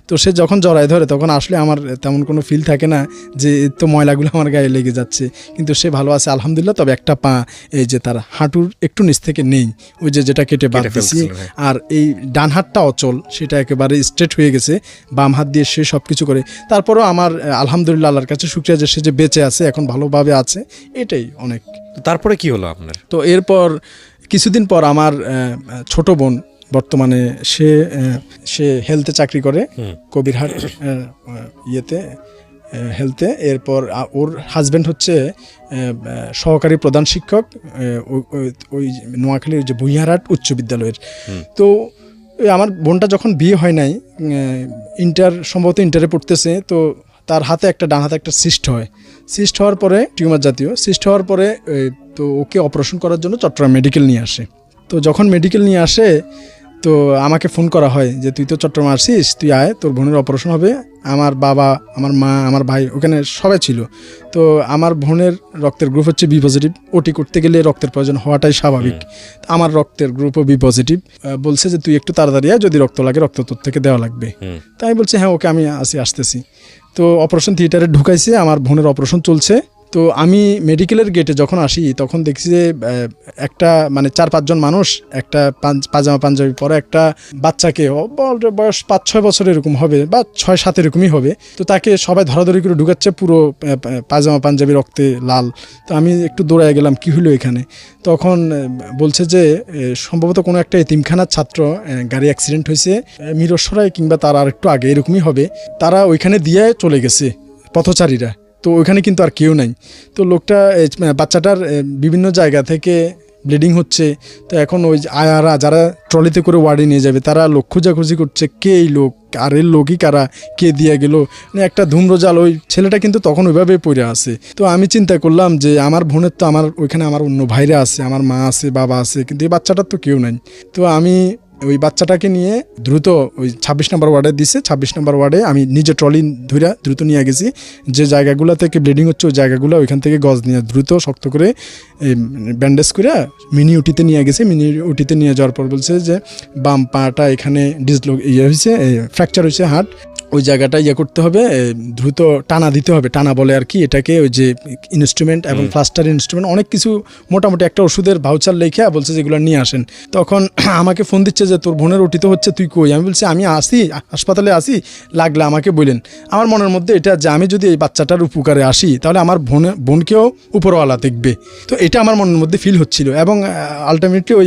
তো সে যখন জড়ায় ধরে তখন আসলে আমার তেমন কোনো ফিল থাকে না যে তো ময়লাগুলো আমার গায়ে লেগে যাচ্ছে, কিন্তু সে ভালো আছে আলহামদুলিল্লাহ। তবে একটা পা এই যে তার হাঁটুর একটু নিচ থেকে নেই, ওই যেটা কেটে বাদ দিয়েছি, আর এই ডান হাতটা অচল, সেটা একেবারে স্ট্রেট হয়ে গেছে, বাম হাত দিয়ে সে সব কিছু করে। তারপরেও আমার আলহামদুলিল্লাহ আল্লাহর কাছে শুকরিয়া যে সে যে বেঁচে আছে, এখন ভালোভাবে আছে, এটাই অনেক। তারপরে কি হলো আপনার? তো এরপর কিছুদিন পর আমার ছোট বোন, বর্তমানে সে হেলথে চাকরি করে, কবিরহাট ইয়েতে হেলথে। এরপর ওর হাজব্যান্ড হচ্ছে সহকারী প্রধান শিক্ষক ওই নোয়াখালীর যে ভুইয়ারহাট উচ্চ বিদ্যালয়ের। তো আমার বোনটা যখন বিয়ে হয় নাই, সম্ভবত ইন্টারে পড়তেছে, তো তার হাতে ডান হাতে একটা সিস্ট হয়। সিস্ট হওয়ার পরে টিউমার জাতীয় সিস্ট হওয়ার পরে তো ওকে অপারেশন করার জন্য চট্টগ্রাম মেডিকেল নিয়ে আসে। তো যখন মেডিকেল নিয়ে আসে, তো আমাকে ফোন করা হয় যে তুই তো চট্টগ্রাম আসছিস, তুই আয়, তোর বোনের অপারেশন হবে। আমার বাবা, আমার মা, আমার ভাই ওখানে সবাই ছিল। তো আমার বোনের রক্তের গ্রুপ হচ্ছে বি পজিটিভ। ওটি করতে গেলে রক্তের প্রয়োজন হওয়াটাই স্বাভাবিক। আমার রক্তের গ্রুপও বি পজিটিভ। বলছে যে তুই একটু তাড়াতাড়ি আয়, যদি রক্ত লাগে রক্ত তোর থেকে দেওয়া লাগবে। তাই বলছে হ্যাঁ ওকে, আমি আসতেছি। তো অপারেশন থিয়েটারে ঢুকাইছে, আমার বোনের অপারেশন চলছে। তো আমি মেডিকেলের গেটে যখন আসি তখন দেখছি যে একটা মানে 4-5 জন মানুষ একটা পাজামা পাঞ্জাবি পরে একটা বাচ্চাকে বয়স 5-6 বছর এরকম হবে বা 6-7 এরকমই হবে, তো তাকে সবাই ধরাধরি করে ঢুকাচ্ছে, পুরো পাজামা পাঞ্জাবি রক্তে লাল। তো আমি একটু দৌড়ায় গেলাম, কি হলো এখানে? তখন বলছে যে সম্ভবত কোনো একটা এতিমখানার ছাত্র গাড়ি অ্যাক্সিডেন্ট হয়েছে মিরসরাই কিংবা তার আর একটু আগে এরকমই হবে, তারা ওইখানে দিয়ে চলে গেছে পথচারীরা, তো ওইখানে কিন্তু আর কেউ নাই। তো লোকটা বাচ্চাটার বিভিন্ন জায়গা থেকে ব্লিডিং হচ্ছে। তো এখন ওই আয়ারা যারা ট্রলিতে করে ওয়ার্ডে নিয়ে যাবে তারা লোক খোঁজাখুঁজি করছে, কে এই লোক, আর এর লোকই কারা, কে দিয়ে গেল, মানে একটা ধূম্রজাল। ওই ছেলেটা কিন্তু তখন ওইভাবে পড়ে আছে। তো আমি চিন্তা করলাম যে আমার বোনের তো আমার ওইখানে আমার অন্য ভাইরা আছে, আমার মা আছে, বাবা আছে, কিন্তু এই বাচ্চাটার তো কেউ নাই। তো আমি ওই বাচ্চাটাকে নিয়ে দ্রুত ওই 26 নম্বর ওয়ার্ডে দিছে, 26 নম্বর ওয়ার্ডে আমি নিজে ট্রলি ধরে দ্রুত নিয়ে গেছি। যে জায়গাগুলো থেকে ব্লিডিং হচ্ছে ওই জায়গাগুলো ওইখান থেকে গজ নিয়ে দ্রুত শক্ত করে ব্যান্ডেজ করে মিনি উটিতে নিয়ে গেছি। মিনি উটিতে নিয়ে যাওয়ার পর বলছে যে বাম পাটা এখানে হয়েছে, ফ্র্যাকচার হয়েছে হার্ট, ওই জায়গাটা করতে হবে, দ্রুত টানা দিতে হবে। টানা বলে আর কি এটাকে, ওই যে ইনস্ট্রুমেন্ট এবং প্লাস্টার ইনস্ট্রুমেন্ট অনেক কিছু, মোটামুটি একটা ওষুধের ভাউচার লেখা বলছে যেগুলো নিয়ে আসেন। তখন আমাকে ফোন দিচ্ছে যে তোর বোনের ওটি তো হচ্ছে, তুই কই? আমি বলছি আমি আসি, হাসপাতালে আসি, লাগলে আমাকে বলেন। আমার মনের মধ্যে এটা যে আমি যদি এই বাচ্চাটার উপকারে আসি তাহলে আমার বোনকেও উপরওয়ালা দেখবে। তো এটা আমার মনের মধ্যে ফিল হচ্ছিল। এবং আলটিমেটলি ওই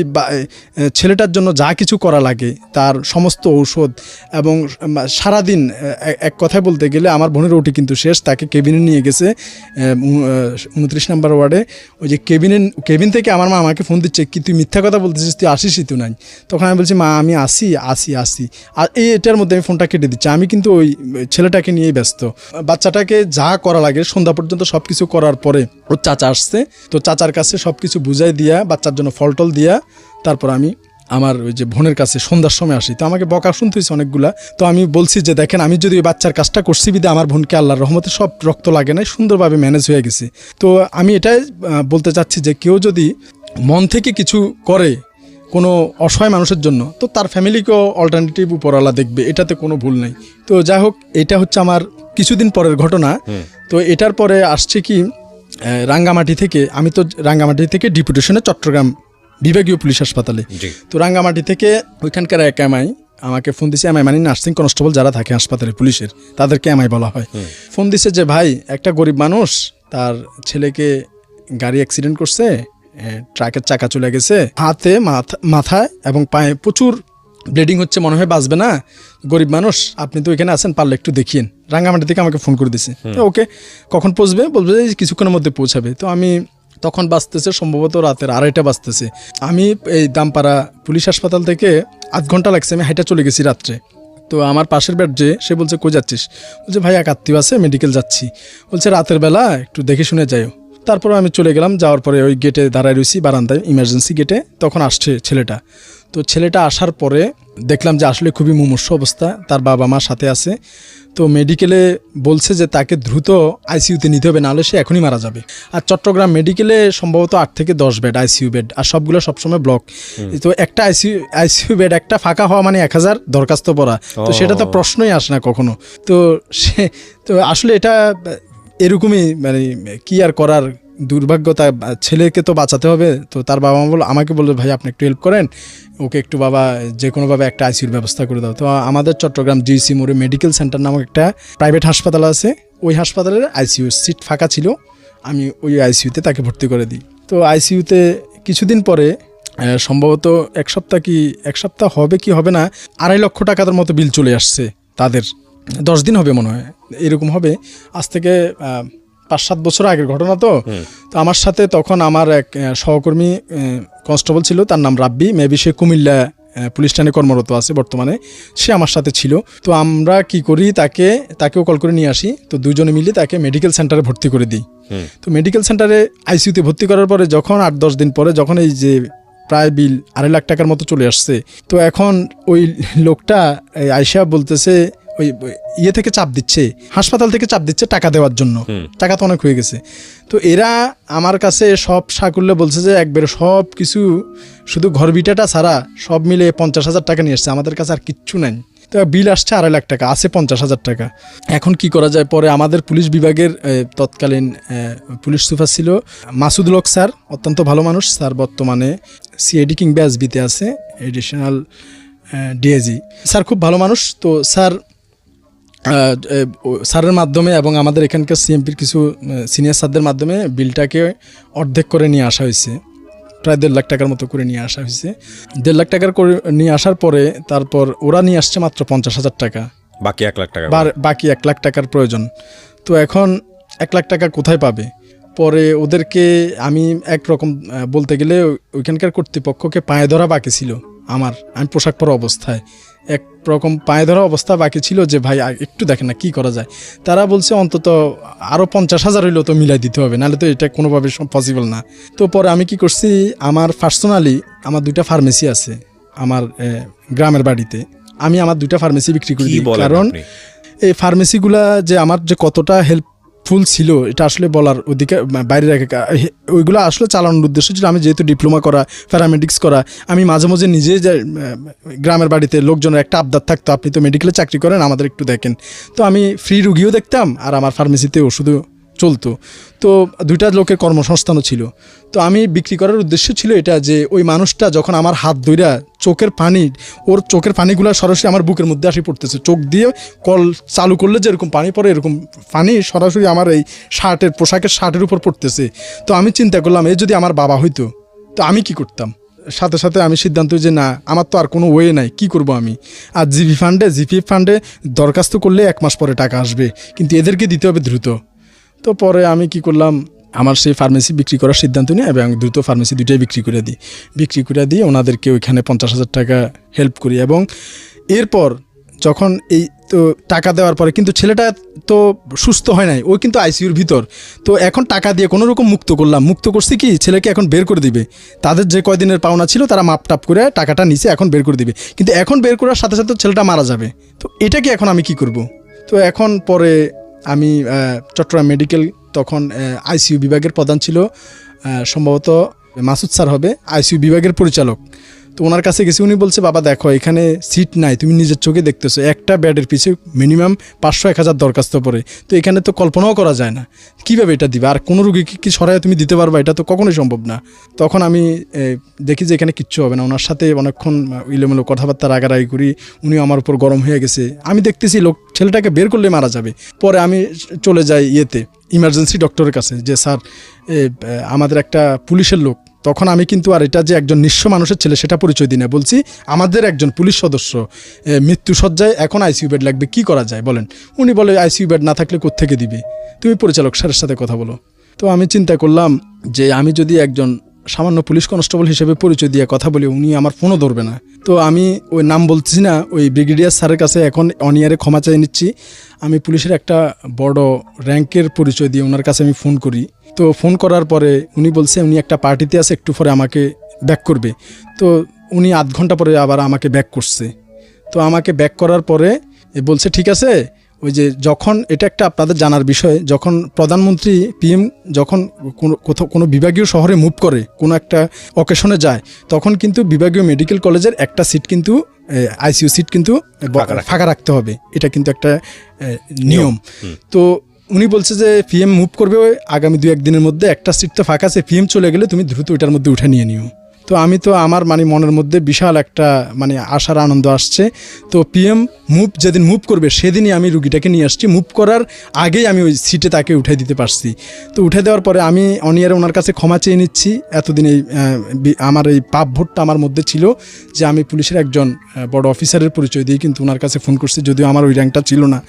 ছেলেটার জন্য যা কিছু করা লাগে, তার সমস্ত ঔষধ এবং সারাদিন, এক কথায় বলতে গেলে আমার বোনের ওটি কিন্তু শেষ। তাকে কেবিনে নিয়ে গেছে 29 নম্বর ওয়ার্ডে। ওই যে কেবিন থেকে আমার মা আমাকে ফোন দিচ্ছে, কি তুই মিথ্যা কথা বলতেছিস, তুই আসিসই তো নাই? তখন আমি বলছি মা আমি আসি। আর এটার মধ্যে আমি ফোনটা কেটে দিচ্ছি। আমি কিন্তু ওই ছেলেটাকে নিয়েই ব্যস্ত। বাচ্চাটাকে যা করা লাগে সন্ধ্যা পর্যন্ত সব কিছু করার পরে ওর চাচা আসছে, তো চাচার কাছে সব কিছু বুঝাই দিয়া বাচ্চার জন্য ফলটল দিয়া তারপর আমি আমার ওই যে বোনের কাছে সন্ধ্যার সময় আসি। তো আমাকে বকা শুনতে হয়েছে অনেকগুলা। তো আমি বলছি যে দেখেন, আমি যদি ওই বাচ্চার কাজটা করছি বিদে আমার বোনকে আল্লাহর রহমতে সব রক্ত লাগে নাই, সুন্দরভাবে ম্যানেজ হয়ে গেছে। তো আমি এটাই বলতে চাচ্ছি যে কেউ যদি মন থেকে কিছু করে কোনো অসহায় মানুষের জন্য, তো তার ফ্যামিলিকেও অল্টারনেটিভ উপরওয়ালা দেখবে, এটাতে কোনো ভুল নেই। তো যাই হোক, এটা হচ্ছে আমার কিছুদিন পরের ঘটনা। তো এটার পরে আসছে কি, রাঙ্গামাটি থেকে, আমি তো রাঙ্গামাটি থেকে ডিপুটেশনে চট্টগ্রাম বিভাগীয় পুলিশ হাসপাতালে। তো রাঙ্গামাটি থেকে ওইখানকার এক এমআই আমাকে ফোন দিছে, এমআই মানে নার্সিং কনস্টেবল যারা থাকে হাসপাতালে পুলিশের, তাদেরকে এমআই বলা হয়। ফোন দিছে যে ভাই, একটা গরিব মানুষ, তার ছেলেকে গাড়ি অ্যাক্সিডেন্ট করছে, ট্রাকের চাকা চলে গেছে, হাতে মাথায় এবং পায়ে প্রচুর ব্লিডিং হচ্ছে, মনে হয় বাঁচবে না, গরিব মানুষ, আপনি তো এখানে আছেন, পারলে একটু দেখিয়েন। রাঙ্গামাটি থেকে আমাকে ফোন করে দিছে। ওকে, কখন পৌঁছবে? বলবে যে কিছুক্ষণের মধ্যে পৌঁছাবে। তো আমি তখন বাজতেছে সম্ভবত রাতের 2:30 বাজতেছে। আমি এই দামপাড়া পুলিশ হাসপাতাল থেকে 8 ঘন্টা লাগছে, আমি হাইটা চলে গেছি রাত্রে। তো আমার পাশের বেড যে, সে বলছে কই যাচ্ছিস? বলছে ভাই এক আত্মীয় আছে, মেডিকেল যাচ্ছি। বলছে রাতের বেলা একটু দেখে শুনে যাইও। তারপর আমি চলে গেলাম। যাওয়ার পরে ওই গেটে দাঁড়ায় রয়েছি, বারান্দায়, ইমার্জেন্সি গেটে। তখন আসছে ছেলেটা। তো ছেলেটা আসার পরে দেখলাম যে আসলে খুবই মুমূর্ষু অবস্থা, তার বাবা মা সাথে আছে। তো মেডিকেলে বলছে যে তাকে দ্রুত আইসিইউতে নিতে হবে, নাহলে সে এখনই মারা যাবে। আর চট্টগ্রাম মেডিকেলে সম্ভবত 8 থেকে 10 বেড আইসিইউ বেড, আর সবগুলো সবসময় ব্লক। তো একটা আইসিইউ বেড একটা ফাঁকা হওয়া মানে 1000 দরখাস্ত পড়া, তো সেটা তো প্রশ্নই আসে না কখনো। তো আসলে এটা এরকমই, মানে কি আর করার, দুর্ভাগ্যতা, ছেলেকে তো বাঁচাতে হবে। তো তার বাবা মা আমাকে বললো ভাই আপনি একটু হেল্প করেন, ওকে একটু বাবা যে কোনোভাবে একটা আইসিইউর ব্যবস্থা করে দাও। তো আমাদের চট্টগ্রাম জিসি মোড়ে মেডিকেল সেন্টার নামক একটা প্রাইভেট হাসপাতাল আছে, ওই হাসপাতালের আইসিইউ সিট ফাঁকা ছিল, আমি ওই আইসিইউতে তাকে ভর্তি করে দিই। তো আইসিইউতে কিছুদিন পরে সম্ভবত এক সপ্তাহ হবে কি হবে না, 2.5 লক্ষ টাকার মতো বিল চলে আসছে তাদের। 10 দিন হবে মনে হয়, এরকম হবে। আজ থেকে 5-7 বছর আগের ঘটনা। তো আমার সাথে তখন আমার এক সহকর্মী কনস্টেবল ছিল, তার নাম রাব্বি, মেবি সে কুমিল্লা পুলিশ স্টেশনে কর্মরত আছে বর্তমানে, সে আমার সাথে ছিল। তো আমরা কি করি, তাকেও কল করে নিয়ে আসি। তো দুজনে মিলে তাকে মেডিকেল সেন্টারে ভর্তি করে দিই। তো মেডিকেল সেন্টারে আইসিইউতে ভর্তি করার পরে যখন 8-10 দিন পরে যখন এই যে প্রায় বিল 2.5 লাখ টাকার মতো চলে আসছে, তো এখন ওই লোকটা আয়শা বলতেছে, ওই থেকে চাপ দিচ্ছে, হাসপাতাল থেকে চাপ দিচ্ছে টাকা দেওয়ার জন্য, টাকা তো অনেক হয়ে গেছে। তো এরা আমার কাছে সব সাকুল্যে বলছে যে একবারে সব কিছু, শুধু ঘর বিটাটা ছাড়া সব মিলে 50,000 টাকা নিয়ে আসছে, আমাদের কাছে আর কিচ্ছু নাই। তো বিল আসছে 2.5 লাখ টাকা, আছে 50,000 টাকা। এখন কি করা যায়? পরে আমাদের পুলিশ বিভাগের তৎকালীন পুলিশ সুপার ছিল মাসুদুল হক স্যার, অত্যন্ত ভালো মানুষ স্যার, বর্তমানে সিআইডি কিংবা এসবিতে আছে, এডিশনাল ডিআইজি স্যার, খুব ভালো মানুষ। তো স্যারের মাধ্যমে এবং আমাদের এখানকার সিএমপির কিছু সিনিয়র স্যারদের মাধ্যমে বিলটাকে অর্ধেক করে নিয়ে আসা হয়েছে, প্রায় 1.5 লাখ টাকার মতো করে নিয়ে আসা হয়েছে। 1.5 লাখ টাকার করে নিয়ে আসার পরে তারপর ওরা নিয়ে আসছে মাত্র 50,000 টাকা, বাকি 1 লাখ টাকা, বাকি 1 লাখ টাকার প্রয়োজন। তো এখন 1 লাখ টাকা কোথায় পাবে? পরে ওদেরকে আমি একরকম বলতে গেলে ওইখানকার কর্তৃপক্ষকে পায়ে ধরা বাকি ছিল আমি পোশাক পরা অবস্থায় একরকম পায়ে ধরা অবস্থা বাকি ছিল যে ভাই একটু দেখেন না কী করা যায়। তারা বলছে অন্তত আরও 50,000 হইলেও তো মিলাই দিতে হবে, নাহলে তো এটা কোনোভাবে পসিবল না। তো পরে আমি কি করছি, আমার পার্সোনালি আমার 2টা ফার্মেসি আছে আমার গ্রামের বাড়িতে, আমি আমার 2টা ফার্মেসি বিক্রি করি। কারণ এই ফার্মেসিগুলা যে আমার যে কতটা হেল্পফুল ছিল এটা আসলে বলার ওদিকে বাইরে রেখে, ওইগুলো আসলে চালানোর উদ্দেশ্য ছিল আমি যেহেতু ডিপ্লোমা করা, প্যারামেডিক্স করা, আমি মাঝে মাঝে নিজে যে গ্রামের বাড়িতে লোকজনের একটা আবদার থাকতো, আপনি তো মেডিকেলে চাকরি করেন, আমাদের একটু দেখেন। তো আমি ফ্রি রুগীও দেখতাম আর আমার ফার্মেসিতে ওষুধও চলতো। তো 2টা লোকের কর্মসংস্থানও ছিল। তো আমি বিক্রি করার উদ্দেশ্য ছিল এটা যে ওই মানুষটা যখন আমার হাত ধইরা ওর চোখের পানিগুলো সরাসরি আমার বুকের মধ্যে আসি পড়তেছে, চোখ দিয়ে কল চালু করলে যেরকম পানি পড়ে এরকম পানি সরাসরি আমার এই পোশাকের শার্টের উপর পড়তেছে। তো আমি চিন্তা করলাম এই যদি আমার বাবা হইতো তো আমি কি করতাম। সাথে সাথে আমি সিদ্ধান্ত যে না, আমার তো আর কোনো ওয়ে নাই, কি করব আমি। আর জিপিএফ ফান্ডে দরখাস্ত করলে 1 মাস পরে টাকা আসবে, কিন্তু এদেরকে দিতে হবে দ্রুত। তো পরে আমি কি করলাম, আমার সেই ফার্মেসি বিক্রি করার সিদ্ধান্ত নিই এবং দ্রুত ফার্মেসি 2টাই বিক্রি করে দিই ওনাদেরকে ওইখানে 50,000 টাকা হেল্প করি। এবং এরপর যখন এই তো টাকা দেওয়ার পরে কিন্তু ছেলেটা তো সুস্থ হয় নাই, ওই কিন্তু আইসিইউর ভিতর। তো এখন টাকা দিয়ে কোনো রকম মুক্ত করছি কি ছেলেকে এখন বের করে দিবে, তাদের যে কয়দিনের পাওনা ছিল তারা মাপটাপ করে টাকাটা নিচে এখন বের করে দিবে, কিন্তু এখন বের করার সাথে সাথে ছেলেটা মারা যাবে। তো এটাকে এখন আমি কি করব? তো এখন পরে আমি চট্টগ্রাম মেডিকেল, তখন আইসিইউ বিভাগের প্রধান ছিল সম্ভবত মাসুদ স্যার হবে, আইসিইউ বিভাগের পরিচালক। তো ওনার কাছে গেছি, উনি বলছে বাবা দেখো এখানে সিট নাই, তুমি নিজের চোখে দেখতেছো, একটা বেডের পিছু মিনিমাম 500-1000 দরখাস্ত পড়ে, তো এখানে তো কল্পনাও করা যায় না কীভাবে এটা দিবে, আর কোনো রুগীকে কি সরাই তুমি দিতে পারবা, এটা তো কখনোই সম্ভব না। তখন আমি দেখি যে এখানে কিচ্ছু হবে না, ওনার সাথে অনেকক্ষণ ইলেমেলো কথাবার্তা রাগারাগি করি, উনিও আমার উপর গরম হয়ে গেছে। আমি দেখতেছি ছেলেটাকে বের করলে মারা যাবে। পরে আমি চলে যাই ইমার্জেন্সি ডক্টরের কাছে যে স্যার আমাদের একটা পুলিশের লোক, তখন আমি কিন্তু আর এটা যে একজন নিঃস্ব মানুষের ছেলে সেটা পরিচয় দিই না, বলছি আমাদের একজন পুলিশ সদস্য মৃত্যুসজ্জায়, এখন আইসিইউ বেড লাগবে, কি করা যায় বলেন। উনি বলে আইসিইউ বেড না থাকলে কোত্থেকে দিবে, তুমি পরিচালক স্যারের সাথে কথা বলো। তো আমি চিন্তা করলাম যে আমি যদি একজন সামান্য পুলিশ কনস্টেবল হিসেবে পরিচয় দিয়ে কথা বলি, উনি আমার ফোনও ধরবে না। তো আমি ওই নাম বলছি না, ওই ব্রিগেডিয়ার স্যারের কাছে এখন অনিয়ারে ক্ষমা চেয়ে নিচ্ছি। আমি পুলিশের একটা বড় র্যাঙ্কের পরিচয় দিয়ে ওনার কাছে আমি ফোন করি। তো ফোন করার পরে উনি বলছে উনি একটা পার্টিতে আছে, একটু পরে আমাকে ব্যাক করবে। তো উনি 8 ঘন্টা পরে আবার আমাকে ব্যাক করছে। তো আমাকে ব্যাক করার পরে বলছে ঠিক আছে, ওই যে যখন এটা একটা আপনাদের জানার বিষয়, যখন প্রধানমন্ত্রী পিএম যখন কোনো বিভাগীয় শহরে মুভ করে, কোনো একটা অকেশনে যায়, তখন কিন্তু বিভাগীয় মেডিকেল কলেজের একটা সিট কিন্তু আইসিইউ সিট কিন্তু ফাঁকা রাখতে হবে, এটা কিন্তু একটা নিয়ম। তো উনি বলছে যে পিএম মুভ করবে আগামী 2-1 দিনের মধ্যে, একটা সিট তো ফাঁকা আছে, পিএম চলে গেলে তুমি দ্রুত ওইটার মধ্যে উঠে নিয়ে নিও। তো আমি তো আমার মনের মধ্যে বিশাল একটা আশার আনন্দ আসছে। তো পিএম যেদিন মুভ করবে সেদিনই আমি রুগীটাকে নিয়ে আসছি, মুভ করার আগেই আমি ওই সিটে তাকে উঠে দিতে পারছি। তো উঠে দেওয়ার পরে আমি অনিয়ারে ওনার কাছে ক্ষমা চেয়ে নিচ্ছি। এতদিন আমার এই পাপভোটটা আমার মধ্যে ছিল যে আমি পুলিশের একজন বড় অফিসারের পরিচয় দিয়ে কিন্তু ওনার কাছে ফোন করছি, যদিও আমার ওই র্যাঙ্কটা ছিল না।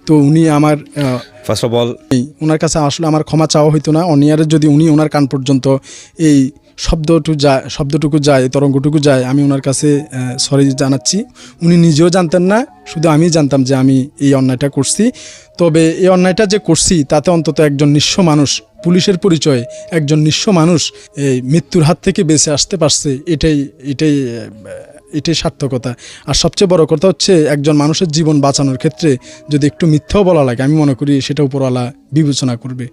তো উনি আমার ফার্স্ট অফ অল ওনার কাছে আসলে আমার ক্ষমা চাওয়া হইতো না। অনিয়ারের যদি উনি ওনার কান পর্যন্ত এই শব্দটুকু যায়, তরঙ্গটুকু যায়, আমি ওনার কাছে সরি জানাচ্ছি। উনি নিজেও জানতেন না, শুধু আমি জানতাম যে আমি এই অন্যায়টা করছি। তবে এই অন্যায়টা যে করছি তাতে অন্তত একজন নিঃস্ব মানুষ, পুলিশের পরিচয়ে একজন নিঃস্ব মানুষ এই মৃত্যুর হাত থেকে বেঁচে আসতে পারছে, এটাই সার্থকতা। আর সবচেয়ে বড় কথা হচ্ছে একজন মানুষের জীবন বাঁচানোর ক্ষেত্রে যদি একটু মিথ্যাও বলা লাগে, আমি মনে করি সেটা উপরওয়ালা বিবেচনা করবে।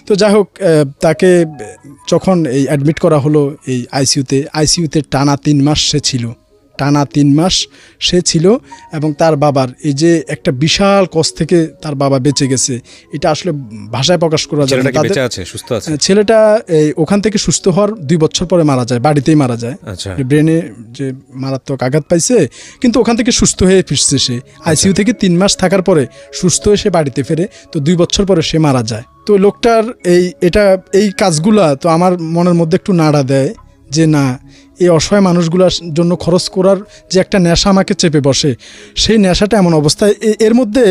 তো যাই হোক, তাকে যখন এই অ্যাডমিট করা হলো এই আইসিইউতে টানা 3 মাস সে ছিল টানা 3 মাস সে ছিল, এবং তার বাবার এই যে একটা বিশাল কষ্ট থেকে তার বাবা বেঁচে গেছে, এটা আসলে ভাষায় প্রকাশ করা যায় না। ছেলেটা ওখান থেকে সুস্থ হওয়ার 2 বছর পরে মারা যায়, বাড়িতেই মারা যায়। ব্রেনে যে মারাত্মক আঘাত পাইছে, কিন্তু ওখান থেকে সুস্থ হয়ে ফিরছে সে। আইসিইউ থেকে 3 মাস থাকার পরে সুস্থ হয়ে সে বাড়িতে ফেরে, তো 2 বছর পরে সে মারা যায়। তো লোকটার এই কাজগুলা তো আমার মনের মধ্যে একটু নাড়া দেয় যে না, এই অসহায় মানুষগুলোর জন্য খরচ করার যে একটা নেশা আমাকে চেপে বসে, সেই নেশাটা এমন অবস্থায় এর মধ্যে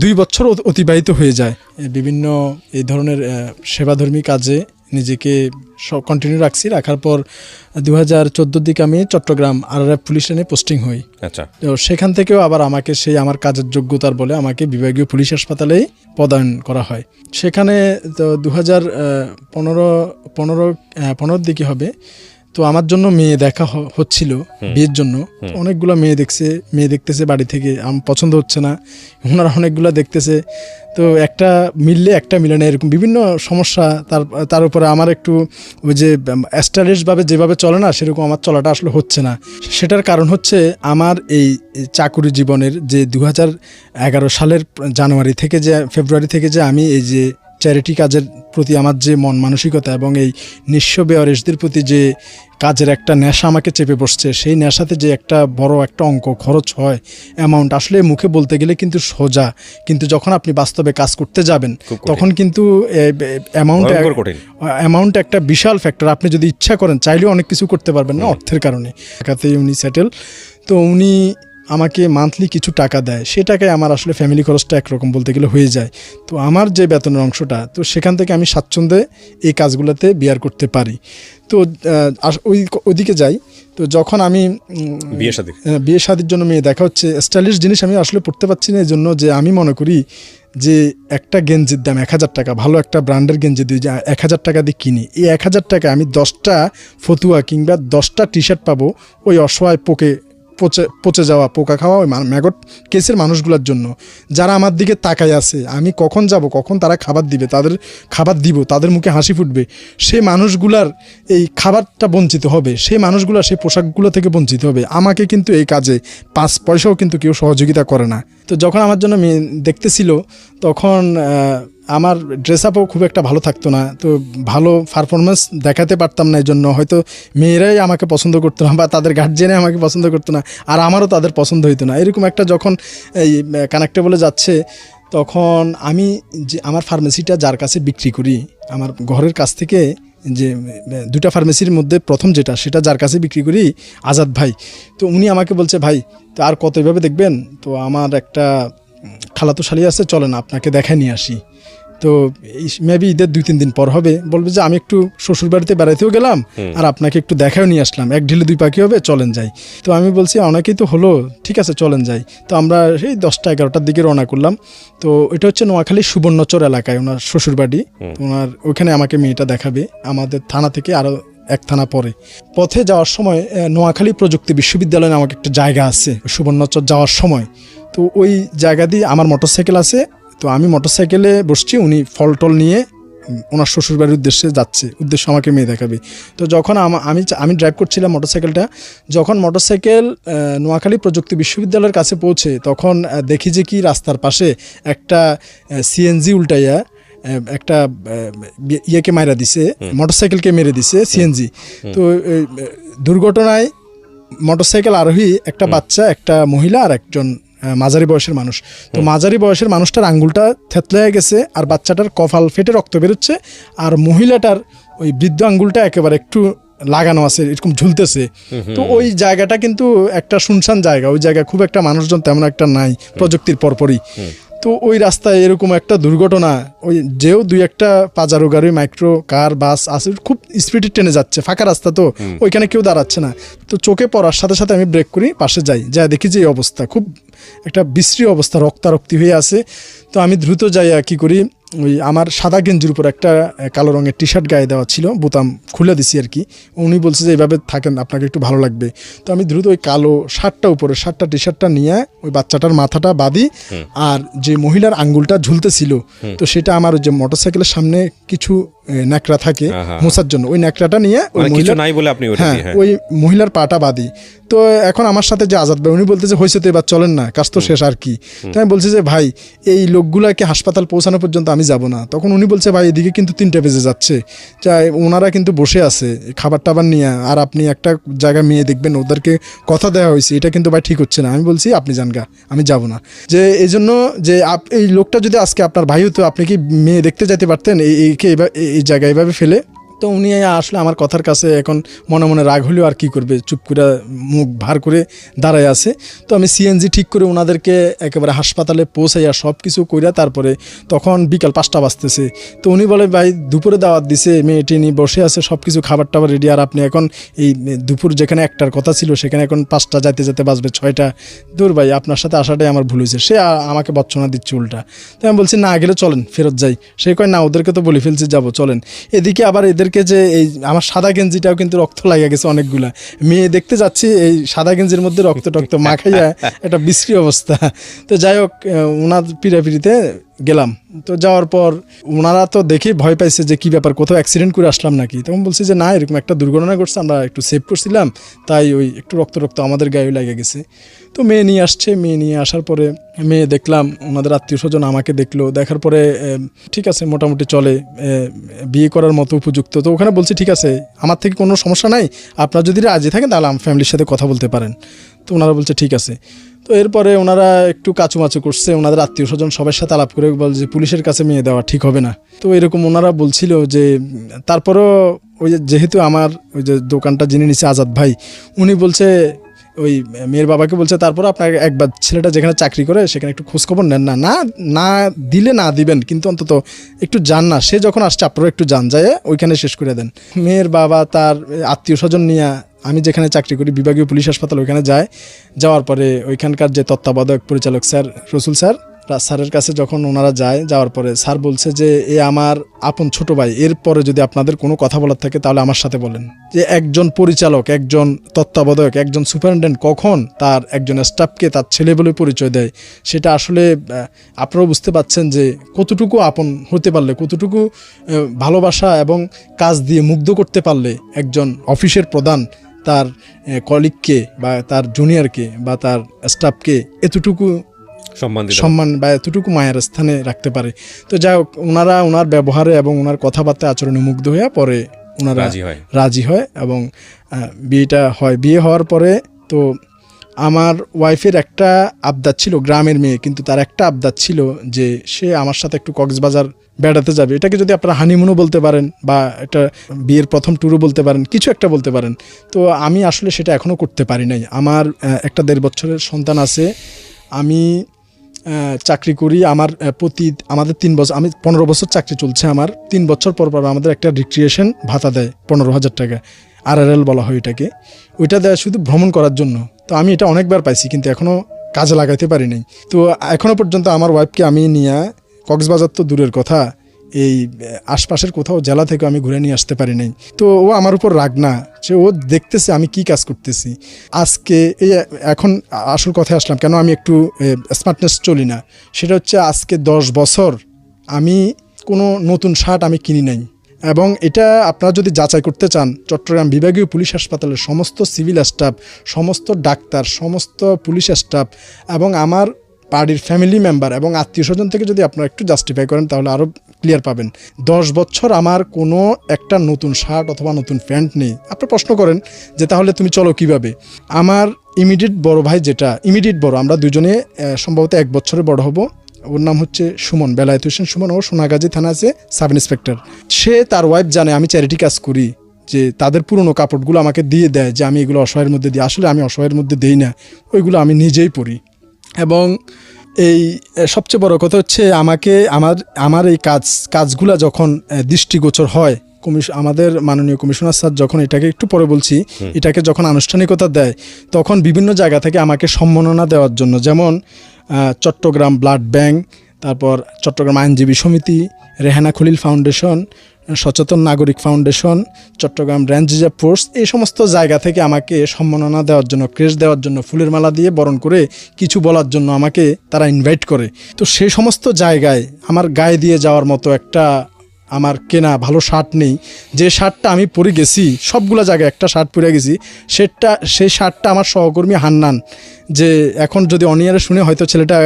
2 বছর অতিবাহিত হয়ে যায়। বিভিন্ন এই ধরনের সেবাধর্মী কাজে নিজেকে কন্টিনিউ রাখার পর 2014 দিকে আমি চট্টগ্রাম RRF পুলিশ লাইনে পোস্টিং হই। তো সেখান থেকেও আবার আমাকে আমার কাজের যোগ্যতার বলে আমাকে বিভাগীয় পুলিশ হাসপাতালেই পদায়ন করা হয়। সেখানে তো 2015 দিকে হবে, তো আমার জন্য মেয়ে দেখা হচ্ছিল বিয়ের জন্য। অনেকগুলো মেয়ে দেখতেছে বাড়ি থেকে, আমার পছন্দ হচ্ছে না, ওনারা অনেকগুলো দেখতেছে, তো একটা মিললে একটা মিলে না, এরকম বিভিন্ন সমস্যা। তার উপরে আমার একটু ওই যে স্টাইলিশভাবে যেভাবে চলে না, সেরকম আমার চলাটা আসলে হচ্ছে না। সেটার কারণ হচ্ছে আমার এই চাকুরি জীবনের যে 2011 সালের ফেব্রুয়ারি থেকে যে আমি এই যে চ্যারিটি কাজের প্রতি আমার যে মন মানসিকতা এবং এই নিঃস্ব বেওয়ারিশদের প্রতি যে কাজের একটা নেশা আমাকে চেপে বসছে, সেই নেশাতে যে একটা বড় একটা অঙ্ক খরচ হয়, অ্যামাউন্ট আসলে মুখে বলতে গেলে কিন্তু সোজা, কিন্তু যখন আপনি বাস্তবে কাজ করতে যাবেন তখন কিন্তু অ্যামাউন্ট একটা বিশাল ফ্যাক্টর। আপনি যদি ইচ্ছা করেন চাইলেও অনেক কিছু করতে পারবেন না অর্থের কারণে। ঢাকাতেই উনি সেটেল, তো উনি আমাকে মান্থলি কিছু টাকা দেয়, সে টাকায় আমার আসলে ফ্যামিলি খরচটা একরকম বলতে গেলে হয়ে যায়। তো আমার যে বেতনের অংশটা, তো সেখান থেকে আমি স্বাচ্ছন্দ্যে এই কাজগুলোতে বিয়ার করতে পারি। তো ওইদিকে যাই, তো যখন আমি বিয়ে শাদির জন্য মেয়ে দেখা হচ্ছে, স্টাইলিশ জিনিস আমি আসলে পড়তে পারছি না, এই জন্য যে আমি মনে করি যে একটা গেঞ্জির দাম 1000 টাকা, ভালো একটা ব্র্যান্ডের গেঞ্জি 1000 টাকা দিয়ে কিনি, এই 1000 টাকা আমি 10টা ফতুয়া কিংবা 10টা টি-শার্ট পাবো ওই অসহায় পচে যাওয়া পোকা খাওয়া ওই ম্যাগট কেসের মানুষগুলোর জন্য, যারা আমার দিকে তাকায় আছে। আমি কখন যাব, কখন তারা খাবার দিবে, তাদের খাবার দিব, তাদের মুখে হাসি ফুটবে, সেই মানুষগুলার এই খাবারটা বঞ্চিত হবে, সেই মানুষগুলা সেই পোশাকগুলো থেকে বঞ্চিত হবে। আমাকে কিন্তু এই কাজে 5 পয়সাও কিন্তু কেউ সহযোগিতা করে না। তো যখন আমার জন্য মেয়ে দেখতেছিল, তখন আমার ড্রেস আপও খুব একটা ভালো থাকতো না, তো ভালো পারফরমেন্স দেখাতে পারতাম না, এই জন্য হয়তো মেয়েরাই আমাকে পছন্দ করতো না, বা তাদের গার্জিয়ানে আমাকে পছন্দ করতো না, আর আমারও তাদের পছন্দ হইতো না। এরকম একটা যখন এই কানেক্টেবলে যাচ্ছে, তখন আমি যে আমার ফার্মেসিটা যার কাছে বিক্রি করি, আমার ঘরের কাছ থেকে যে 2টা ফার্মেসির মধ্যে প্রথম যেটা, সেটা যার কাছে বিক্রি করি, আজাদ ভাই। তো উনি আমাকে বলছে, ভাই তো আর কত এভাবে দেখবেন, তো আমার একটা খালাতো শালি আছে, চলেন আপনাকে দেখায় নিয়ে আসি। তো মেবি ঈদের 2-3 দিন পর হবে, বলবে যে আমি একটু শ্বশুর বাড়িতে বেড়াইতেও গেলাম, আর আপনাকে একটু দেখাও নিয়ে আসলাম, 1 ঢিলে 2 পাখি হবে, চলেন যাই। তো আমি বলছি অনেকেই তো হলো, ঠিক আছে চলেন যাই। তো আমরা সেই 10টা-11টার দিকে রওনা করলাম। তো এটা হচ্ছে নোয়াখালীর সুবর্ণচর এলাকায় ওনার শ্বশুর বাড়ি, ওনার ওইখানে আমাকে মেয়েটা দেখাবে, আমাদের থানা থেকে আরও 1 থানা পরে। পথে যাওয়ার সময় নোয়াখালী প্রযুক্তি বিশ্ববিদ্যালয়ে আমাকে একটা জায়গা আছে সুবর্ণচর যাওয়ার সময়, তো ওই জায়গা দিয়ে আমার মোটরসাইকেল আছে, তো আমি মোটরসাইকেলে বসছি, উনি ফল টল নিয়ে ওনার শ্বশুরবাড়ির উদ্দেশ্যে আমাকে মেয়ে দেখাবে। তো যখন আমি ড্রাইভ করছিলাম মোটরসাইকেলটা, যখন মোটরসাইকেল নোয়াখালী প্রযুক্তি বিশ্ববিদ্যালয়ের কাছে পৌঁছে, তখন দেখি যে কি রাস্তার পাশে একটা সিএনজি উল্টাইয়া একটা ইয়েকে মারা দিছে, মোটরসাইকেলকে মেরে দিছে সিএনজি। তো দুর্ঘটনায় মোটরসাইকেল আরোহী একটা বাচ্চা, একটা মহিলা আর একজন মাঝারি বয়সের মানুষ। তো মাঝারি বয়সের মানুষটার আঙ্গুলটা থেতলে গেছে, আর বাচ্চাটার কপাল ফেটে রক্ত বেরোচ্ছে, আর মহিলাটার ওই বৃদ্ধ আঙ্গুলটা একেবারে একটু লাগানো আছে, এরকম ঝুলতেছে। তো ওই জায়গাটা কিন্তু একটা শুনশান জায়গা, ওই জায়গায় খুব একটা মানুষজন তেমন একটা নাই প্রযুক্তির পরপরই। তো ওই রাস্তায় এরকম একটা দুর্ঘটনা, ওই যেও 2-1টা পাজারো গাড়ি, মাইক্রো কার, বাস আছে, খুব স্পিডে টেনে যাচ্ছে, ফাঁকা রাস্তা, তো ওইখানে কেউ দাঁড়াচ্ছে না। তো চোখে পড়ার সাথে সাথে আমি ব্রেক করি, পাশে যাই, দেখি যে এই অবস্থা, খুব একটা বিশ্রী অবস্থা, রক্তারক্তি হয়ে আছে। তো আমি দ্রুত যাইয়া কি করি, ওই আমার সাদা গেঞ্জির উপর একটা কালো রঙের টি-শার্ট গায়ে দেওয়া ছিল, বোতাম খুলে দিছি আর কি। উনি বলছে যে এইভাবে থাকেন, আপনাকে একটু ভালো লাগবে। তো আমি দ্রুত ওই কালো শার্টটা টি-শার্টটা নিয়ে ওই বাচ্চাটার মাথাটা বাঁধি, আর যে মহিলার আঙ্গুলটা ঝুলতেছিল, তো সেটা আমার ওই যে মোটরসাইকেলের সামনে কিছু ন্যাকড়া থাকে মোছার জন্য, ওই ন্যাকড়াটা নিয়ে ওই মহিলার পাটা বাঁধি। তো এখন আমার সাথে যে আজাদ ভাই উনি বলতেছে হয়েছে তো এবার চলেন না, কাজ তো শেষ আর কি। তো আমি বলছি যে ভাই এই লোকগুলাকে হাসপাতাল পৌঁছানো পর্যন্ত আমি যাব না। তখন উনি বলছে ভাই এদিকে কিন্তু 3টা বেজে যাচ্ছে, ওনারা কিন্তু বসে আছে খাবার টাবার নিয়ে, আর আপনি একটা জায়গায় মেয়ে দেখবেন ওদেরকে কথা দেওয়া হয়েছে, এটা কিন্তু ভাই ঠিক হচ্ছে না। আমি বলছি আপনি যান গা, আমি যাব না। যে এই জন্য যে এই লোকটা যদি আজকে আপনার ভাই হতো আপনি কি মেয়ে দেখতে যেতে পারতেন এইকে এই জায়গায় এভাবে ফেলে? তো উনি আসলে আমার কথার কাছে এখন মনে মনে রাগ হলেও আর কি করবে, চুপ করে মুখ ভার করে দাঁড়ায় আছে। তো আমি সিএনজি ঠিক করে ওনাদেরকে একেবারে হাসপাতালে পৌঁছাইয়া সব কিছু কইরা তারপরে তখন বিকাল 5টা বাজতেছে। তো উনি বলে ভাই দুপুরে দাওয়াত দিছে, মেয়েটি নিয়ে বসে আছে, সব কিছু খাবার টাবার রেডি, আর আপনি এখন এই দুপুর যেখানে 1টার কথা ছিল সেখানে এখন 5টা যাইতে যেতে বাজবে 6টা। দূর ভাই আপনার সাথে আসাটাই আমার ভুল হয়েছে। সে আমাকে বচ্চনা দিচ্ছে উল্টা। তো আমি বলছি না গেলে চলেন ফেরত যাই। সে কয় না ওদেরকে তো বলে ফেলছি যাবো চলেন। এদিকে আবার এদেরকে যে এই আমার সাদা গেঞ্জিটাও কিন্তু রক্ত লাগিয়ে গেছে অনেকগুলা, মেয়ে দেখতে যাচ্ছি এই সাদা গেঞ্জির মধ্যে রক্ত টক্ত মাখাইয়া একটা বিশ্রী অবস্থা। তো যাই হোক ওনার পিড়াপিড়িতে গেলাম। তো যাওয়ার পর ওনারা তো দেখে ভয় পাইছে যে কি ব্যাপার, কোথাও অ্যাক্সিডেন্ট করে আসলাম নাকি। তখন বলছি যে না এরকম একটা দুর্ঘটনা ঘটছে, আমরা একটু সেভ করছিলাম, তাই ওই একটু রক্ত আমাদের গায়ে লেগে গেছে। তো মেয়ে নিয়ে আসছে, মেয়ে নিয়ে আসার পরে মেয়ে দেখলাম, ওনাদের আত্মীয় স্বজন আমাকে দেখলো, দেখার পরে ঠিক আছে মোটামুটি চলে, বিয়ে করার মতো উপযুক্ত। তো ওখানে বলছি ঠিক আছে আমার থেকে কোনো সমস্যা নাই, আপনারা যদি রাজি থাকেন তাহলে আমার ফ্যামিলির সাথে কথা বলতে পারেন। তো ওনারা বলছে ঠিক আছে। তো এরপরে ওনারা একটু কাচুমাচু করছে, ওনাদের আত্মীয় স্বজন সবার সাথে আলাপ করে বল যে পুলিশের কাছে মেয়ে দেওয়া ঠিক হবে না। তো এরকম ওনারা বলছিল যে তারপরও ওই যেহেতু আমার ওই যে দোকানটা যিনি নিচ্ছে আজাদ ভাই, উনি বলছে ওই মেয়ের বাবাকে বলছে তারপর আপনার একবার ছেলেটা যেখানে চাকরি করে সেখানে একটু খোঁজখবর নেন না, না দিলে না দিবেন কিন্তু অন্তত একটু যান না, সে যখন আসছে আপনারা একটু যান, যায় ওইখানে শেষ করে দেন। মেয়ের বাবা তার আত্মীয় স্বজন নিয়ে আমি যেখানে চাকরি করি বিভাগীয় পুলিশ হাসপাতাল ওইখানে যাওয়ার পরে ওইখানকার যে তত্ত্বাবধায়ক পরিচালক স্যার রসুল স্যারের কাছে যখন ওনারা যাওয়ার পরে স্যার বলছে যে এ আমার আপন ছোট ভাই, এরপরে যদি আপনাদের কোনো কথা বলার থাকে তাহলে আমার সাথে বলেন। যে একজন পরিচালক, একজন তত্ত্বাবধায়ক, একজন সুপারিনটেন্ডেন্ট কখন তার একজন স্টাফকে তার ছেলে বলে পরিচয় দেয়, সেটা আসলে আপনারাও বুঝতে পারছেন যে কতটুকু আপন হতে পারলে, কতটুকু ভালোবাসা এবং কাজ দিয়ে মুগ্ধ করতে পারলে একজন অফিসের প্রধান তার কলিগকে বা তার জুনিয়রকে বা তার স্টাফকে এতটুকু সম্মান বা এতটুকু মায়ের স্থানে রাখতে পারে। তো যাই হোক ওনারা ওনার ব্যবহারে এবং ওনার কথাবার্তা আচরণে মুগ্ধ হয়ে পরে ওনারা রাজি হয় এবং বিয়েটা হয়। বিয়ে হওয়ার পরে তো আমার ওয়াইফের একটা আবদার ছিল, গ্রামের মেয়ে কিন্তু তার একটা আবদার ছিল যে সে আমার সাথে একটু কক্সবাজার বেড়াতে যাবে। এটাকে যদি আপনারা হানিমুনও বলতে পারেন বা একটা বিয়ের প্রথম ট্যুরও বলতে পারেন, কিছু একটা বলতে পারেন। তো আমি আসলে সেটা এখনও করতে পারি নাই। আমার একটা 1.5 বছরের সন্তান আছে, আমি চাকরি করি, আমাদের 3 বছর, আমি 15 বছর চাকরি চলছে আমার, 3 বছর পর আমাদের একটা রিক্রিয়েশন ভাতা দেয় 15,000 টাকা, RRL বলা হয় এটাকে, ওইটা দেয় শুধু ভ্রমণ করার জন্য। তো আমি এটা অনেকবার পাইছি কিন্তু এখনও কাজে লাগাইতে পারি নাই। তো এখনও পর্যন্ত আমার ওয়াইফকে আমি নিয়ে কক্সবাজার তো দূরের কথা, এই আশপাশের কোথাও জেলা থেকে আমি ঘুরে নিয়ে আসতে পারি নাই। তো ও আমার উপর রাগ না, যে ও দেখতেছে আমি কি কাজ করতেছি। আজকে এই এখন আসল কথায় আসলাম, কেন আমি একটু স্মার্টনেস চলি না, সেটা হচ্ছে আজকে 10 বছর আমি কোনো নতুন শার্ট আমি কিনি নাই। এবং এটা আপনারা যদি যাচাই করতে চান, চট্টগ্রাম বিভাগীয় পুলিশ হাসপাতালের সমস্ত সিভিল স্টাফ, সমস্ত ডাক্তার, সমস্ত পুলিশ স্টাফ এবং আমার বাড়ির ফ্যামিলি মেম্বার এবং আত্মীয় স্বজন থেকে যদি আপনারা একটু জাস্টিফাই করেন তাহলে আরও ক্লিয়ার পাবেন। 10 বছর আমার কোনো একটা নতুন শার্ট অথবা নতুন প্যান্ট নেই। আপনি প্রশ্ন করেন যে তাহলে তুমি চলো কিভাবে। আমার ইমিডিয়েট বড় ভাই, যেটা ইমিডিয়েট বড়, আমরা দুজনে সম্ভবত 1 বছরে বড় হব, ওর নাম হচ্ছে সুমন, বেলায়েত হোসেন সুমন, ও সোনাগাজী থানা আছে সাব ইন্সপেক্টর। সে তার ওয়াইফ জানে আমি চ্যারিটি কাজ করি, যে তাদের পুরনো কাপড়গুলো আমাকে দিয়ে দেয় যে আমি এগুলো অসহায়ের মধ্যে দিই। আসলে আমি অসহায়ের মধ্যে দিই না, ওইগুলো আমি নিজেই পরি। এবং এই সবচেয়ে বড় কথা হচ্ছে আমার এই কাজগুলা যখন দৃষ্টিগোচর হয়, আমাদের মাননীয় কমিশনার স্যার যখন এটাকে একটু পরে বলছি, এটাকে যখন আনুষ্ঠানিকতা দেয় তখন বিভিন্ন জায়গা থেকে আমাকে সম্মাননা দেওয়ার জন্য, যেমন চট্টগ্রাম ব্লাড ব্যাংক, তারপর চট্টগ্রাম আইনজীবী সমিতি, Rehana Khalil foundation, Sachetan Nagarik foundation, Chittagong range reserve force, এই সমস্ত জায়গা থেকে আমাকে সম্মাননা দেওয়ার জন্য, ক্রেশ দেওয়ার জন্য, ফুলের মালা দিয়ে বরণ করে কিছু বলার জন্য আমাকে তারা ইনভাইট করে। তো সেই সমস্ত জায়গায় আমার গায়ে দিয়ে যাওয়ার মতো একটা আমার কেনা ভালো শার্ট নেই, যে শার্টটা আমি পরে গেছি সবগুলো জায়গায় একটা শার্ট পরে গেছি, সেই শার্টটা আমার সহকর্মী হান্নান, যে এখন যদি অনিয়ারে শুনে হয়তো ছেলেটা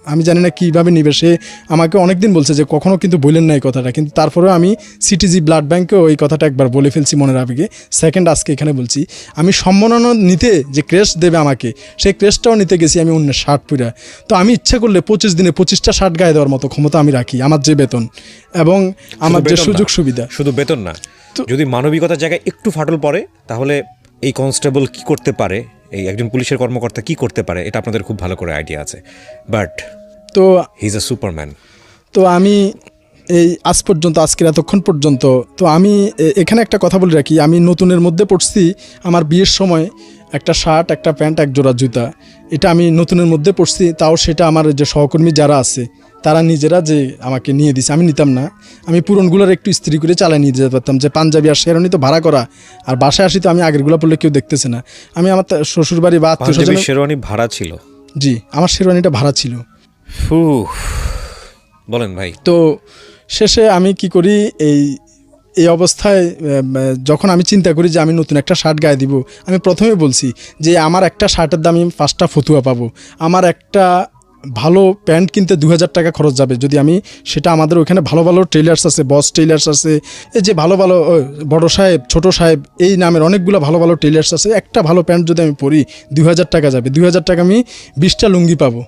আমি জানি না কীভাবে নিবে, সে আমাকে অনেকদিন বলছে যে কখনও কিন্তু বললেন না এই কথাটা, কিন্তু তারপরেও আমি সিটিজি ব্লাড ব্যাঙ্কেও এই কথাটা একবার বলে ফেলছি মনের আবেগে, সেকেন্ড আজকে এখানে বলছি। আমি সম্মাননা নিতে যে ক্রেস্ট দেবে আমাকে, সেই ক্রেস্টটাও নিতে গেছি আমি অন্য শার্ট পরে। তো আমি ইচ্ছা করলে 25 দিনে 25টা শার্ট গায়ে দেওয়ার মতো ক্ষমতা আমি রাখি, আমার যে বেতন এবং আমার যে সুযোগ সুবিধা। শুধু বেতন না, যদি মানবিকতার জায়গায় একটু ফাটল পড়ে তাহলে এই কনস্টেবল কি করতে পারে, এই একজন পুলিশের কর্মকর্তা কি করতে পারে, এটা আপনাদের খুব ভালো করে আইডিয়া আছে। বাট তো হি ইজ আ সুপারম্যান। তো আমি এই আজ পর্যন্ত, আজকের এতক্ষণ পর্যন্ত, তো আমি এখানে একটা কথা বলে রাখি, আমি নতুনের মধ্যে পড়ছি। আমার বিয়ের সময় একটা শার্ট, একটা প্যান্ট, এক জোড়া জুতা, এটা আমি নতুনের মধ্যে পড়ছি। তাও সেটা আমার যে সহকর্মী যারা আছে তারা নিজেরা যে আমাকে নিয়ে দিছে, আমি নিতাম না। আমি পুরনগুলোর একটু ইস্ত্রি করে চালাই নিয়ে যেতে পারতাম, যে পাঞ্জাবি আর শেরওয়ানি তো ভাড়া করা, আর বাসায় আসি তো আমি আগেরগুলো পড়লে কেউ দেখতেছে না। আমি আমার শ্বশুরবাড়ি বা আত্মীয়স্বজন, শেরওয়ানি ভাড়া ছিল? জি, আমার শেরওয়ানিটা ভাড়া ছিল। বলেন ভাই। তো শেষে আমি কি করি, এই অবস্থায় যখন আমি চিন্তা করি যে আমি নতুন একটা শার্ট গায়ে দিব, আমি প্রথমে বলছি যে আমার একটা শার্টের দাম আমি 5টা ফতুয়া পাবো, আমার একটা ভালো প্যান্ট কিনতে 2000 টাকা খরচ যাবে। যদি আমি সেটা, আমাদের ওখানে ভালো ভালো টেইলার্স আছে, বস টেইলার্স আছে, এই যে ভালো ভালো বড় সাহেব, ছোট সাহেব, এই নামের অনেকগুলো ভালো ভালো টেইলার্স আছে। একটা ভালো প্যান্ট যদি আমি পরি 2000 টাকা যাবে, 2000 টাকা আমি 20টা লুঙ্গি পাবো।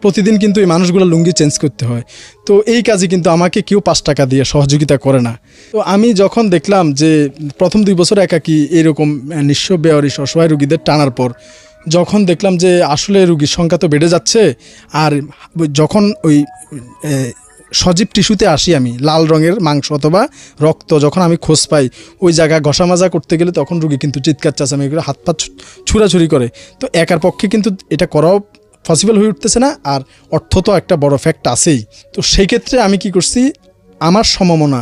প্রতিদিন কিন্তু এই মানুষগুলো লুঙ্গি চেঞ্জ করতে হয়। তো এই কাজে কিন্তু আমাকে কেউ 5 টাকা দিয়ে সহযোগিতা করে না। তো আমি যখন দেখলাম যে প্রথম 2 বছর একাকি এরকম নিঃস্ব বেয়ারিশ অসহায় রুগীদের টানার পর, যখন দেখলাম যে আসলে রুগীর সংখ্যা তো বেড়ে যাচ্ছে, আর যখন ওই সজীব টিস্যুতে আসি আমি, লাল রঙের মাংস অথবা রক্ত যখন আমি খোঁজ পাই, ওই জায়গা ঘষা মাজা করতে গেলে তখন রুগী কিন্তু চিৎকার চাচামি করে হাত পা ছুড়াছুড়ি করে। তো একার পক্ষে কিন্তু এটা করাও পসিবল হয়ে উঠতেছে না, আর অর্থ তো একটা বড় ফ্যাক্ট আছেই। তো সেই ক্ষেত্রে আমি কি করছি, আমার সমমনা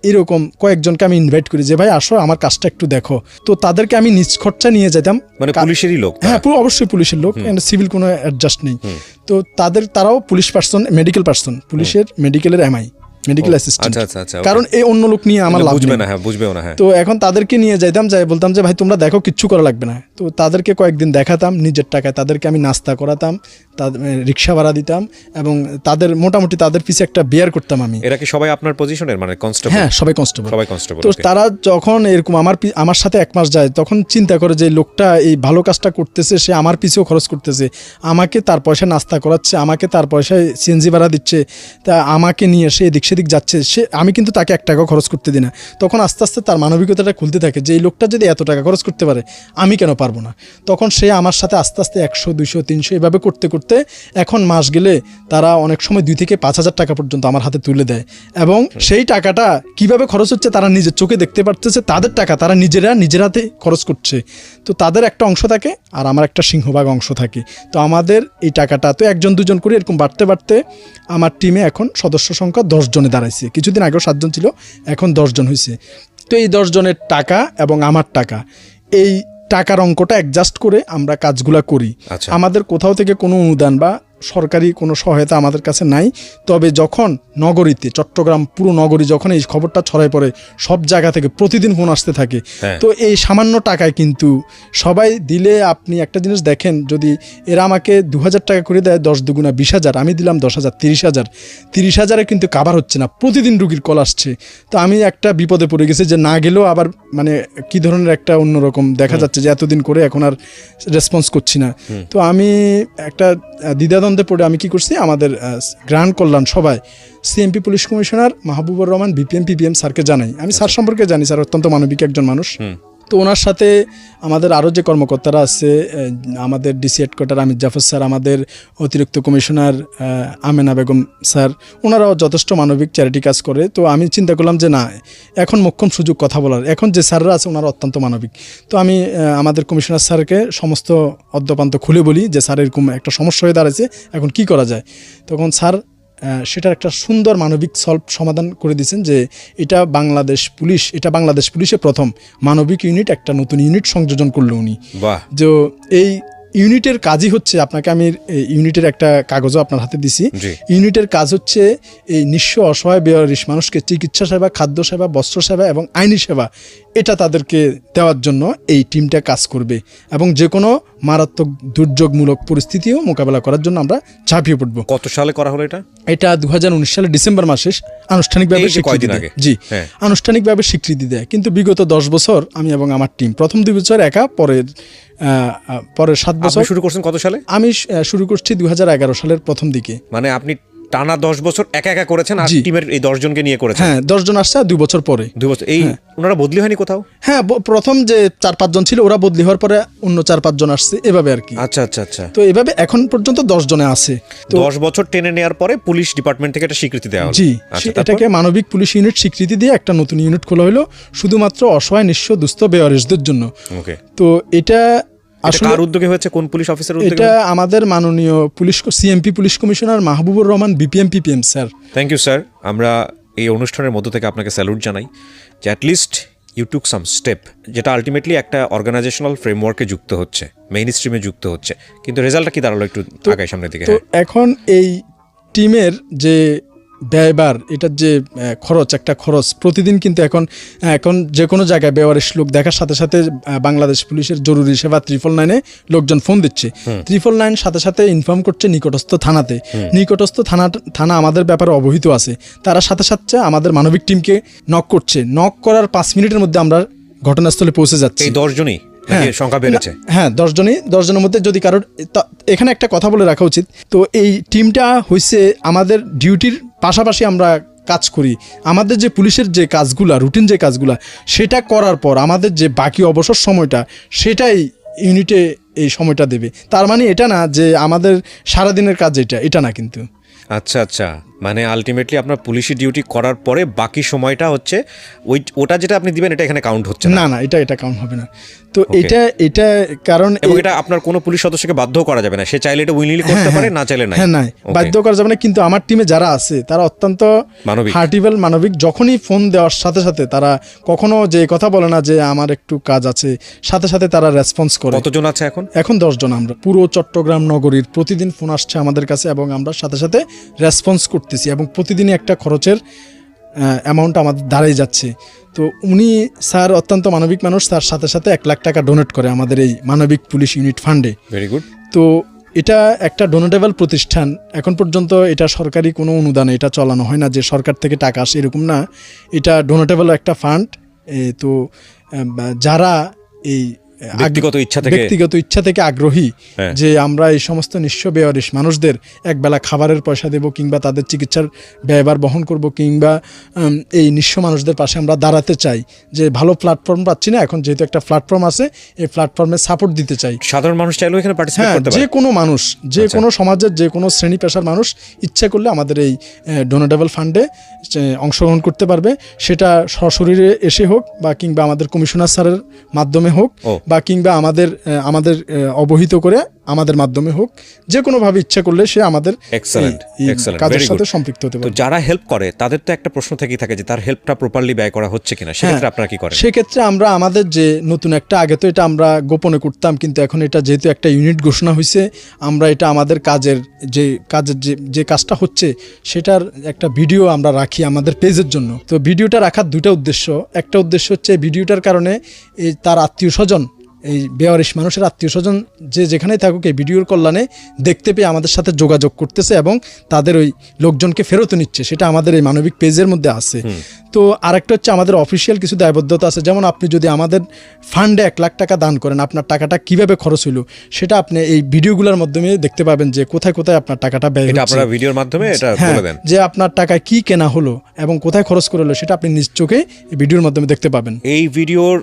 এরকম কয়েকজনকে আমি ইনভাইট করি যে ভাই আসো আমার কাজটা একটু দেখো। তো তাদেরকে আমি নিজ খরচা নিয়ে যেতাম। মানে পুলিশেরই লোক? হ্যাঁ, অবশ্যই পুলিশের লোক, সিভিল কোনো অ্যাডজাস্ট নেই। তো তারাও পুলিশ পার্সন, মেডিকেল পার্সন, পুলিশের মেডিকেলের এমআই, মেডিকেল অ্যাসিস্ট্যান্ট। কারণ এই অন্য লোক নিয়ে আমার লাভ বুঝবে না। হ্যাঁ, বুঝবেও না। হ্যাঁ, তো এখন তাদেরকে নিয়ে যাইতাম, যাই বলতাম যে ভাই তোমরা দেখো, কিচ্ছু করা লাগবে না। তো তাদেরকে কয়েকদিন দেখাতাম নিজের টাকায়, তাদেরকে আমি নাস্তা করাতাম, তাদের রিক্সা ভাড়া দিতাম, এবং তাদের মোটামুটি তাদের পিছে একটা বিয়ার করতাম আমি। এরা কি সবাই আপনার পজিশনের, মানে কনস্টেবল? হ্যাঁ, সবাই কনস্টেবল। তো okay. তারা যখন এরকম আমার সাথে 1 মাস যায়, তখন চিন্তা করে যে লোকটা এই ভালো কাজটা করতেছে, সে আমার পিছেও খরচ করতেছে, আমাকে তার পয়সা নাস্তা করাচ্ছে, আমাকে তার পয়সায় সিএনজি ভাড়া দিচ্ছে, তা আমাকে নিয়ে সে এদিক সেদিক যাচ্ছে, আমি কিন্তু তাকে 1 টাকাও খরচ করতে দিই না। তখন আস্তে আস্তে তার মানবিকতাটা খুলতে থাকে যে এই লোকটা যদি এত টাকা খরচ করতে পারে, আমি কেন পারবো না। তখন সে আমার সাথে আস্তে আস্তে 100, 200, 300 এভাবে করতে করতে এখন মাস গেলে তারা অনেক সময় 2 থেকে 5,000 টাকা পর্যন্ত আমার হাতে তুলে দেয়, এবং সেই টাকাটা কিভাবে খরচ হচ্ছে তারা নিজের চোখে দেখতে পারতেছে। তাদের টাকা তারা নিজের হাতে খরচ করছে। তো তাদের একটা অংশ থাকে আর আমার একটা সিংহভাগ অংশ থাকে। তো আমাদের এই টাকাটা তো 1-2 জন করে এরকম বাড়তে বাড়তে আমার টিমে এখন সদস্য সংখ্যা 10 জনে দাঁড়াইছে। কিছুদিন আগেও 7 জন ছিল, এখন 10 জন হয়েছে। তো এই 10 জনের টাকা এবং আমার টাকা, এই টাকার অঙ্কটা অ্যাডজাস্ট করে আমরা কাজগুলা করি। আমাদের কোথাও থেকে কোনো অনুদান বা সরকারি কোনো সহায়তা আমাদের কাছে নাই। তবে যখন নগরীতে, চট্টগ্রাম পুরো নগরী যখন এই খবরটা ছড়ায় পড়ে, সব জায়গা থেকে প্রতিদিন ফোন আসতে থাকে। তো এই সামান্য টাকায় কিন্তু সবাই দিলে, আপনি একটা জিনিস দেখেন, যদি এরা আমাকে 2000 টাকা করে দেয়, 10 দুগুণা 20,000, আমি দিলাম 10,000, 30,000। 30,000-এ কিন্তু কাভার হচ্ছে না, প্রতিদিন রুগীর কল আসছে। তো আমি একটা বিপদে পড়ে গেছি যে না গেলেও আবার মানে কি ধরনের একটা অন্যরকম দেখা যাচ্ছে যে এতদিন করে এখন আর রেসপন্স করছি না। তো আমি একটা দ্বিধাদ্বন্দ্বে পড়ে আমি কি করছি, আমাদের গ্রান্ট কল্যাণ সবাই CMP police commissioner Mahbubur Rahman BPM PPM স্যারকে জানাই। আমি স্যার সম্পর্কে জানি, স্যার অত্যন্ত মানবিক একজন মানুষ। তো ওনার সাথে আমাদের আরও যে কর্মকর্তারা আছে, আমাদের ডিসি হেডকোয়ার্টার আমির জাফর স্যার, আমাদের অতিরিক্ত কমিশনার আমেনা বেগম স্যার, ওনারাও যথেষ্ট মানবিক চ্যারিটি কাজ করে। তো আমি চিন্তা করলাম যে না, এখন মোক্ষম সুযোগ কথা বলার, এখন যে স্যাররা আছে ওনারা অত্যন্ত মানবিক। তো আমি আমাদের কমিশনার স্যারকে সমস্ত অদ্যপান্ত খুলে বলি যে স্যার এরকম একটা সমস্যা হয়ে দাঁড়াচ্ছে, এখন কি করা যায়। তখন স্যার সেটার একটা সুন্দর মানবিক সমাধান করে দিয়েছেন যে এটা বাংলাদেশ পুলিশে প্রথম মানবিক ইউনিট, একটা নতুন ইউনিট সংযোজন করলো উনি। যে ইউনিটের কাজই হচ্ছে, আপনাকে আমি ইউনিটের একটা কাগজও আপনার হাতে দিছি। ইউনিটের কাজ হচ্ছে এই নিঃস্ব অসহায় বেওয়ারিশ মানুষকে চিকিৎসা সেবা, খাদ্য সেবা, বস্ত্র সেবা এবং আইনি সেবা এটা তাদেরকে দেওয়ার জন্য এই টিমটা কাজ করবে এবং যে কোনো মারাত্মক দুর্যোগমূলক পরিস্থিতিও মোকাবেলা করার জন্য আমরা ঝাঁপিয়ে পড়ব। কত সালে করা হলো এটা? এটা 2019 সালের ডিসেম্বর মাসে আনুষ্ঠানিকভাবে স্বীকৃতি দেয়। জি, আনুষ্ঠানিকভাবে স্বীকৃতি দেয়। কিন্তু বিগত 10 বছর আমি এবং আমার টিম, প্রথম 2 বছর একা, পরের 7 বছর। শুরু করছেন কত সালে? আমি শুরু করছি 2011 সালের প্রথম দিকে। মানে আপনি টানা 10 বছর একা একা করেছেন আর টিমের এই 10 জনকে নিয়ে করেছেন? হ্যাঁ, 10 জন আসছে 2 বছর পরে। 2 বছর এই ওনারা বদলি হয়নি কোথাও? হ্যাঁ, প্রথম যে 4-5 জন ছিল ওরা বদলি হওয়ার পরে অন্য 4-5 জন আসছে, এভাবে আর কি। আচ্ছা আচ্ছা আচ্ছা। তো এভাবে এখন পর্যন্ত 10 জনে আছে। 10 বছর টেনে নেওয়ার পরে পুলিশ ডিপার্টমেন্ট থেকে একটা স্বীকৃতি দেওয়া হলো। জি, এটাকে মানবিক পুলিশ ইউনিট স্বীকৃতি দিয়ে একটা নতুন ইউনিট খোলা হলো শুধুমাত্র অসহায় নিঃস্ব দুস্থ বেওয়ারিশদের জন্য। ওকে। তো এটা আসলে কার উদ্যোগে হয়েছে? কোন পুলিশ অফিসার উদ্যোগে? এটা আমাদের মাননীয় CMP police commissioner Mahbubur Rahman BPM PPM sir. Thank you sir. আমরা এই অনুষ্ঠানের মধ্য থেকে আপনাকে স্যালুট জানাই যে at least you took some step, যেটা আলটিমেটলি একটা অর্গানাইজেশনাল ফ্রেমওয়ার্কে যুক্ত হচ্ছে, মেইন স্ট্রিমে যুক্ত হচ্ছে, কিন্তু রেজাল্টটা কি দাঁড়ালো একটু আগায় সামনের দিকে? তো এখন এই টিমের যে ব্যয়বার, এটার যে খরচ, একটা খরচ প্রতিদিন কিন্তু এখন যে কোনো জায়গায় বেওয়ারিশ লোক দেখার সাথে সাথে বাংলাদেশ পুলিশের জরুরি সেবা 999-এ লোকজন ফোন দিচ্ছে। 999 সাথে সাথে ইনফর্ম করছে নিকটস্থ থানাতে। নিকটস্থ থানা আমাদের ব্যাপারে অবহিত আছে, তারা সাথে সাথে আমাদের মানবিক টিমকে নক করছে। নক করার 5 মিনিটের মধ্যে আমরা ঘটনাস্থলে পৌঁছে যাচ্ছি। এই 10 জনই সংখ্যা বেড়েছে? হ্যাঁ, 10 জনই। 10 জনের মধ্যে যদি কারোর, এখানে একটা কথা বলে রাখা উচিত, তো এই টিমটা হয়েছে আমাদের ডিউটির পাশাপাশি আমরা কাজ করি। আমাদের যে পুলিশের যে কাজগুলা, রুটিন যে কাজগুলা, সেটা করার পর আমাদের যে বাকি অবসর সময়টা, সেটাই ইউনিটে এই সময়টা দেবে। তার মানে এটা না যে আমাদের সারাদিনের কাজ এটা না কিন্তু। আচ্ছা আচ্ছা, মানে আলটিমেটলি আপনার পুলিশি ডিউটি করার পরে বাকি সময়টা হচ্ছে ওটা যেটা আপনি দিবেন এটা এখানে কাউন্ট হচ্ছে না? না, এটা কাউন্ট হবে না। তো এটা কারণ এবং এটা আপনার কোনো পুলিশ সদস্যকে বাধ্য করা যাবে না, সে চাইলে এটা উইলিংলি করতে পারে, না চাইলে না। হ্যাঁ, না, বাধ্য করা যাবে না। কিন্তু আমার টিমে যারা আছে তারা অত্যন্ত হার্টিভেল, মানবিক। যখনই ফোন দেওয়ার সাথে সাথে তারা কখনো যে কথা বলে না যে আমার একটু কাজ আছে, সাথে সাথে তারা রেসপন্স করে। কতজন আছে এখন? এখন 10 জন। আমরা পুরো চট্টগ্রাম নগরীর প্রতিদিন ফোন আসছে আমাদের কাছে এবং আমরা সাথে সাথে রেসপন্স করতেছি এবং প্রতিদিনই একটা খরচের অ্যামাউন্ট আমাদের দাঁড়িয়ে যাচ্ছে। তো উনি স্যার অত্যন্ত মানবিক মানুষ, তার সাথে সাথে 1 লাখ টাকা ডোনেট করে আমাদের এই মানবিক পুলিশ ইউনিট ফান্ডে। Very good. তো এটা একটা ডোনেটেবল প্রতিষ্ঠান। এখন পর্যন্ত এটা সরকারি কোনো অনুদানে এটা চালানো হয় না যে সরকার থেকে টাকা আসে, এরকম না। এটা ডোনেটেবল একটা ফান্ড। তো যারা এই ব্যক্তিগত ইচ্ছা থেকে আগ্রহী যে আমরা এই সমস্ত নিঃস্ব বেওয়ারিশ মানুষদের একবেলা খাবারের পয়সা দেব, কিংবা তাদের চিকিৎসার ব্যয়ভার বহন করব, কিংবা এই নিঃস্ব মানুষদের পাশে আমরা দাঁড়াতে চাই, যে ভালো প্ল্যাটফর্ম পাচ্ছি না, এখন যেহেতু একটা প্ল্যাটফর্ম আছে, এই প্ল্যাটফর্মে সাপোর্ট দিতে চাই। সাধারণ মানুষ চাইলেও এখানে পার্টিসিপেট করতে পারে? যে কোনো মানুষ, যে কোনো সমাজের যে কোনো শ্রেণী পেশার মানুষ ইচ্ছা করলে আমাদের এই ডোনেটেবল ফান্ডে অংশগ্রহণ করতে পারবে। সেটা সশরীরে এসে হোক, বা কিংবা আমাদের কমিশনার স্যারের মাধ্যমে হোক, বা কিংবা আমাদের অবহিত করে আমাদের মাধ্যমে হোক, যে কোনোভাবে ইচ্ছা করলে সে আমাদের কাজের সাথে সম্পৃক্ত হতে পারে। তো যারা হেল্প করে তাদের তো একটা প্রশ্ন থেকেই থাকে যে তার হেল্পটা প্রপারলি ব্যয় করা হচ্ছে কিনা, সেক্ষেত্রে আপনারা কি করেন? সেক্ষেত্রে আমরা আমাদের যে নতুন একটা, আগে তো এটা আমরা গোপনে করতাম, কিন্তু এখন এটা যেহেতু একটা ইউনিট ঘোষণা হয়েছে, আমরা এটা আমাদের কাজের যে কাজটা হচ্ছে সেটার একটা ভিডিও আমরা রাখি আমাদের পেজের জন্য। তো ভিডিওটা রাখার 2টা উদ্দেশ্য। একটা উদ্দেশ্য হচ্ছে ভিডিওটার কারণে তার আত্মীয় স্বজন, এই বেওয়ারিশ মানুষের আত্মীয় স্বজন যে যেখানেই থাকুক, এই ভিডিওর কল্যাণে দেখতে পেয়ে আমাদের সাথে যোগাযোগ করতেছে এবং তাদের ওই লোকজনকে ফেরত নিচ্ছে, সেটা আমাদের এই মানবিক পেজের মধ্যে আছে। তো আরেকটা হচ্ছে আমাদের অফিসিয়াল কিছু দায়বদ্ধতা আছে, যেমন আপনি যদি আমাদের ফান্ডে 1 লাখ টাকা দান করেন, আপনার টাকাটা কিভাবে খরচ হইল সেটা আপনি এই ভিডিওগুলোর মাধ্যমে দেখতে পাবেন, যে কোথায় কোথায় আপনার টাকাটা ব্যয় হচ্ছে। আপনারা ভিডিওর মাধ্যমে এটা বলে দেন যে আপনার টাকা কি কেনা হলো এবং কোথায় খরচ করে হলো, সেটা আপনি নিজ চোখে এই ভিডিওর মাধ্যমে দেখতে পাবেন। এই ভিডিওর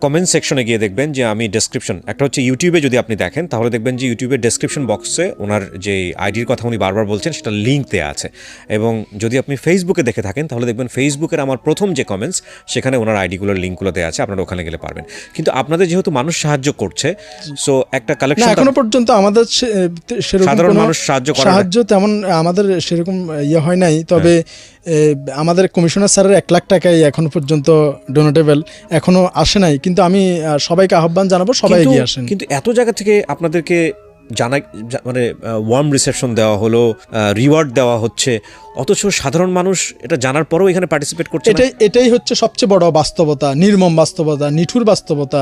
কমেন্ট সেকশনে গিয়ে দেখবেন যে আমি ডেসক্রিপশন, একটা হচ্ছে ইউটিউবে যদি আপনি দেখেন তাহলে দেখবেন যে ইউটিউবের ডেসক্রিপশন বক্সে ওনার যে আইডির কথা উনি বারবার বলছেন সেটা লিঙ্ক দেওয়া আছে। এবং যদি আপনি ফেসবুকে দেখে থাকেন তাহলে দেখবেন ফেসবুকের আমার প্রথম যে কমেন্টস, সেখানে ওনার আইডিগুলোর লিঙ্কগুলো দেওয়া আছে, আপনারা ওখানে গেলে পারবেন। কিন্তু আপনাদের যেহেতু মানুষ সাহায্য করছে, সো একটা কালেকশন, এখনো পর্যন্ত আমাদের সেরকম সাধারণ মানুষ সাহায্য তেমন আমাদের সেরকম হয় নাই। তবে আমাদের কমিশনার স্যারের 1 লাখ টাকাই এখনো পর্যন্ত ডোনেটেবল এখনো আসে নাই। কিন্তু আমি সবাইকে আহ্বান আহ্বান জানাবো, সবাই এগিয়ে আসেন। কিন্তু এত জায়গা থেকে আপনাদেরকে মানে ওয়ার্ম রিসেপশন দেওয়া হলো, রিওয়ার্ড দেওয়া হচ্ছে, অথচ সাধারণ মানুষ এটা জানার পরেও এখানে পার্টিসিপেট করছে না। এটাই হচ্ছে সবচেয়ে বড় বাস্তবতা, নির্মম বাস্তবতা, নিঠুর বাস্তবতা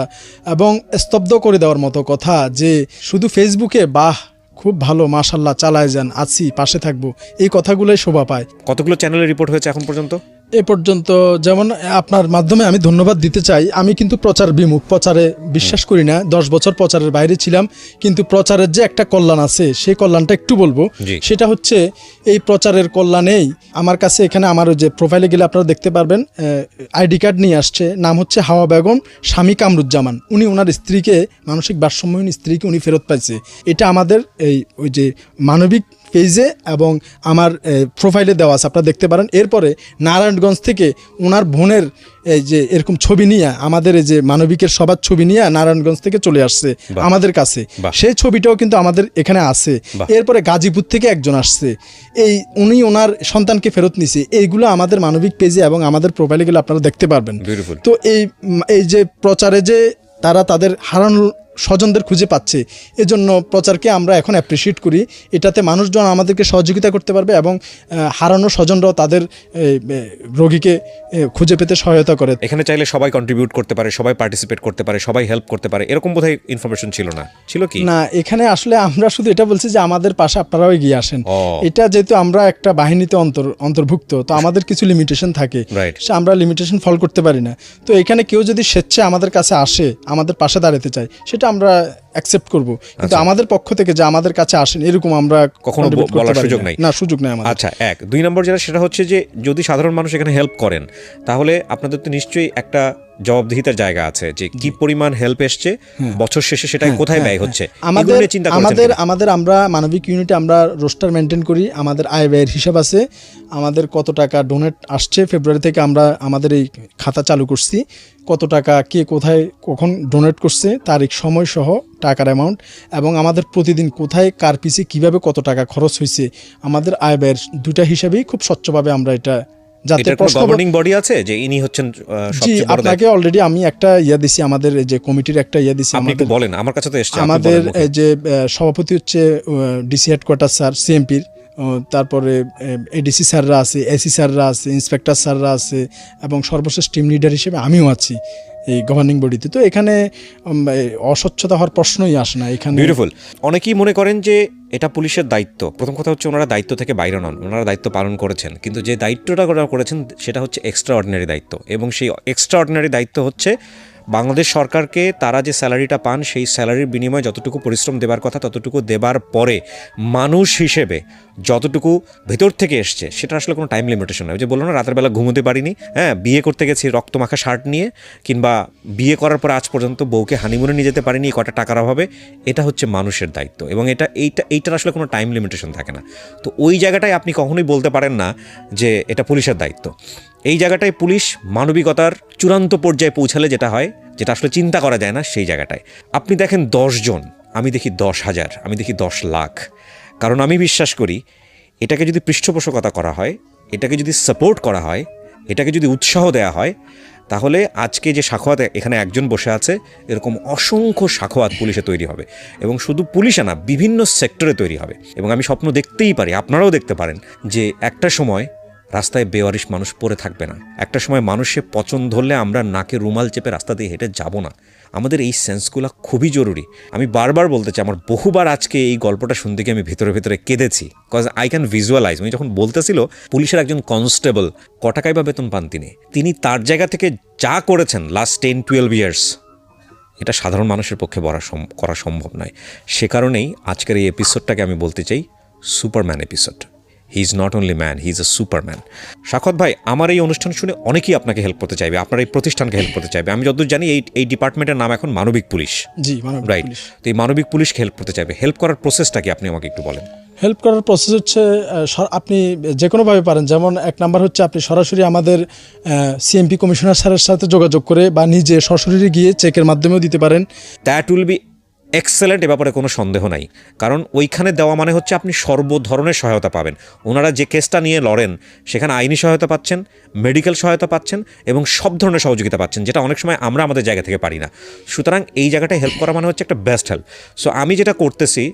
এবং স্তব্ধ করে দেওয়ার মতো কথা, যে শুধু ফেসবুকে বাহ খুব ভালো মাশাআল্লাহ চালায় যান, আছি পাশে থাকবো, এই কথাগুলোই শোভা পায়। কতগুলো চ্যানেলে রিপোর্ট হয়েছে এখন পর্যন্ত? এ পর্যন্ত যেমন আপনার মাধ্যমে আমি ধন্যবাদ দিতে চাই, আমি কিন্তু প্রচার বিমুখ, প্রচারে বিশ্বাস করি না, 10 বছর প্রচারের বাইরে ছিলাম, কিন্তু প্রচারের যে একটা কল্যাণ আছে সেই কল্যাণটা একটু বলবো। সেটা হচ্ছে এই প্রচারের কল্যাণেই আমার কাছে এখানে আমার যে প্রোফাইলে গেলে আপনারা দেখতে পারবেন আইডি কার্ড নিয়ে আসছে, নাম হচ্ছে হাওয়া বেগম, স্বামী কামরুজ্জামান। উনি ওনার স্ত্রীকে, মানসিক ভারসাম্যহীন স্ত্রীকে উনি ফেরত পাইছে। এটা আমাদের ওই যে মানবিক পেজে এবং আমার প্রোফাইলে দেওয়া আছে, আপনারা দেখতে পারেন। এরপরে নারায়ণগঞ্জ থেকে ওনার বোনের এই যে এরকম ছবি নিয়ে, আমাদের এই যে মানবিকের সবার ছবি নিয়ে নারায়ণগঞ্জ থেকে চলে আসছে আমাদের কাছে, সেই ছবিটাও কিন্তু আমাদের এখানে আছে। এরপরে গাজীপুর থেকে একজন আসছে, উনি ওনার সন্তানকে ফেরত নিছে। এইগুলো আমাদের মানবিক পেজে এবং আমাদের প্রোফাইলে গেলে আপনারা দেখতে পারবেন। তো এই যে প্রচারে যে তারা তাদের হারানো স্বজনদের খুঁজে পাচ্ছে, এজন্য প্রচারকে আমরা এখন অ্যাপ্রিসিয়েট করি। এটাতে মানুষজন আমাদেরকে সহযোগিতা করতে পারবে এবং হারানো স্বজনরাও তাদের রোগীকে খুঁজে পেতে সহায়তা করে। এখানে চাইলে সবাই কন্ট্রিবিউট করতে পারে, সবাই পার্টিসিপেট করতে পারে, সবাই হেল্প করতে পারে, এরকম বোধহয় ইনফরমেশন ছিল না, ছিল কি না? এখানে আসলে আমরা শুধু এটা বলছি যে আমাদের পাশে আপনারাও এগিয়ে আসেন। এটা যেহেতু আমরা একটা বাহিনীতে অন্তর্ভুক্ত, তো আমাদের কিছু লিমিটেশন থাকে, আমরা লিমিটেশন ফলো করতে পারি না। তো এখানে কেউ যদি স্বেচ্ছায় আমাদের কাছে আসে, আমাদের পাশে দাঁড়াতে চায়, সেটা আমরা অ্যাকসেপ্ট করব, কিন্তু আমাদের পক্ষ থেকে যে আমাদের কাছে আসেন এরকম আমরা কখনো বলার সুযোগ নাই। না, সুযোগ নাই আমাদের। আচ্ছা, 2 নম্বর যেটা, সেটা হচ্ছে যে যদি সাধারণ মানুষ এখানে হেল্প করেন, তাহলে আপনাদের তো নিশ্চয়ই একটা জবাবদিহিতার জায়গা আছে যে কি পরিমাণ হেল্প এসছে, বছর শেষে সেটা কোথায় ব্যয় হচ্ছে। আমাদের আমরা মানবিক ইউনিটে আমরা রোস্টার মেনটেন করি, আমাদের আয় ব্যয়ের হিসাব আছে, আমাদের কত টাকা ডোনেট আসছে। ফেব্রুয়ারি থেকে আমরা আমাদের এই খাতা চালু করছি, কত টাকা কে কোথায় কখন ডোনেট করছে, তারিখ সময় সহ টাকার অ্যামাউন্ট, এবং আমাদের প্রতিদিন কোথায় কার পিছে কীভাবে কত টাকা খরচ হয়েছে, আমাদের আয় ব্যয়ের দুটা হিসাবেই খুব স্বচ্ছভাবে আমরা এটা। গভর্নিং বডি আছে যে ইনি হচ্ছেন সবচেয়ে বড়। আপনাকে অলরেডি আমি একটা দিছি, আমাদের যে কমিটির একটা দিছি। আপনি একটু বলেন, আমার কাছে তো এসেছে। আমাদের যে সভাপতি হচ্ছে ডিসি হেডকোয়ার্টার স্যার সিএমপির, তারপরে এডিসি স্যাররা আছে, এসি স্যাররা আছে, ইন্সপেক্টর স্যাররা আছে, এবং সর্বশেষ টিম লিডার হিসেবে আমিও আছি এই গভর্নিং বডিতে। তো এখানে অস্বচ্ছতা হওয়ার প্রশ্নই আসে না এখানে। বিউটিফুল। অনেকেই মনে করেন যে এটা পুলিশের দায়িত্ব। প্রথম কথা হচ্ছে ওনারা দায়িত্ব থেকে বাইরে নন, ওনারা দায়িত্ব পালন করেছেন, কিন্তু যে দায়িত্বটা ওনারা করেছেন সেটা হচ্ছে এক্সট্রা অর্ডিনারি দায়িত্ব, এবং সেই এক্সট্রা অর্ডিনারি দায়িত্ব হচ্ছে বাংলাদেশ সরকারকে তারা যে স্যালারিটা পান সেই স্যালারির বিনিময়ে যতটুকু পরিশ্রম দেবার কথা ততটুকু দেবার পরে মানুষ হিসেবে যতটুকু ভেতর থেকে এসছে সেটা আসলে কোনো টাইম লিমিটেশন নয়। যে বললো না, রাতের বেলা ঘুমোতে পারিনি, বিয়ে করতে গেছি রক্তমাখা শার্ট নিয়ে, কিংবা বিয়ে করার পর আজ পর্যন্ত বউকে হানিমুনে নিয়ে যেতে পারিনি কটা টাকার অভাবে, এটা হচ্ছে মানুষের দায়িত্ব, এবং এইটার আসলে কোনো টাইম লিমিটেশন থাকে না। তো ওই জায়গাটায় আপনি কখনোই বলতে পারেন না যে এটা পুলিশের দায়িত্ব। এই জায়গাটায় পুলিশ মানবিকতার চূড়ান্ত পর্যায়ে পৌঁছালে যেটা হয়, যেটা আসলে চিন্তা করা যায় না, সেই জায়গাটায় আপনি দেখেন 10 জন, আমি দেখি 10,000, আমি দেখি 10 লাখ। কারণ আমি বিশ্বাস করি এটাকে যদি পৃষ্ঠপোষকতা করা হয়, এটাকে যদি সাপোর্ট করা হয়, এটাকে যদি উৎসাহ দেওয়া হয়, তাহলে আজকে যে সাখোয়াত এখানে একজন বসে আছে, এরকম অসংখ্য সাখোয়াত পুলিশে তৈরি হবে, এবং শুধু পুলিশে না, বিভিন্ন সেক্টরে তৈরি হবে। এবং আমি স্বপ্ন দেখতেই পারি, আপনারাও দেখতে পারেন, যে একটা সময় রাস্তায় বেওয়ারিশ মানুষ পড়ে থাকবে না, একটা সময় মানুষের পচন ধরলে আমরা নাকে রুমাল চেপে রাস্তা দিয়ে হেঁটে যাব না। আমাদের এই সেন্সগুলো খুবই জরুরি। আমি বারবার বলতে চাই, আমার বহুবার আজকে এই গল্পটা শুনতে গিয়ে আমি ভেতরে ভেতরে কেঁদেছি, কজ আই ক্যান ভিজুয়ালাইজ। উনি যখন বলতেছিল পুলিশের একজন কনস্টেবল ক টাকায় বা বেতন পান, তিনি তার জায়গা থেকে যা করেছেন লাস্ট 10-12 ইয়ার্স, এটা সাধারণ মানুষের পক্ষে করা সম্ভব নয়। সে কারণেই আজকের এই এপিসোডটাকে আমি বলতে চাই Superman episode. He is not only man, he is a Superman. Sakhawat ভাই, আমার এই অনুষ্ঠান শুনে অনেকেই আপনাকে হেল্প করতে চাইবে, আপনার এই প্রতিষ্ঠানকে হেল্প করতে চাইবে। আমি যতদূর জানি এই ডিপার্টমেন্টের নাম এখন মানবিক পুলিশ। জি, রাইট। তো এই মানবিক পুলিশকে হেল্প করতে চাইবে, হেল্প করার প্রসেসটা কি আপনি আমাকে একটু বলেন? হেল্প করার প্রসেস হচ্ছে আপনি যে কোনোভাবে পারেন। যেমন 1 নাম্বার হচ্ছে আপনি সরাসরি আমাদের সিএমপি কমিশনার স্যারের সাথে যোগাযোগ করে, বা নিজে সরাসরি গিয়ে চেকের মাধ্যমেও দিতে পারেন। দ্যাট উইল বি এক্সেলেন্ট, এ ব্যাপারে কোনো সন্দেহ নাই। কারণ ওইখানে দেওয়া মানে হচ্ছে আপনি সর্বধরনের সহায়তা পাবেন। ওনারা যে কেসটা নিয়ে লড়েন সেখানে আইনি সহায়তা পাচ্ছেন, মেডিকেল সহায়তা পাচ্ছেন এবং সব ধরনের সহযোগিতা পাচ্ছেন, যেটা অনেক সময় আমরা আমাদের জায়গা থেকে পারি না। সুতরাং এই জায়গাটায় হেল্প করা মানে হচ্ছে একটা বেস্ট হেল্প। সো আমি যেটা করতেছি,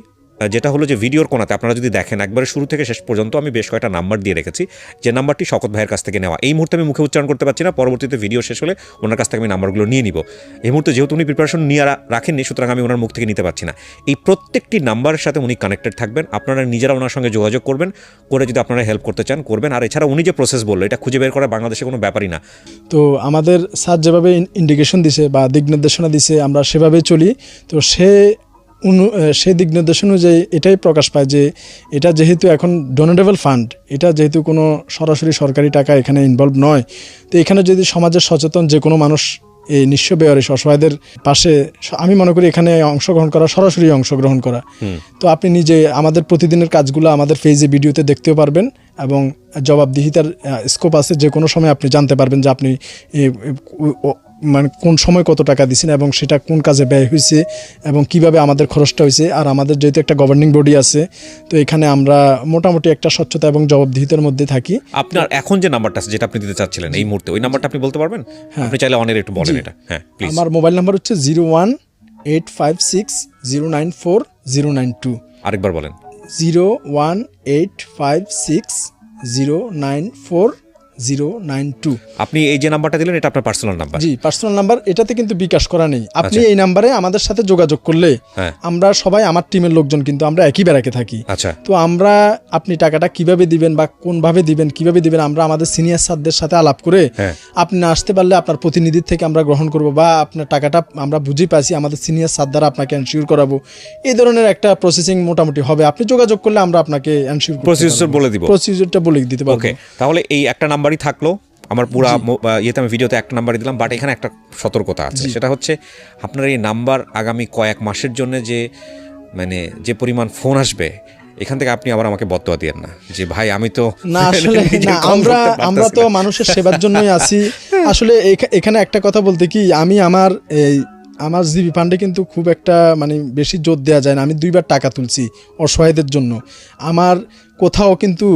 যেটা হলো যে ভিডিওর কোনাতে আপনারা যদি দেখেন একবারে শুরু থেকে শেষ পর্যন্ত আমি বেশ কয়েকটা নাম্বার দিয়ে রেখেছি, যে নাম্বারটি শওকত ভাইয়ের কাছ থেকে নেওয়া। এই মুহূর্তে আমি মুখে উচ্চারণ করতে পারছি না, পরবর্তীতে ভিডিও শেষ হলে ওনার কাছ থেকে আমি নাম্বারগুলো নিয়ে নিব। এই মুহূর্তে যেহেতু উনি প্রিপারেশন নিয়ে রাখেননি, সুতরাং আমি ওনার মুখ থেকে নিতে পারছি না। এই প্রত্যেকটি নাম্বারের সাথে উনি কানেক্টেড থাকবেন, আপনারা নিজেরা ওনার সঙ্গে যোগাযোগ করবেন, করে যদি আপনারা হেল্প করতে চান করবেন। আর এছাড়া উনি যে প্রসেস বললো, এটা খুঁজে বের করা বাংলাদেশে কোনো ব্যাপারই না। তো আমাদের স্যার যেভাবে ইন্ডিকেশন দিছে বা দিক নির্দেশনা দিছে, আমরা সেভাবেই চলি। তো সেই দিক নির্দেশ অনুযায়ী এটাই প্রকাশ পায় যে এটা যেহেতু এখন ডোনেটেবল ফান্ড, এটা যেহেতু কোনো সরাসরি সরকারি টাকা এখানে ইনভলভ নয়, তো এখানে যদি সমাজের সচেতন যে কোনো মানুষ এই নিঃস্ব বেয়ারিশ অসহায়দের পাশে, আমি মনে করি এখানে অংশগ্রহণ করা, সরাসরি অংশগ্রহণ করা। তো আপনি নিজে আমাদের প্রতিদিনের কাজগুলো আমাদের পেজে ভিডিওতে দেখতেও পারবেন এবং জবাবদিহিতার স্কোপ আছে, যে কোনো সময় আপনি জানতে পারবেন যে আপনি মানে কোন সময় কত টাকা দিচ্ছেন এবং সেটা কোন কাজে ব্যয় হয়েছে এবং কিভাবে আমাদের খরচটা হয়েছে। আর আমাদের যেহেতু একটা গভর্নিং বডি আছে, তো এখানে আমরা মোটামুটি একটা স্বচ্ছতা এবং জবাবদিহিতার মধ্যে থাকি। আপনার এখন যে নাম্বারটা আছে যেটা আপনি দিতে চাচ্ছিলেন এই মুহূর্তে, ওই নাম্বারটা আপনি বলতে পারবেন? আপনি চাইলে অনের একটু বলেন এটা। হ্যাঁ প্লিজ। আমার মোবাইল নাম্বার হচ্ছে 01856094092। আরেকবার বলেন। 01856094092। আপনি এই যে নাম্বারটা দিলেন এটা আপনার পার্সোনাল নাম্বার? জি, পার্সোনাল নাম্বার। এটাতে কিন্তু বিকাশ করা নেই। আপনি এই নাম্বারে আমাদের সাথে যোগাযোগ করলে আমরা সবাই, আমার টিমের লোকজন কিন্তু আমরা একই ব্যারাকে থাকি। আচ্ছা। তো আমরা আপনি টাকাটা কিভাবে দিবেন বা কোনভাবে দিবেন, কিভাবে দিবেন, আমরা আমাদের সিনিয়র স্যারদের সাথে আলাপ করে আপনি আসতে পারলে আপনার প্রতিনিধির থেকে আমরা গ্রহণ করব, বা আপনার টাকাটা আমরা বুঝে পাইছি আমাদের সিনিয়র স্যার দ্বারা আপনাকে এনশিওর করাবো। এই ধরনের একটা প্রসেসিং মোটামুটি হবে। আপনি যোগাযোগ করলে আমরা আপনাকে এনশিওর প্রসিডিউর বলে দিব, প্রসিডিউরটা বলে দিতে পারবো। ওকে, তাহলে এই একটা নাম্বারই থাকলো আমার পুরা ইয়েতে। আমি ভিডিওতে একটা নাম্বারই দিলাম, বাট এখানে একটা সতর্কতা আছে। সেটা হচ্ছে আপনার এই নাম্বার আগামী কয়েক মাসের জন্য মানে যে পরিমাণ ফোন আসবে, এখান থেকে আপনি আবার আমাকে বদদোয়া দিয়েন না যে ভাই আমি তো না, আসলে না, আমরা তো মানুষের সেবার জন্যই আছি। আসলে এখানে একটা কথা বলতে কি, আমি আমার জিবি ফান্ডে কিন্তু খুব একটা মানে বেশি জোর দেওয়া যায় না। আমি 2বার টাকা তুলছি অসহায়দের জন্য। আমার কোথাও কিন্তু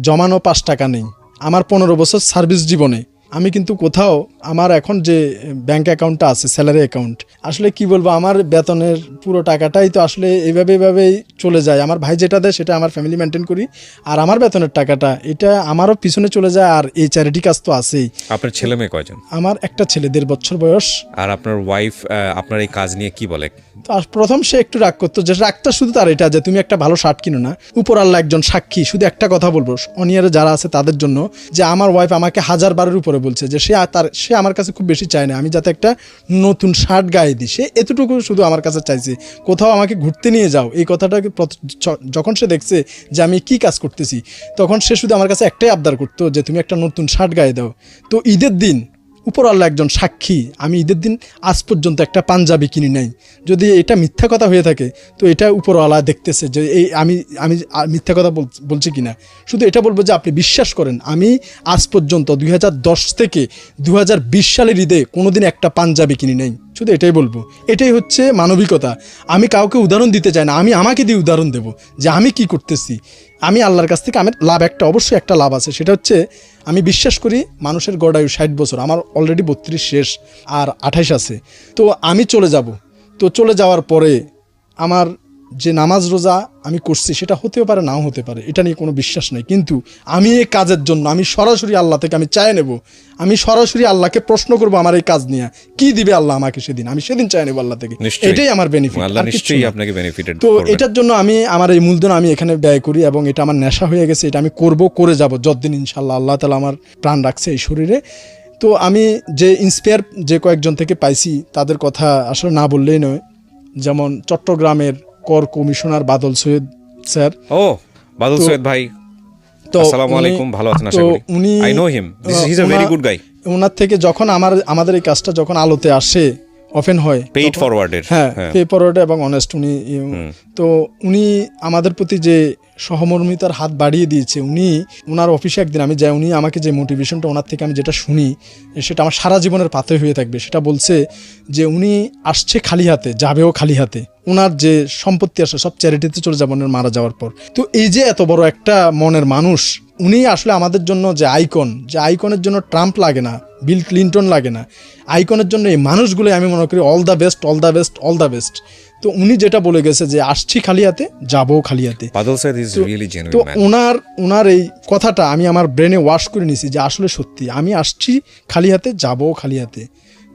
জমানো 5 টাকা নেই। আমার 15 বছর সার্ভিস জীবনে আমি কিন্তু কোথাও, আমার এখন যে ব্যাংক অ্যাকাউন্টটা আছে, স্যালারি অ্যাকাউন্ট, আসলে কি বলবো, আমার বেতনের পুরো টাকাটাই তো আসলে এইভাবেই চলে যায়। আমার ভাই যেটা দেয় সেটা আমার ফ্যামিলি মেনটেন করি, আর আমার বেতনের টাকাটা এটা আমারও পিছনে চলে যায়। আর এই চ্যারিটি কাজ তো আছেই। আপনার ছেলে মেয়ে কয়জন? আমার একটা ছেলে, 1.5 বছর বয়স। আর আপনার ওয়াইফ আপনার এই কাজ নিয়ে কি বলে? তো প্রথম সে একটু রাগ করতো, যে রাগটা শুধু তার এটা যে তুমি একটা ভালো শার্ট কিনো না। উপর আল্লাহ একজন সাক্ষী, শুধু একটা কথা বলবো অনিয়ারে যারা আছে তাদের জন্য, যে আমার ওয়াইফ আমাকে 1000 বারের উপরে বলছে যে সে আমার কাছে খুব বেশি চায় না আমি যাতে একটা নতুন শার্ট গায়ে দিই। সে এতটুকু শুধু আমার কাছে চাইছে, কোথাও আমাকে ঘুরতে নিয়ে যাও। এই কথাটা যখন সে দেখছে যে আমি কি কাজ করতেছি, তখন সে শুধু আমার কাছে একটাই আবদার করতো যে তুমি একটা নতুন শার্ট গায়ে দাও। তো ঈদের দিন উপর আল্লাহ একজন সাক্ষী, আমি ঈদের দিন আজ পর্যন্ত একটা পাঞ্জাবি কিনি নাই। যদি এটা মিথ্যা কথা হয়ে থাকে তো এটা উপরওয়ালা দেখতেছে যে আমি মিথ্যা কথা বলছি কিনা। শুধু এটা বলবো যে আপনি বিশ্বাস করেন, আমি আজ পর্যন্ত 2010 থেকে 2020 সালের ঈদে কোনোদিন একটা পাঞ্জাবি কিনি নাই। শুধু এটাই বলবো, এটাই হচ্ছে মানবিকতা। আমি কাউকে উদাহরণ দিতে চাই না, আমি আমাকে দিয়ে উদাহরণ দেব যে আমি কি করতেছি। আমি আল্লাহর কাছ থেকে আমার লাভ অবশ্যই একটা লাভ আছে, সেটা হচ্ছে আমি বিশ্বাস করি মানুষের গড়ায়ু 60 বছর, আমার অলরেডি 32 শেষ, আর 28 আছে। তো আমি চলে যাব, তো চলে যাওয়ার পরে আমার যে নামাজ রোজা আমি করছি সেটা হতেও পারে নাও হতে পারে, এটা নিয়ে কোনো বিশ্বাস নেই। কিন্তু আমি এই কাজের জন্য আমি সরাসরি আল্লাহ থেকে আমি চাই নেব, আমি সরাসরি আল্লাহকে প্রশ্ন করব আমার এই কাজ নিয়ে কি দিবে আল্লাহ আমাকে সেদিন, আমি সেদিন চাই নেব আল্লাহ থেকে। এটাই আমার বেনিফিট। তো এটার জন্য আমি আমার এই মূলধন আমি এখানে ব্যয় করি এবং এটা আমার নেশা হয়ে গেছে। এটা আমি করে যাব যতদিন ইনশাল্লাহ আল্লাহ তাআলা আমার প্রাণ রাখছে এই শরীরে। তো আমি যে ইন্সপায়ার যে কয়েকজন থেকে পাইছি তাদের কথা আসলে না বললেই নয়। যেমন চট্টগ্রামের কর কমিশনার বাদল সৈয়দ স্যার। ও বাদল সৈয়দ ভাই, আসসালামু আলাইকুম, ভালো আছেন আশা করি? I know him, he is a very good guy. ওনার থেকে যখন আমাদের এই কাজটা যখন আলোতে আসে, ওপেন হয়, পেইড ফরওয়ার্ডের, হ্যাঁ পে ফরওয়ার্ড এবং অনেস্ট উনি। তো উনি আমাদের প্রতি যে সহমর্মিতার হাত বাড়িয়ে দিয়েছে, ওনার অফিসে একদিন আমি যাই, উনি আমাকে যে মোটিভেশনটা ওনার থেকে আমি যেটা শুনি সেটা আমার সারা জীবনের পাথে হয়ে থাকবে। সেটা বলছে যে উনি আসছে খালি হাতে, যাবেও খালি হাতে, ওনার যে সম্পত্তি আসে সব চ্যারিটিতে চলে যাবে ওনার মারা যাওয়ার পর। তো এই যে এত বড় একটা মনের মানুষ, উনি আসলে আমাদের জন্য যে আইকনের জন্য ট্রাম্প লাগে না, বিল ক্লিন্টন লাগে না, আইকনের জন্য এই মানুষগুলো আমি মনে করি all the best, all the best, all the best. তো উনি যেটা বলে গেছে যে আসছি খালি হাতে, যাবও খালি হাতে, তো ওনার এই কথাটা আমি আমার ব্রেনে ওয়াশ করে নিছি যে আসলে সত্যি আমি আসছি খালি হাতে, যাবও খালি হাতে।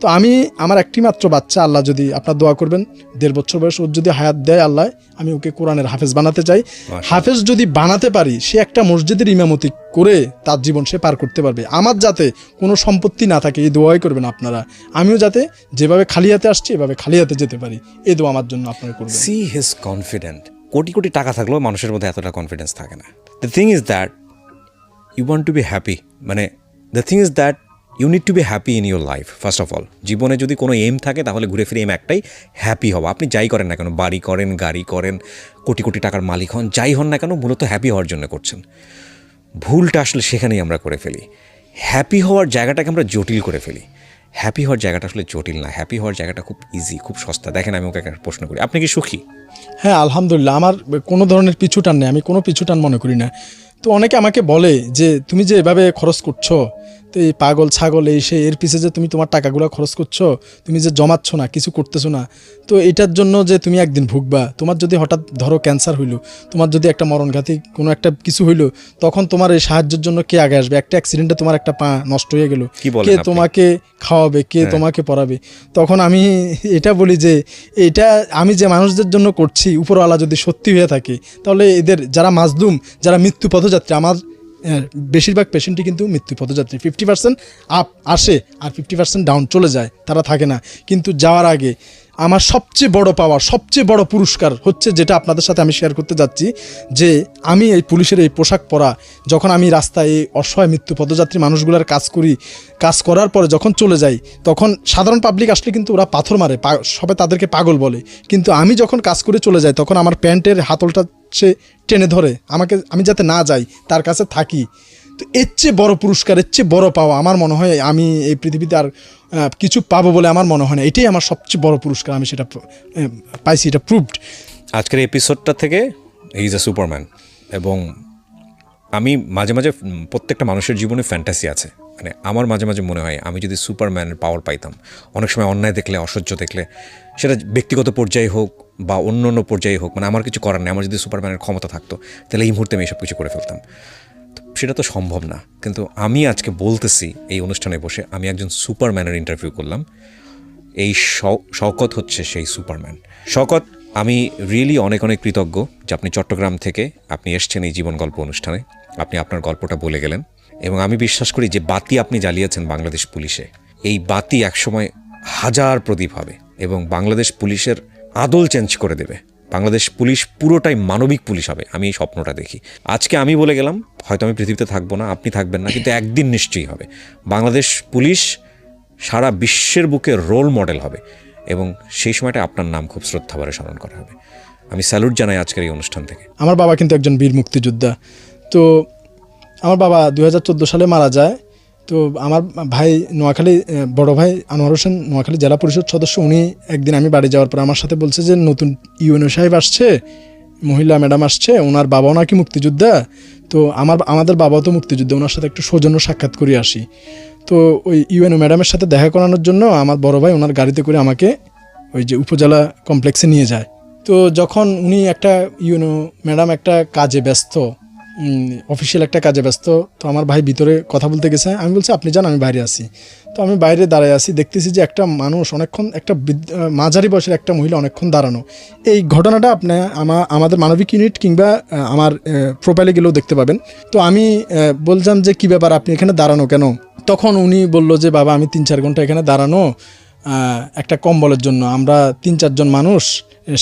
তো আমি আমার একটি মাত্র বাচ্চা, আল্লাহ যদি আপনার দোয়া করবেন 1.5 বছর বয়স, ওর যদি হায়াত দেয় আল্লাহ, আমি ওকে কোরআনের হাফেজ বানাতে চাই। হাফেজ যদি বানাতে পারি, সে একটা মসজিদের ইমামতি করে তার জীবন সে পার করতে পারবে। আমার যাতে কোনো সম্পত্তি না থাকে, এই দোয়াই করবেন আপনারা। আমিও যাতে যেভাবে খালি হাতে আসছি এভাবে খালি হাতে যেতে পারি, এই দোয়া আমার জন্য আপনারা করবেন। See he's confident. কোটি কোটি টাকা থাকলেও মানুষের মধ্যে এতটা কনফিডেন্স থাকে না। The thing is that you want to be happy, মানে the thing is that you need to be happy in your life. First of all, জীবনে যদি কোনো এম থাকে তাহলে ঘুরে ফিরে এম একটাই, হ্যাপি হওয়া। আপনি যাই করেন না কেন, বাড়ি করেন, গাড়ি করেন, কোটি কোটি টাকার মালিক হন, যাই হন না কেন, মূলত হ্যাপি হওয়ার জন্য করছেন। ভুলটা আসলে সেখানেই আমরা করে ফেলি। হ্যাপি হওয়ার জায়গাটাকে আমরা জটিল করে ফেলি। হ্যাপি হওয়ার জায়গাটা আসলে জটিল না, হ্যাপি হওয়ার জায়গাটা খুব ইজি, খুব সস্তা। দেখেন, আমি ওকে একটা প্রশ্ন করি, আপনি কি সুখী? হ্যাঁ আলহামদুলিল্লাহ, আমার কোনো ধরনের পিছুটান নেই, আমি কোনো পিছুটান মনে করি না। তো অনেকে আমাকে বলে যে তুমি যে এভাবে খরচ করছো, তো এই পাগল ছাগল এই সে, এর পিছে যে তুমি তোমার টাকাগুলো খরচ করছো, তুমি যে জমাচ্ছ না, কিছু করতেছো না, তো এটার জন্য যে তুমি একদিন ভুগবা। তোমার যদি হঠাৎ ধরো ক্যান্সার হইলো, তোমার যদি একটা মরণঘাতী কোনো একটা কিছু হইলো, তখন তোমার এই সাহায্যের জন্য কে আগে আসবে? একটা অ্যাক্সিডেন্টে তোমার একটা পা নষ্ট হয়ে গেল, কে তোমাকে খাওয়াবে, কে তোমাকে পড়াবে? তখন আমি এটা বলি যে এটা আমি যে মানুষদের জন্য করছি, উপরওয়ালা যদি সত্যি হয়ে থাকে, তাহলে এদের যারা মাজলুম, যারা মৃত্যু পথযাত্রী, আমার বেশিরভাগ পেশেন্টই কিন্তু মৃত্যু পথযাত্রী। 50% আপ আসে আর 50% ডাউন চলে যায়, তারা থাকে না। কিন্তু যাওয়ার আগে আমার সবচেয়ে বড় পাওয়া, সবচেয়ে বড় পুরস্কার হচ্ছে যেটা আপনাদের সাথে আমি শেয়ার করতে যাচ্ছি, যে আমি এই পুলিশের এই পোশাক পরা, যখন আমি রাস্তায় এই অসহায় মৃত্যু পথযাত্রী মানুষগুলোর কাজ করি, কাজ করার পরে যখন চলে যাই, তখন সাধারণ পাবলিক আসলে কিন্তু ওরা পাথর মারে, সবাই তাদেরকে পাগল বলে। কিন্তু আমি যখন কাজ করে চলে যাই, তখন আমার প্যান্টের হাতলটা সে টেনে ধরে আমাকে, আমি যাতে না যাই, তার কাছে থাকি। তো এর চেয়ে বড় পুরস্কার, এর চেয়ে বড় পাওয়া আমার মনে হয় আমি এই পৃথিবীতে আর কিছু পাবো বলে আমার মনে হয় না। এটাই আমার সবচেয়ে বড় পুরস্কার, আমি সেটা পাইছি, এটা প্রুভড। আজকের এপিসোডটা থেকে হি ইজ আ সুপারম্যান। এবং আমি মাঝে মাঝে, প্রত্যেকটা মানুষের জীবনে ফ্যান্টাসি আছে, মানে আমার মাঝে মাঝে মনে হয় আমি যদি সুপারম্যানের পাওয়ার পাইতাম, অনেক সময় অন্যায় দেখলে, অসহ্য দেখলে, সেটা ব্যক্তিগত পর্যায়ে হোক বা অন্য অন্য পর্যায়ে হোক, মানে আমার কিছু করার নেই, আমার যদি সুপারম্যানের ক্ষমতা থাকতো তাহলে এই মুহূর্তে আমি এসব কিছু করে ফেলতাম। সেটা তো সম্ভব না। কিন্তু আমি আজকে বলতেছি, এই অনুষ্ঠানে বসে আমি একজন সুপারম্যানের ইন্টারভিউ করলাম। এই শওকত হচ্ছে সেই সুপারম্যান। শওকত, আমি রিয়েলি অনেক অনেক কৃতজ্ঞ যে আপনি চট্টগ্রাম থেকে আপনি এসছেন এই জীবন গল্প অনুষ্ঠানে, আপনি আপনার গল্পটা বলে গেলেন। এবং আমি বিশ্বাস করি যে বাতি আপনি জ্বালিয়েছেন বাংলাদেশ পুলিশে, এই বাতি একসময় হাজার প্রদীপ হবে এবং বাংলাদেশ পুলিশের আদল চেঞ্জ করে দেবে। বাংলাদেশ পুলিশ পুরোটাই মানবিক পুলিশ হবে, আমি এই স্বপ্নটা দেখি। আজকে আমি বলে গেলাম, হয়তো আমি পৃথিবীতে থাকবো না, আপনি থাকবেন না, কিন্তু একদিন নিশ্চয়ই হবে। বাংলাদেশ পুলিশ সারা বিশ্বের বুকে রোল মডেল হবে এবং সেই সময়টা আপনার নাম খুব শ্রদ্ধাভরে স্মরণ করা হবে। আমি স্যালুট জানাই আজকের এই অনুষ্ঠান থেকে। আমার বাবা কিন্তু একজন বীর মুক্তিযোদ্ধা। তো আমার বাবা 2014 সালে মারা যায়। তো আমার ভাই নোয়াখালী, বড় ভাই আনোয়ার হোসেন নোয়াখালী জেলা পরিষদ সদস্য, উনি একদিন আমি বাড়ি যাওয়ার পর আমার সাথে বলছে যে নতুন ইউএনও সাহেব আসছে, মহিলা ম্যাডাম আসছে, ওনার বাবাও নাকি মুক্তিযোদ্ধা। তো আমাদের বাবাও তো মুক্তিযোদ্ধা, ওনার সাথে একটু সৌজন্য সাক্ষাৎ করে আসি। তো ওই ইউএনও ম্যাডামের সাথে দেখা করানোর জন্য আমার বড় ভাই ওনার গাড়িতে করে আমাকে ওই যে উপজেলা কমপ্লেক্সে নিয়ে যায়। তো যখন উনি একটা ইউএনও ম্যাডাম একটা কাজে ব্যস্ত, অফিসিয়াল একটা কাজে ব্যস্ত, তো আমার ভাই ভিতরে কথা বলতে গেছে, আমি বলছি আপনি যান, আমি বাইরে আছি। তো আমি বাইরে দাঁড়ায় আছি, দেখতেছি যে একটা মানুষ অনেকক্ষণ, একটা মাঝারি বয়সের একটা মহিলা অনেকক্ষণ দাঁড়ানো। এই ঘটনাটা আপনি আমাদের মানবিক ইউনিট কিংবা আমার প্রোফাইলে গেলেও দেখতে পাবেন। তো আমি বললাম যে কী ব্যাপার, আপনি এখানে দাঁড়ানো কেন? তখন উনি বলল যে বাবা আমি 3-4 ঘন্টা এখানে দাঁড়ানো, একটা কম্বলের জন্য। আমরা 3-4 জন মানুষ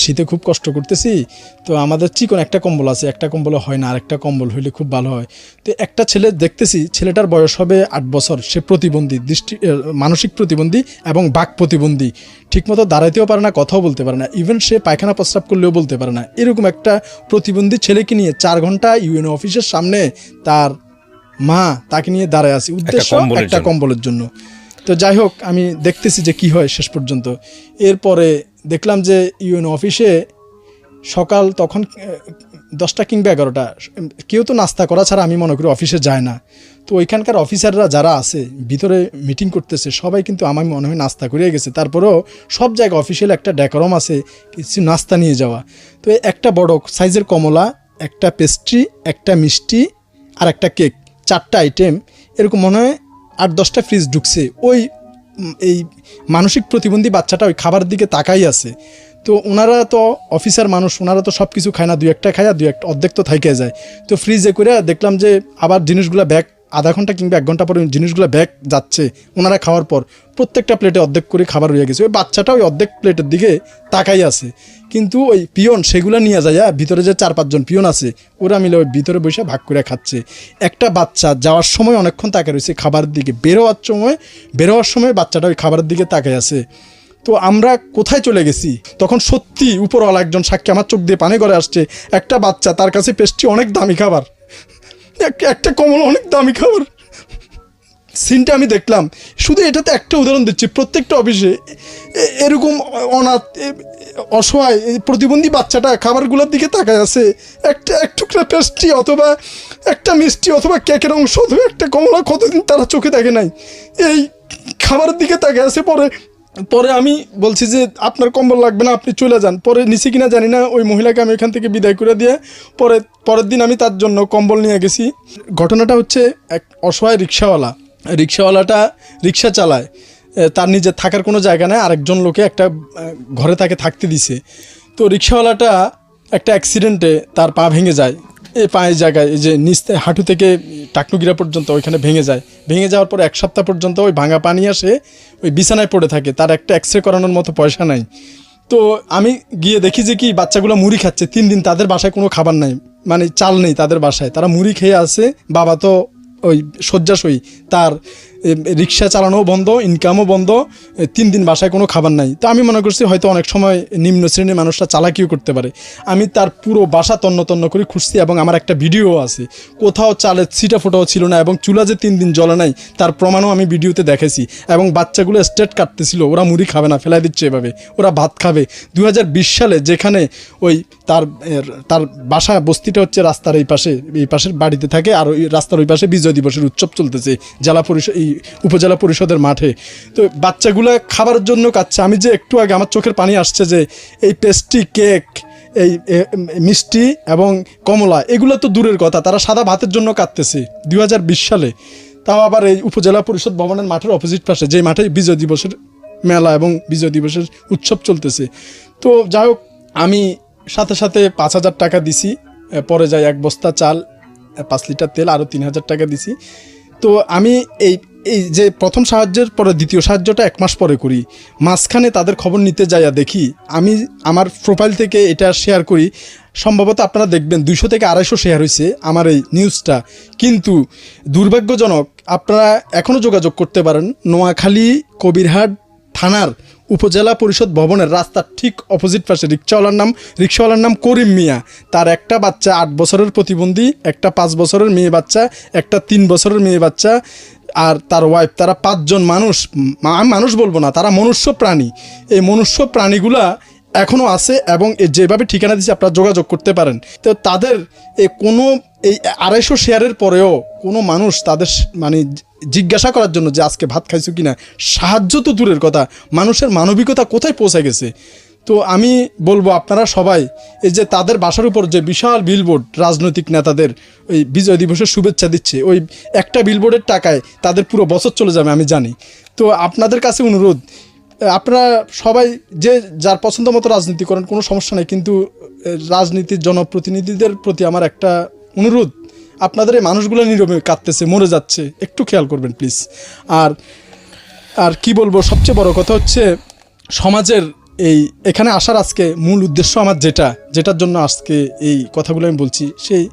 শীতে খুব কষ্ট করতেছি, তো আমাদের চিকন একটা কম্বল আছে, একটা কম্বলে হয় না, আরেকটা কম্বল হইলে খুব ভালো হয়। তো একটা ছেলে দেখতেছি, ছেলেটার বয়স হবে 8 বছর, সে প্রতিবন্ধী, মানসিক প্রতিবন্ধী এবং বাক প্রতিবন্ধী, ঠিকমতো দাঁড়াইতেও পারে না, কথাও বলতে পারে না, ইভেন সে পায়খানা প্রস্রাব করলেও বলতে পারে না। এরকম একটা প্রতিবন্ধী ছেলেকে নিয়ে 4 ঘন্টা ইউএনও অফিসের সামনে তার মা তাকে নিয়ে দাঁড়ায় আছে, উদ্দেশ্য একটা কম্বলের জন্য। তো যাই হোক, আমি দেখতেছি যে কি হয় শেষ পর্যন্ত। এরপরে দেখলাম যে ইউএনও অফিসে সকাল তখন 10টা কিংবা 11টা, কেউ তো নাস্তা করা ছাড়া আমি মনে করি অফিসে যায় না। তো ওইখানকার অফিসাররা যারা আছে ভিতরে মিটিং করতেছে, সবাই কিন্তু আমার মনে হয় নাস্তা করে গেছে। তারপরেও সব জায়গায় অফিসিয়াল একটা ডেকোরাম আছে কিছু নাস্তা নিয়ে যাওয়া। তো একটা বড় সাইজের কমলা, একটা পেস্ট্রি, একটা মিষ্টি আর একটা কেক, 4টা আইটেম, এরকম মনে হয় 8-10টা ফ্রিজ ঢুকছে। ওই এই মানসিক প্রতিবন্ধী বাচ্চাটা ওই খাবার দিকে তাকাই আছে। তো ওনারা তো অফিসার মানুষ, ওনারা তো সব কিছু খায় না, 2-1টা খায়, 2-1 অর্ধেক তো থাইকে যায়। তো ফ্রিজে করে দেখলাম যে আবার জিনিসগুলো ব্যাগ, আধা ঘন্টা কিংবা 1 ঘন্টা পরে জিনিসগুলো ব্যাগ যাচ্ছে। ওনারা খাওয়ার পর প্রত্যেকটা প্লেটে অর্ধেক করে খাবার হয়ে গেছে। ওই বাচ্চাটা ওই অর্ধেক প্লেটের দিকে তাকাই আছে, কিন্তু ওই পিয়ন সেগুলো নিয়ে যায়, ভিতরে যে 4-5 জন পিয়ন আছে ওরা মিলে ওই ভিতরে বসে ভাগ করে খাচ্ছে। একটা বাচ্চা যাওয়ার সময় অনেকক্ষণ তাকায় রয়েছে খাবার দিকে, বেরোয়ার সময় বাচ্চাটা ওই খাবারের দিকে তাকাই আছে। তো আমরা কোথায় চলে গেছি? তখন সত্যি উপরওয়ালা একজন সাক্ষী, আমার চোখ দিয়ে পানি করে আসছে। একটা বাচ্চা, তার কাছে পেস্ট্রি অনেক দামি খাবার, একটা কমলা অনেক দামি খাবার, সিনটা আমি দেখলাম। শুধু এটাতে একটা উদাহরণ দিচ্ছি, প্রত্যেকটা অফিসে এরকম অনাথ অসহায় প্রতিবন্ধী বাচ্চাটা খাবারগুলোর দিকে তাকায় আছে। এক টুকরা পেস্ট্রি অথবা একটা মিষ্টি অথবা কেকের অংশ অথবা একটা কমলা কতদিন তারা চোখে দেখে নাই, এই খাবারের দিকে তাকায় আছে। পরে আমি বলছি যে আপনার কম্বল লাগবে না, আপনি চলে যান। পরে নিচে কিনা জানি না, ওই মহিলাকে আমি এখান থেকে বিদায় করে দিয়ে পরের দিন আমি তার জন্য কম্বল নিয়ে গেছি। ঘটনাটা হচ্ছে, এক অসহায় রিক্সাওয়ালাটা রিক্সা চালায়, তার নিজের থাকার কোনো জায়গা নেই, আরেকজন লোকে একটা ঘরে তাকে থাকতে দিছে। তো রিক্সাওয়ালাটা একটা অ্যাক্সিডেন্টে তার পা ভেঙে যায়, এই পায়ের জায়গায়, এই যে নিচ হাঁটু থেকে টাকনুগিরা পর্যন্ত ওইখানে ভেঙে যায়। ভেঙে যাওয়ার পর 1 সপ্তাহ পর্যন্ত ওই ভাঙা পানি আসে, ওই বিছানায় পড়ে থাকে, তার একটা এক্স রে করানোর মতো পয়সা নাই। তো আমি গিয়ে দেখি যে কি বাচ্চাগুলো মুড়ি খাচ্ছে, 3 দিন তাদের বাসায় কোনো খাবার নাই, মানে চাল নেই তাদের বাসায়, তারা মুড়ি খেয়ে আছে। বাবা তো ওই শয্যাশয়ী, তার রিক্সা চালানোও বন্ধ, ইনকামও বন্ধ, 3 দিন বাসায় কোনো খাবার নাই। তো আমি মনে করছি হয়তো অনেক সময় নিম্ন শ্রেণীর মানুষরা চালাকিও করতে পারে। আমি তার পুরো বাসা তন্ন করে খুঁজছি এবং আমার একটা ভিডিও আছে, কোথাও চালের ছিটা ফোটাও ছিল না এবং চুলা যে 3 দিন জ্বলে নাই তার প্রমাণও আমি ভিডিওতে দেখেছি। এবং বাচ্চাগুলো স্টেট কাটতেছিল, ওরা মুড়ি খাবে না, ফেলাই দিচ্ছে এভাবে, ওরা ভাত খাবে। 2020 সালে যেখানে ওই তার বাসা বস্তিটা হচ্ছে রাস্তার এই পাশের বাড়িতে থাকে, আর ওই রাস্তার ওই পাশে বিজয় দিবসের উৎসব চলতেছে উপজেলা পরিষদের মাঠে। তো বাচ্চাগুলো খাবারের জন্য কাচ্ছে। আমি যে একটু আগে আমার চোখের পানি আসছে যে এই পেস্ট্রি, কেক, এই মিষ্টি এবং কমলা, এগুলো তো দূরের কথা, তারা সাদা ভাতের জন্য কাঁদতেছে 2020 সালে, তাও আবার এই উপজেলা পরিষদ ভবনের মাঠের অপোজিট পাশে, যে মাঠে বিজয় দিবসের মেলা এবং বিজয় দিবসের উৎসব চলতেছে। তো যাই হোক, আমি সাথে 5,000 টাকা দিছি, পরে যাই 1 বস্তা চাল, 5 লিটার তেল, আরও 3,000 টাকা দিছি। তো আমি এই যে প্রথম সাহায্যের পরে দ্বিতীয় সাহায্যটা 1 মাস পরে করি। মাঝখানে তাদের খবর নিতে যাইয়া দেখি, আমি আমার প্রোফাইল থেকে এটা শেয়ার করি, সম্ভবত আপনারা দেখবেন 200 থেকে 250 শেয়ার হয়েছে আমার এই নিউজটা। কিন্তু দুর্ভাগ্যজনক, আপনারা এখনও যোগাযোগ করতে পারেন নোয়াখালী কবিরহাট থানার উপজেলা পরিষদ ভবনের রাস্তার ঠিক অপোজিট পাশে রিক্সাওয়ালার নাম করিম মিয়া। তার একটা বাচ্চা 8 বছরের প্রতিবন্ধী, একটা 5 বছরের মেয়ে বাচ্চা, একটা 3 বছরের মেয়ে বাচ্চা, আর তার ওয়াইফ। তারা 5 জন মানুষ বলবো না, তারা মনুষ্য প্রাণী। এই মনুষ্য প্রাণীগুলা এখনও আছে এবং যেভাবে ঠিকানা দিচ্ছে আপনারা যোগাযোগ করতে পারেন। তো তাদের কোনো এই 250 শেয়ারের পরেও কোনো মানুষ তাদের মানে জিজ্ঞাসা করার জন্য যে আজকে ভাত খাইছো কিনা, সাহায্য তো দূরের কথা, মানুষের মানবিকতা কোথায় পৌঁছে গেছে। তো আমি বলবো আপনারা সবাই, এই যে তাদের বাসার উপর যে বিশাল বিলবোর্ড রাজনৈতিক নেতাদের ওই বিজয় দিবসের শুভেচ্ছা দিচ্ছে, ওই একটা বিলবোর্ডের টাকায় তাদের পুরো বছর চলে যাবে আমি জানি। তো আপনাদের কাছে অনুরোধ, আপনারা সবাই যে যার পছন্দ মতো রাজনীতি করেন, কোনো সমস্যা নেই, কিন্তু রাজনীতির জনপ্রতিনিধিদের প্রতি আমার একটা অনুরোধ, আপনাদের এই মানুষগুলো নীরবে কাঁদতেছে, মরে যাচ্ছে, একটু খেয়াল করবেন প্লিজ। আর আর কি বলবো, সবচেয়ে বড় কথা হচ্ছে সমাজের এখানে আসার আজকে মূল উদ্দেশ্য আমার যেটার জন্য আজকে এই কথাগুলো আমি বলছি, সেই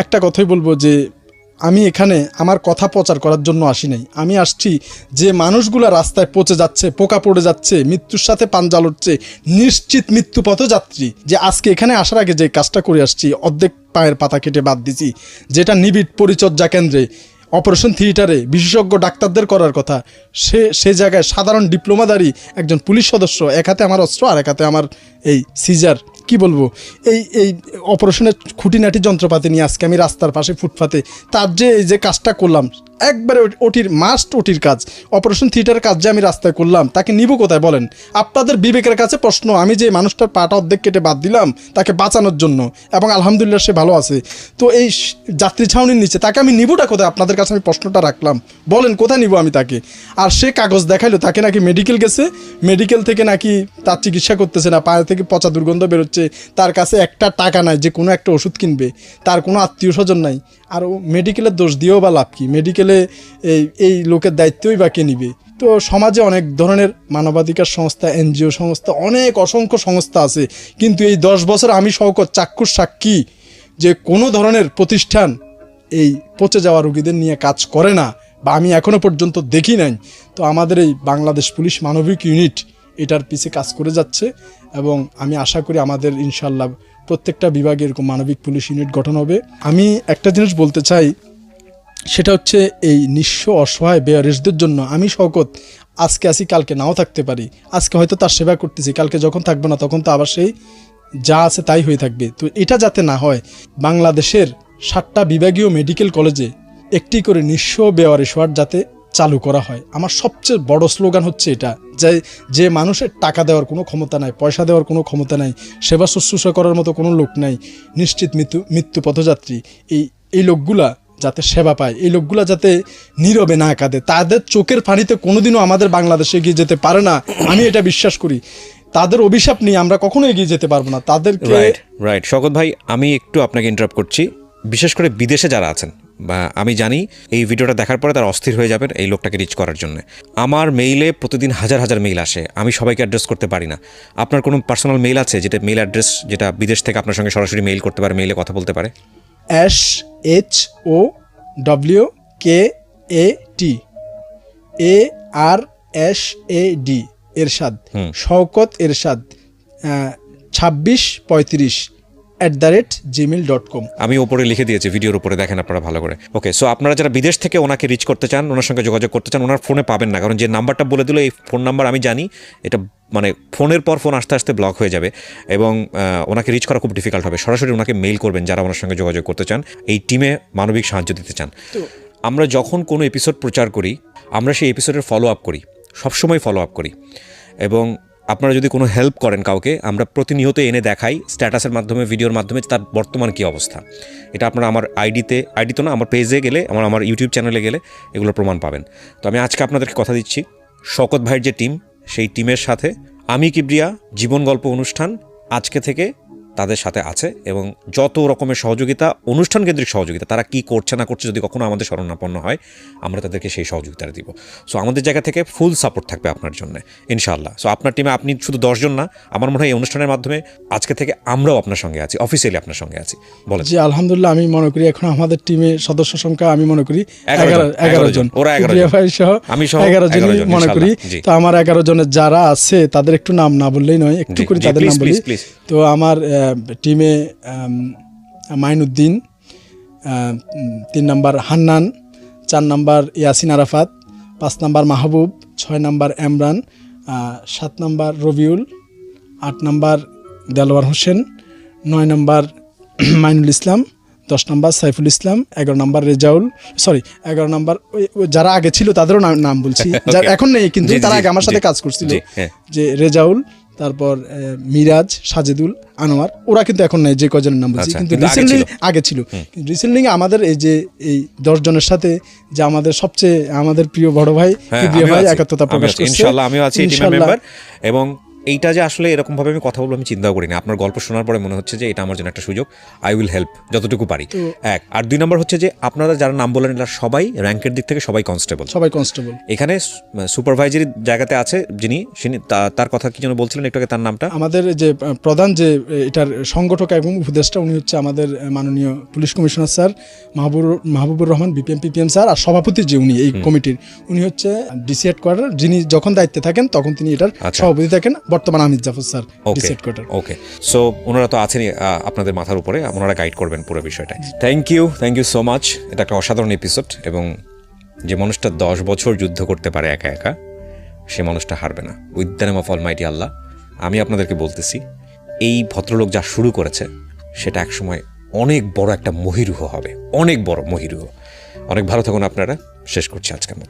একটা কথাই বলবো যে আমি এখানে আমার কথা প্রচার করার জন্য আসি নাই। আমি আসছি যে মানুষগুলো রাস্তায় পচে যাচ্ছে, পোকা পড়ে যাচ্ছে, মৃত্যুর সাথে পাঞ্জা লড়ছে, নিশ্চিত মৃত্যু পথযাত্রী, যে আজকে এখানে আসার আগে যে কাজটা করে আসছি, অর্ধেক পায়ের পাতা কেটে বাদ দিছি, যেটা নিবিড় পরিচর্যা কেন্দ্রে অপারেশন থিয়েটারে বিশেষজ্ঞ ডাক্তারদের করার কথা, সে জায়গায় সাধারণ ডিপ্লোমাধারী একজন পুলিশ সদস্য, এক হাতে আমার অস্ত্র আর এক হাতে আমার এই সিজার, কি বলবো, এই অপারেশনের খুঁটিনাটি যন্ত্রপাতি নিয়ে আজকে আমি রাস্তার পাশে ফুটপাতে তার এই যে কাজটা করলাম, একবারে ওটির কাজ, অপারেশন থিয়েটারের কাজ যে আমি রাস্তায় করলাম, তাকে নিব কোথায় বলেন? আপনাদের বিবেকের কাছে প্রশ্ন। আমি যে মানুষটার পাটা অর্ধেক কেটে বাদ দিলাম তাকে বাঁচানোর জন্য, এবং আলহামদুলিল্লাহ সে ভালো আছে, তো এই যাত্রী ছাউনির নিচে তাকে আমি নিবটা কোথায়? আপনাদের কাছে আমি প্রশ্নটা রাখলাম, বলেন কোথায় নিব আমি তাকে? আর সে কাগজ দেখাইলো তাকে নাকি মেডিকেল গেছে, মেডিকেল থেকে নাকি তার চিকিৎসা করতেছে না, পায়ে থেকে পচা দুর্গন্ধ বেরোচ্ছে, তার কাছে একটা টাকা নাই যে কোনো একটা ওষুধ কিনবে, তার কোনো আত্মীয় স্বজন নাই। আর ও মেডিকেলের দোষ দিয়েও বা লাভ কি? মেডিকেলে এই লোকের দায়িত্বই বা কে নিবে? তো সমাজে অনেক ধরনের মানবাধিকার সংস্থা, এনজিও সংস্থা, অসংখ্য সংস্থা আছে, কিন্তু এই 10 বছর আমি শওকত চাক্ষুষ সাক্ষী যে কোনো ধরনের প্রতিষ্ঠান এই পচে যাওয়া রোগীদের নিয়ে কাজ করে না, বা আমি এখনো পর্যন্ত দেখি নাই। তো আমাদের এই বাংলাদেশ পুলিশ মানবিক ইউনিট এটার পিছে কাজ করে যাচ্ছে, এবং আমি আশা করি আমাদের ইনশাল্লাহ প্রত্যেকটা বিভাগে এরকম মানবিক পুলিশ ইউনিট গঠন হবে। আমি একটা জিনিস বলতে চাই, সেটা হচ্ছে এই নিঃস্ব অসহায় বেয়ারিশদের জন্য আমি শওকত আজকে আসি, কালকে নাও থাকতে পারি। আজকে হয়তো তার সেবা করতেছি, কালকে যখন থাকবো না তখন তো আবার সেই যা আছে তাই হয়ে থাকবে। তো এটা যাতে না হয়, বাংলাদেশের 7টা বিভাগীয় মেডিকেল কলেজে একটি করে নিঃস্ব বেওয়ারিশ ওয়ার্ড যাতে চালু করা হয়। আমার সবচেয়ে বড় স্লোগান হচ্ছে এটা, যে মানুষের টাকা দেওয়ার কোনো ক্ষমতা নাই, পয়সা দেওয়ার কোনো ক্ষমতা নাই, সেবা শুশ্রূষা করার মতো কোনো লোক নাই, নিশ্চিত মৃত্যু পথযাত্রী, এই লোকগুলা যাতে সেবা পায়, এই লোকগুলা যাতে নীরবে না কাঁদে, তাদের চোখের পানিতে কোনোদিনও আমাদের বাংলাদেশে এগিয়ে যেতে পারে না, আমি এটা বিশ্বাস করি। তাদের অভিশাপ নিয়ে আমরা কখনো এগিয়ে যেতে পারবো না। তাদেরকে রাইট শওকত ভাই, আমি একটু আপনাকে ইন্টারাপ্ট করছি। বিশেষ করে বিদেশে যারা আছেন, বা আমি জানি এই ভিডিওটা দেখার পরে তারা অস্থির হয়ে যাবেন এই লোকটাকে রিচ করার জন্য। আমার মেইলে প্রতিদিন হাজার হাজার মেইল আসে, আমি সবাইকে অ্যাড্রেস করতে পারি না। আপনার কোনো পার্সোনাল মেইল আছে যেটা মেইল অ্যাড্রেস, যেটা বিদেশ থেকে আপনার সঙ্গে সরাসরি মেইল করতে পারে, মেইলে কথা বলতে পারে? SHOWKAT এরশাদ, শওকত এরশাদ 2635@gmail.com। আমি ওপরে লিখে দিয়েছি, ভিডিওর উপরে দেখেন আপনারা ভালো করে। ওকে, সো আপনারা যারা বিদেশ থেকে ওনাকে রিচ করতে চান, ওনার সঙ্গে যোগাযোগ করতে চান, ওনার ফোনে পাবেন না, কারণ যে নাম্বারটা বলে দিল এই ফোন নাম্বার আমি জানি এটা মানে ফোনের পর ফোন আসতে আসতে ব্লক হয়ে যাবে, এবং ওনাকে রিচ করা খুব ডিফিকাল্ট হবে। সরাসরি ওনাকে মেইল করবেন যারা ওনার সঙ্গে যোগাযোগ করতে চান, এই টিমে মানবিক সাহায্য দিতে চান। আমরা যখন কোনো এপিসোড প্রচার করি, আমরা সেই এপিসোডের ফলো আপ করি, সবসময় ফলো আপ করি, এবং আপনারা যদি কোনো হেল্প করেন কাউকে, আমরা প্রতিনিয়ত এনে দেখাই স্ট্যাটাসের মাধ্যমে, ভিডিওর মাধ্যমে তার বর্তমান কী অবস্থা। এটা আপনারা আমার আইডি তো না, আমার পেজে গেলে, আমার ইউটিউব চ্যানেলে গেলে এগুলো প্রমাণ পাবেন। তো আমি আজকে আপনাদেরকে কথা দিচ্ছি, শওকত ভাইয়ের যে টিম, সেই টিমের সাথে আমি কিবরিয়া জীবন গল্প অনুষ্ঠান আজকে থেকে তাদের সাথে আছে, এবং যত রকমের সহযোগিতা, অনুষ্ঠান কেন্দ্রিক সহযোগিতা, তারা কি করছে না করছে যদি কখনো আমাদের শরণাপন্ন হয়, আমরা তাদেরকে সেই সহযোগিতাটা দিব। সো আমাদের জায়গা থেকে ফুল সাপোর্ট থাকবে আপনার জন্য ইনশাআল্লাহ। সো আপনার টিমে আপনি শুধু 10 জন না, আমার মনে হয় এই অনুষ্ঠানের মাধ্যমে আজকে থেকে আমরাও আপনার সঙ্গে আছি, অফিসিয়ালি আপনার সঙ্গে আছি। বলেন। জি আলহামদুলিল্লাহ, আমি মনে করি এখন আমাদের টিমে সদস্য সংখ্যা আমি মনে করি 11 জন, ওরা 11 জন, আমি সহ 11 জন মনে করি। তো আমার 11 জনের যারা আছে তাদের একটু নাম না বললেই নয়, একটু করে তাদের নাম বলি। তো আমার টিমে মাইনুদ্দিন, 3 নম্বর হান্নান, 4 নম্বর ইয়াসিন আরাফাত, 5 নম্বর মাহবুব, 6 নম্বর এমরান, 7 নম্বর রবিউল, 8 নম্বর দেলোয়ার হোসেন, 9 নম্বর মাইনুল ইসলাম, 10 নম্বর সাইফুল ইসলাম, 11 নম্বর রেজাউল, 11 নম্বর যারা আগে ছিল তাদেরও নাম বলছি, এখন নেই কিন্তু তারা আগে আমার সাথে কাজ করছিল, যে রেজাউল, তারপর মিরাজ, সাজেদুল, আনোয়ার, ওরা কিন্তু এখন নেই, যে কজনের নাম বলছি, কিন্তু রিসেন্টলি আগে ছিল। রিসেন্টলি আমাদের এই 10 জনের সাথে যে আমাদের প্রিয় বড় ভাই কিবরিয়া ভাই একাত্মতা প্রকাশ করছে, ইনশাআল্লাহ আমিও আছি টিম মেম্বার, এবং এইটা যে আসলে এরকমভাবে আমি কথা বলবো আমি চিন্তাও করি না। আপনার গল্প শোনার পরে মনে হচ্ছে যে এটা আমার জন্য একটা সুযোগ, আই উইল হেল্প যতটুকু পারি। এক আর 2 নম্বর হচ্ছে যে আপনারা যারা নাম বললেন এরা সবাই র্যাঙ্কের দিক থেকে সবাই কনস্টেবল। এখানে সুপারভাইজারি জায়গাতে আছে যিনি তার কথা কি যেন বলছিলেন একটু আগে, তার নামটা? আমাদের যে প্রধান যে এটার সংগঠক এবং উপদেষ্টা উনি হচ্ছে আমাদের মাননীয় police commissioner sir Mahbubur Rahman PPM sir, আর সভাপতি যে উনি এই কমিটির উনি হচ্ছে ডিসি হেডকোয়ার্টার, যিনি যখন দায়িত্বে থাকেন তখন তিনি এটার সভাপতি থাকেন, বর্তমান আমির জাফর স্যার ডিসি হেডকোয়ার্টার। ওকে, সো ওনারা তো আছেনই আপনাদের মাথার উপরে, ওনারা গাইড করবেন পুরো বিষয়টা। Thank you so much. এটা একটা অসাধারণ এপিসোড, এবং যে মানুষটা 10 বছর যুদ্ধ করতে পারে একা একা, সে মানুষটা হারবে না with the name of almighty Allah. আমি আপনাদেরকে বলতেছি এই ভদ্রলোক যা শুরু করেছে সেটা একসময় অনেক বড় একটা মহিরুহ হবে, অনেক বড় মহিরুহ। অনেক ভালো থাকুন আপনারা। শেষ করছি আজকের মতো।